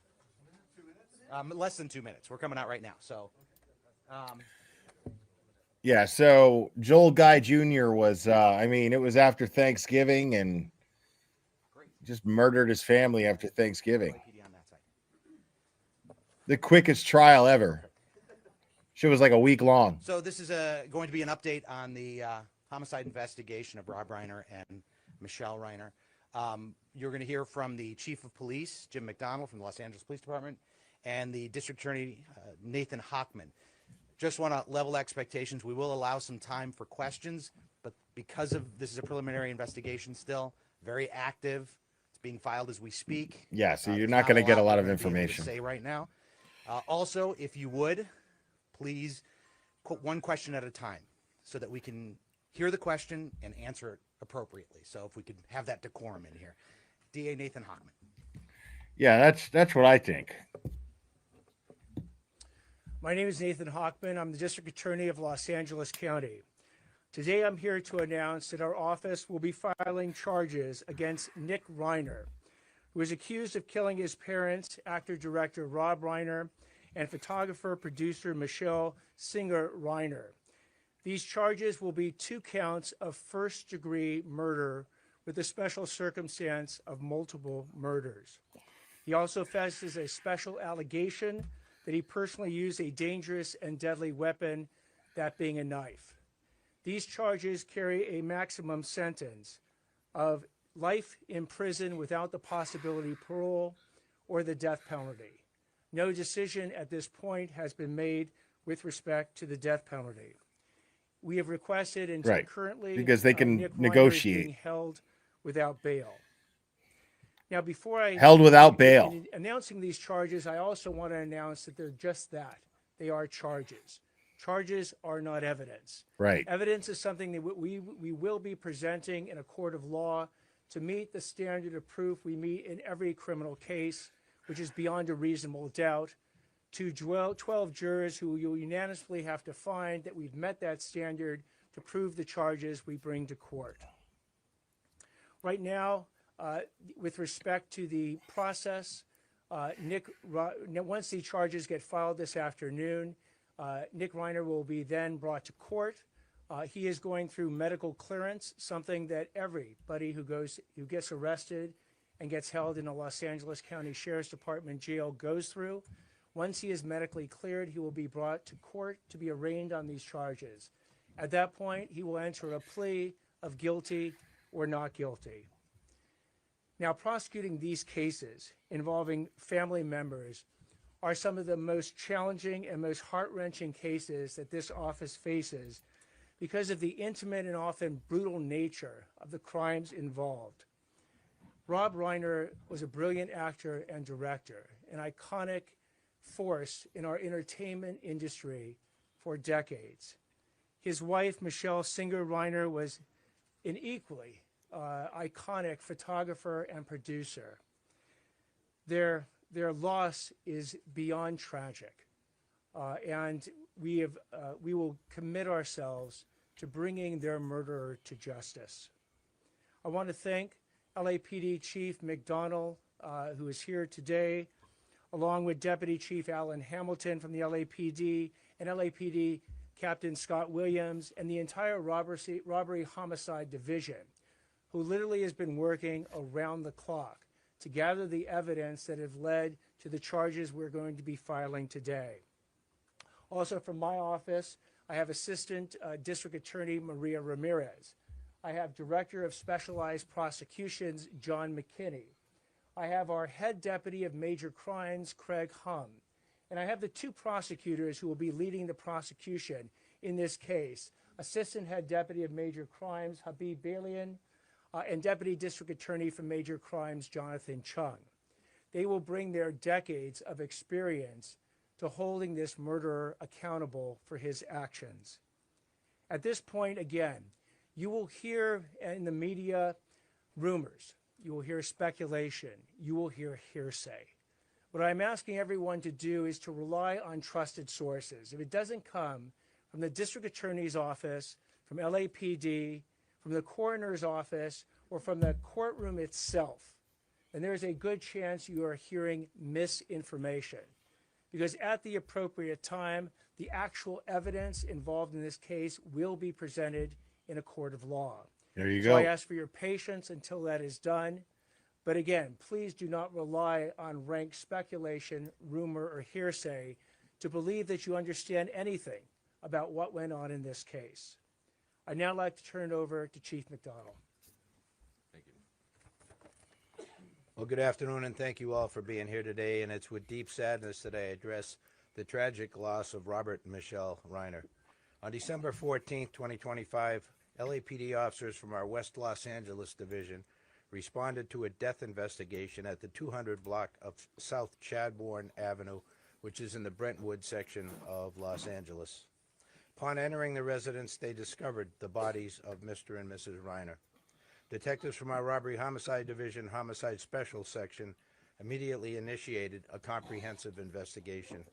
Less than 2 minutes. We're coming out right now. So, Yeah, so Joel Guy Jr. was, it was after Thanksgiving and just murdered his family after Thanksgiving. The quickest trial ever. Shit was like a week long. So this is going to be an update on the homicide investigation of Rob Reiner and Michelle Reiner. You're going to hear from the chief of police, Jim McDonald from the Los Angeles Police Department, and the District Attorney, Nathan Hochman. Just want to level expectations. We will allow some time for questions, but because of this is a preliminary investigation still, very active. It's being filed as we speak. Yeah, so you're There's not going to get a lot we're of gonna be able to information. say right now. Also, if you would, please quote one question at a time so that we can hear the question and answer it appropriately. So if we could have that decorum in here. DA Nathan Hochman. Yeah, that's what I think. My name is Nathan Hochman. I'm the District Attorney of Los Angeles County. Today I'm here to announce that our office will be filing charges against Nick Reiner, who is accused of killing his parents, actor-director Rob Reiner, and photographer-producer Michelle Singer Reiner. These charges will be 2 counts of first-degree murder with the special circumstance of multiple murders. He also faces a special allegation that he personally used a dangerous and deadly weapon, that being a knife. These charges carry a maximum sentence of life in prison without the possibility of parole or the death penalty. No decision at this point has been made with respect to the death penalty. We have requested until currently because they can Nick Reiner negotiate. is being held without bail. Now, before I Held without bail. in announcing these charges, I also want to announce that they're just that. They are charges. Charges are not evidence. Right. Evidence is something that we will be presenting in a court of law to meet the standard of proof we meet in every criminal case, which is beyond a reasonable doubt, to 12 jurors who you'll unanimously have to find that we've met that standard to prove the charges we bring to court. Right now, with respect to the process, once the charges get filed this afternoon, Nick Reiner will be then brought to court. He is going through medical clearance, something that everybody who gets arrested and gets held in a Los Angeles County Sheriff's Department jail goes through. Once he is medically cleared, he will be brought to court to be arraigned on these charges. At that point, he will enter a plea of guilty or not guilty. Now, prosecuting these cases involving family members are some of the most challenging and most heart-wrenching cases that this office faces because of the intimate and often brutal nature of the crimes involved. Rob Reiner was a brilliant actor and director, an iconic force in our entertainment industry for decades. His wife, Michelle Singer Reiner, was an equally iconic photographer and producer. Their loss is beyond tragic, and we will commit ourselves to bringing their murderer to justice. I want to thank LAPD Chief McDonnell, who is here today, along with Deputy Chief Alan Hamilton from the LAPD and LAPD Captain Scott Williams and the entire robbery homicide division, who literally has been working around the clock to gather the evidence that have led to the charges we're going to be filing today. Also from my office, I have Assistant District Attorney Maria Ramirez. I have Director of Specialized Prosecutions, John McKinney. I have our Head Deputy of Major Crimes, Craig Hum. And I have the 2 prosecutors who will be leading the prosecution in this case, Assistant Head Deputy of Major Crimes, Habib Balian, and Deputy District Attorney for Major Crimes, Jonathan Chung. They will bring their decades of experience to holding this murderer accountable for his actions. At this point, again, you will hear in the media rumors, you will hear speculation, you will hear hearsay. What I'm asking everyone to do is to rely on trusted sources. If it doesn't come from the District Attorney's Office, from LAPD, from the coroner's office, or from the courtroom itself, then there's a good chance you are hearing misinformation. Because at the appropriate time, the actual evidence involved in this case will be presented in a court of law. There you So go. I ask for your patience until that is done. But again, please do not rely on rank speculation, rumor, or hearsay to believe that you understand anything about what went on in this case. I'd now like to turn it over to Chief McDonnell. Well, good afternoon, and thank you all for being here today. And it's with deep sadness that I address the tragic loss of Robert and Michelle Reiner. On December 14th, 2025, LAPD officers from our West Los Angeles division responded to a death investigation at the 200 block of South Chadbourne Avenue, which is in the Brentwood section of Los Angeles. Upon entering the residence, they discovered the bodies of Mr. and Mrs. Reiner. Detectives from our Robbery Homicide Division Homicide Special Section immediately initiated a comprehensive investigation.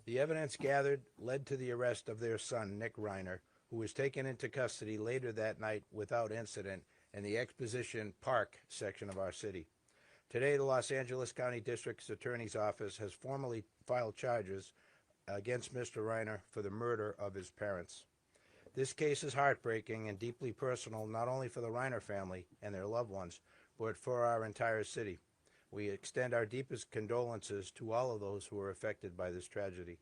The evidence gathered led to the arrest of their son, Nick Reiner, who was taken into custody later that night without incident in the Exposition Park section of our city. Today, the Los Angeles County District Attorney's Office has formally filed charges against Mr. Reiner for the murder of his parents. This case is heartbreaking and deeply personal, not only for the Reiner family and their loved ones, but for our entire city. We extend our deepest condolences to all of those who were affected by this tragedy.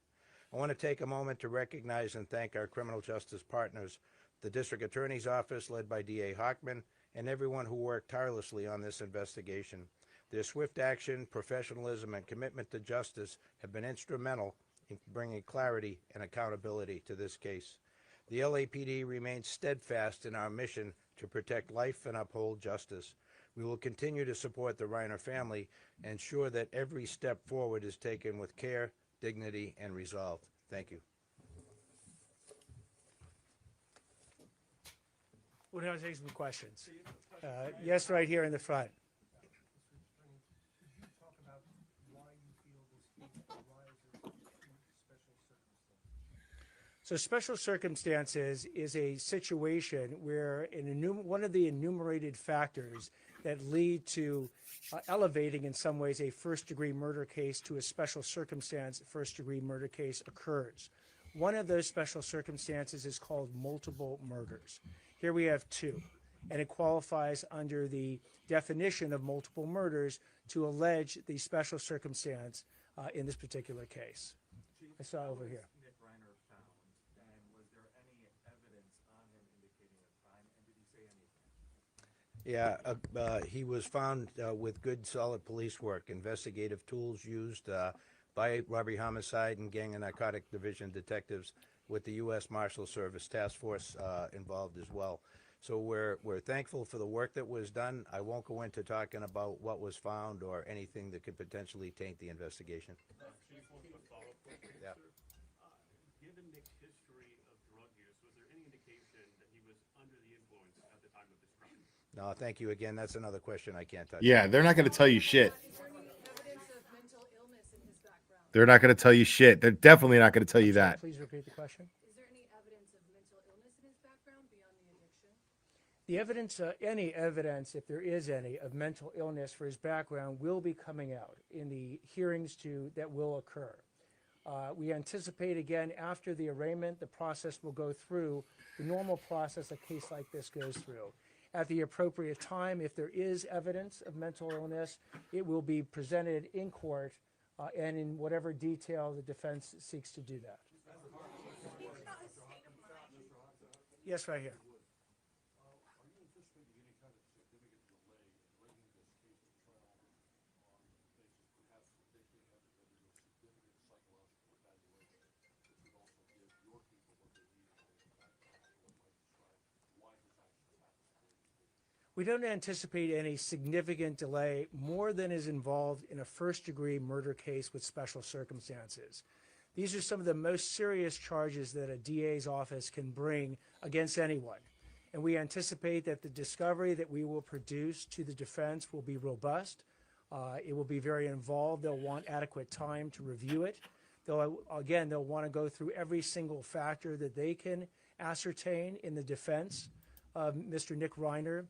I want to take a moment to recognize and thank our criminal justice partners, the District Attorney's Office led by D.A. Hochman, and everyone who worked tirelessly on this investigation. Their swift action, professionalism, and commitment to justice have been instrumental in bringing clarity and accountability to this case. The LAPD remains steadfast in our mission to protect life and uphold justice. We will continue to support the Reiner family and ensure that every step forward is taken with care, dignity, and resolve. Thank you. We'll now take some questions. Yes, right here in the front. So special circumstances is a situation where one of the enumerated factors that lead to elevating in some ways a first-degree murder case to a special circumstance first-degree murder case occurs. One of those special circumstances is called multiple murders. Here we have two, and it qualifies under the definition of multiple murders to allege the special circumstance in this particular case. I saw over here. Yeah, he was found with good, solid police work, investigative tools used by Robbery Homicide and Gang and Narcotic Division detectives with the U.S. Marshal Service Task Force involved as well. So we're thankful for the work that was done. I won't go into talking about what was found or anything that could potentially taint the investigation. Yeah. Given Nick's history of drug use, was there any indication that he was under the influence at the time of this crime? No, thank you again. That's another question I can't touch. Yeah, they're not going to tell you shit. They're not going to tell you shit. They're definitely not going to tell you that. Please repeat the question. Is there any evidence of mental illness in his background beyond the addiction? The evidence, any evidence, if there is any, of mental illness for his background will be coming out in the hearings that will occur. We anticipate, again, after the arraignment, the process will go through the normal process a case like this goes through. At the appropriate time, if there is evidence of mental illness, it will be presented in court and in whatever detail the defense seeks to do that. Yes, right here. We don't anticipate any significant delay more than is involved in a first-degree murder case with special circumstances. These are some of the most serious charges that a DA's office can bring against anyone. And we anticipate that the discovery that we will produce to the defense will be robust. It will be very involved. They'll want adequate time to review it. They'll want to go through every single factor that they can ascertain in the defense of Mr. Nick Reiner.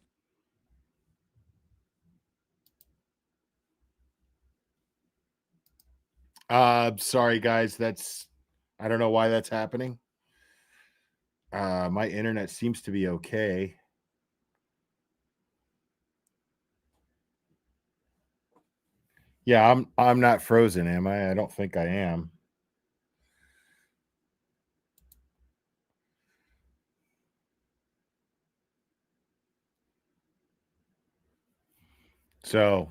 Sorry guys, I don't know why that's happening. My internet seems to be okay. Yeah, I'm not frozen, am I? I don't think I am. So,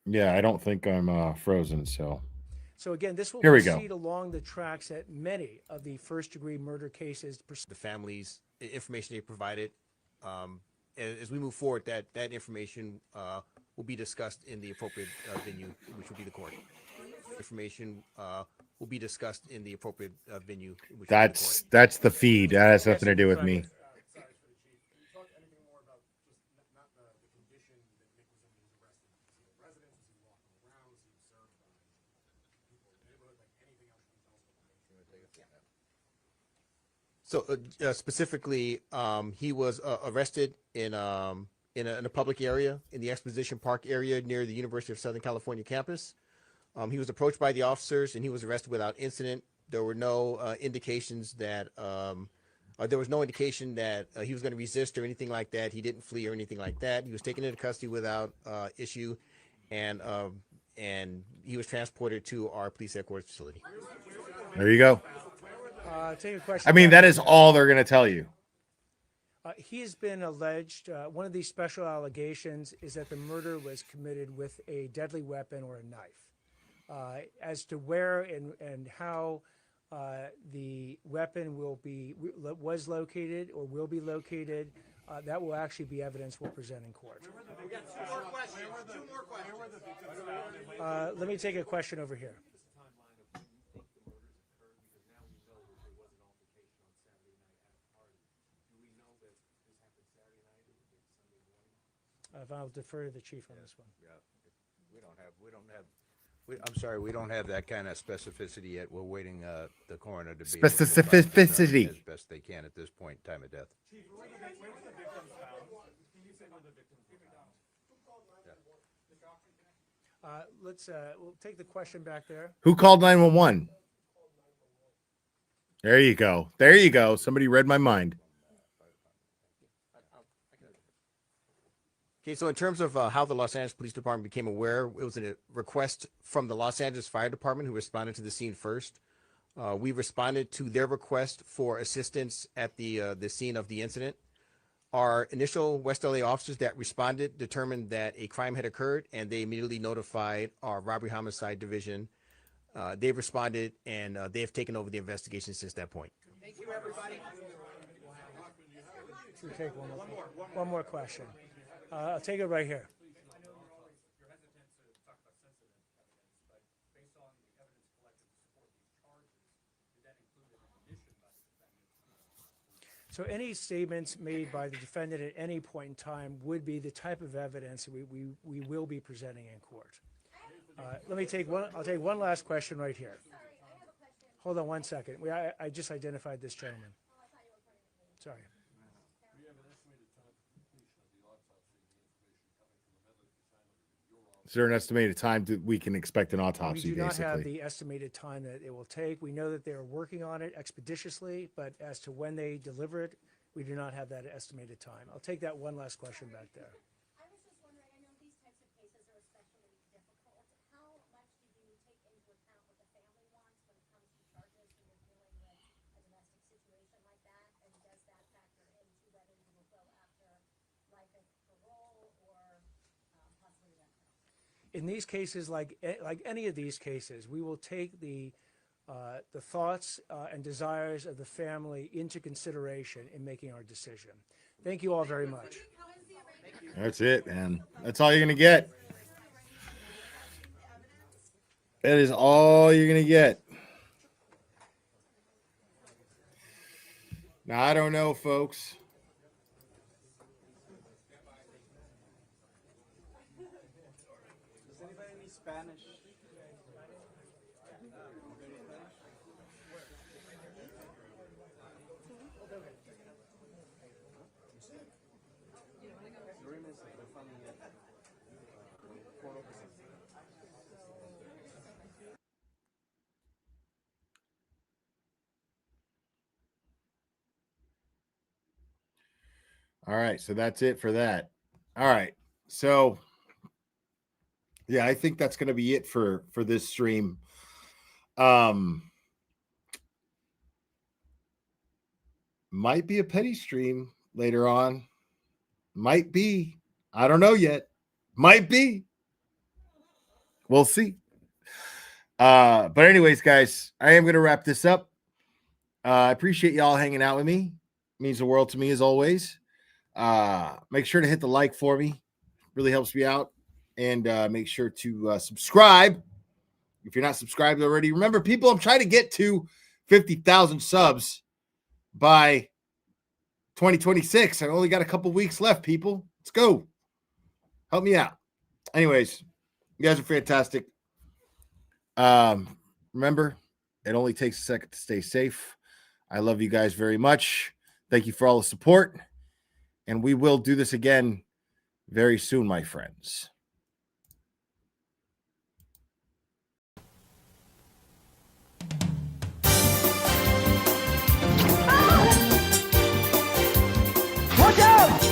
yeah, I don't think I'm frozen. So So again, this will here we go. proceed along the tracks that many of the first-degree murder cases. The families, information they provided. As we move forward, that information will be discussed in the appropriate venue, which will be the court. Information will be discussed in the appropriate venue, which will be the court. That's the feed. That has nothing to do with me. So specifically, he was arrested in a public area in the Exposition Park area near the University of Southern California campus. He was approached by the officers and he was arrested without incident. There were no indications that there was no indication that he was going to resist or anything like that. He didn't flee or anything like that. He was taken into custody without issue, and he was transported to our police headquarters facility. There you go. Take a question. I mean, that is all they're going to tell you. He has been alleged, one of these special allegations is that the murder was committed with a deadly weapon or a knife. As to where and how the weapon was located or will be located, that will actually be evidence we'll present in court. We got two more questions. Let me take a question over here. I'll defer to the chief on this one. Yeah, I'm sorry, we don't have that kind of specificity yet. We're waiting the coroner to be Specificity as best they can at this point in time of death. We'll take the question back there. Who called 911? There you go. There you go. Somebody read my mind. Okay, so in terms of how the Los Angeles Police Department became aware, it was a request from the Los Angeles Fire Department, who responded to the scene first. We responded to their request for assistance at the scene of the incident. Our initial West LA officers that responded determined that a crime had occurred, and they immediately notified our robbery homicide division. They've responded, and they have taken over the investigation since that point. Thank you, everybody. We'll take one more question. I'll take it right here. So any statements made by the defendant at any point in time would be the type of evidence we will be presenting in court. Let me take one. I'll take one last question right here. Hold on one second. I just identified this gentleman. Sorry. Is there an estimated time that we can expect an autopsy? We do not basically have the estimated time that it will take. We know that they are working on it expeditiously, but as to when they deliver it, we do not have that estimated time. I'll take that one last question back there. I was just wondering, I know these types of cases are especially difficult. How much do you take into account what the family wants when it comes to charges when you're dealing with a domestic situation like that? And does that factor into whether you will go after life as parole or possibly death penalty? In these cases, like any of these cases, we will take the thoughts and desires of the family into consideration in making our decision. Thank you all very much. That's it, man. That's all you're gonna get. That is all you're gonna get. Now I don't know, folks. Does anybody need Spanish? All right, so that's it for that. All right, so yeah, I think that's going to be it for this stream. Might be a petty stream later on. Might be. I don't know yet. Might be. We'll see. But anyways, guys, I am going to wrap this up. I appreciate y'all hanging out with me. It means the world to me as always. Make sure to hit the like for me. Really helps me out. And make sure to subscribe if you're not subscribed already. Remember, people, I'm trying to get to 50,000 subs by 2026. I've only got a couple weeks left, people. Let's go. Help me out. Anyways, you guys are fantastic. Remember, it only takes a second to stay safe. I love you guys very much. Thank you for all the support. And we will do this again very soon, my friends. Watch out!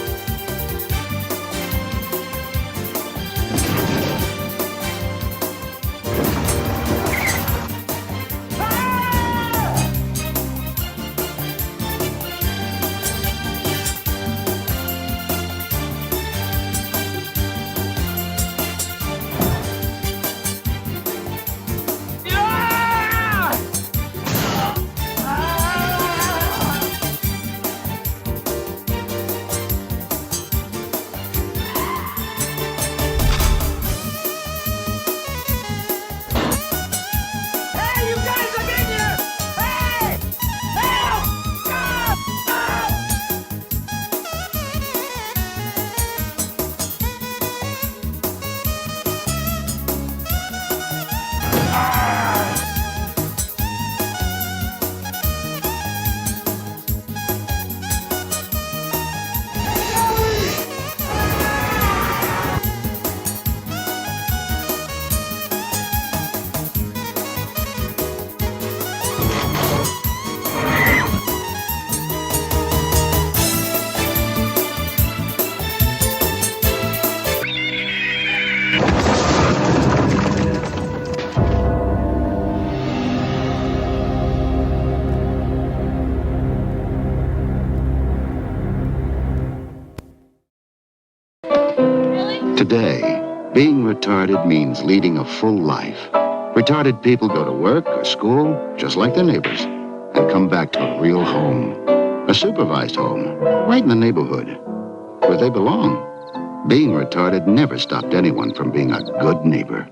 Today, being retarded means leading a full life. Retarded people go to work or school just like their neighbors and come back to a real home, a supervised home, right in the neighborhood where they belong. Being retarded never stopped anyone from being a good neighbor.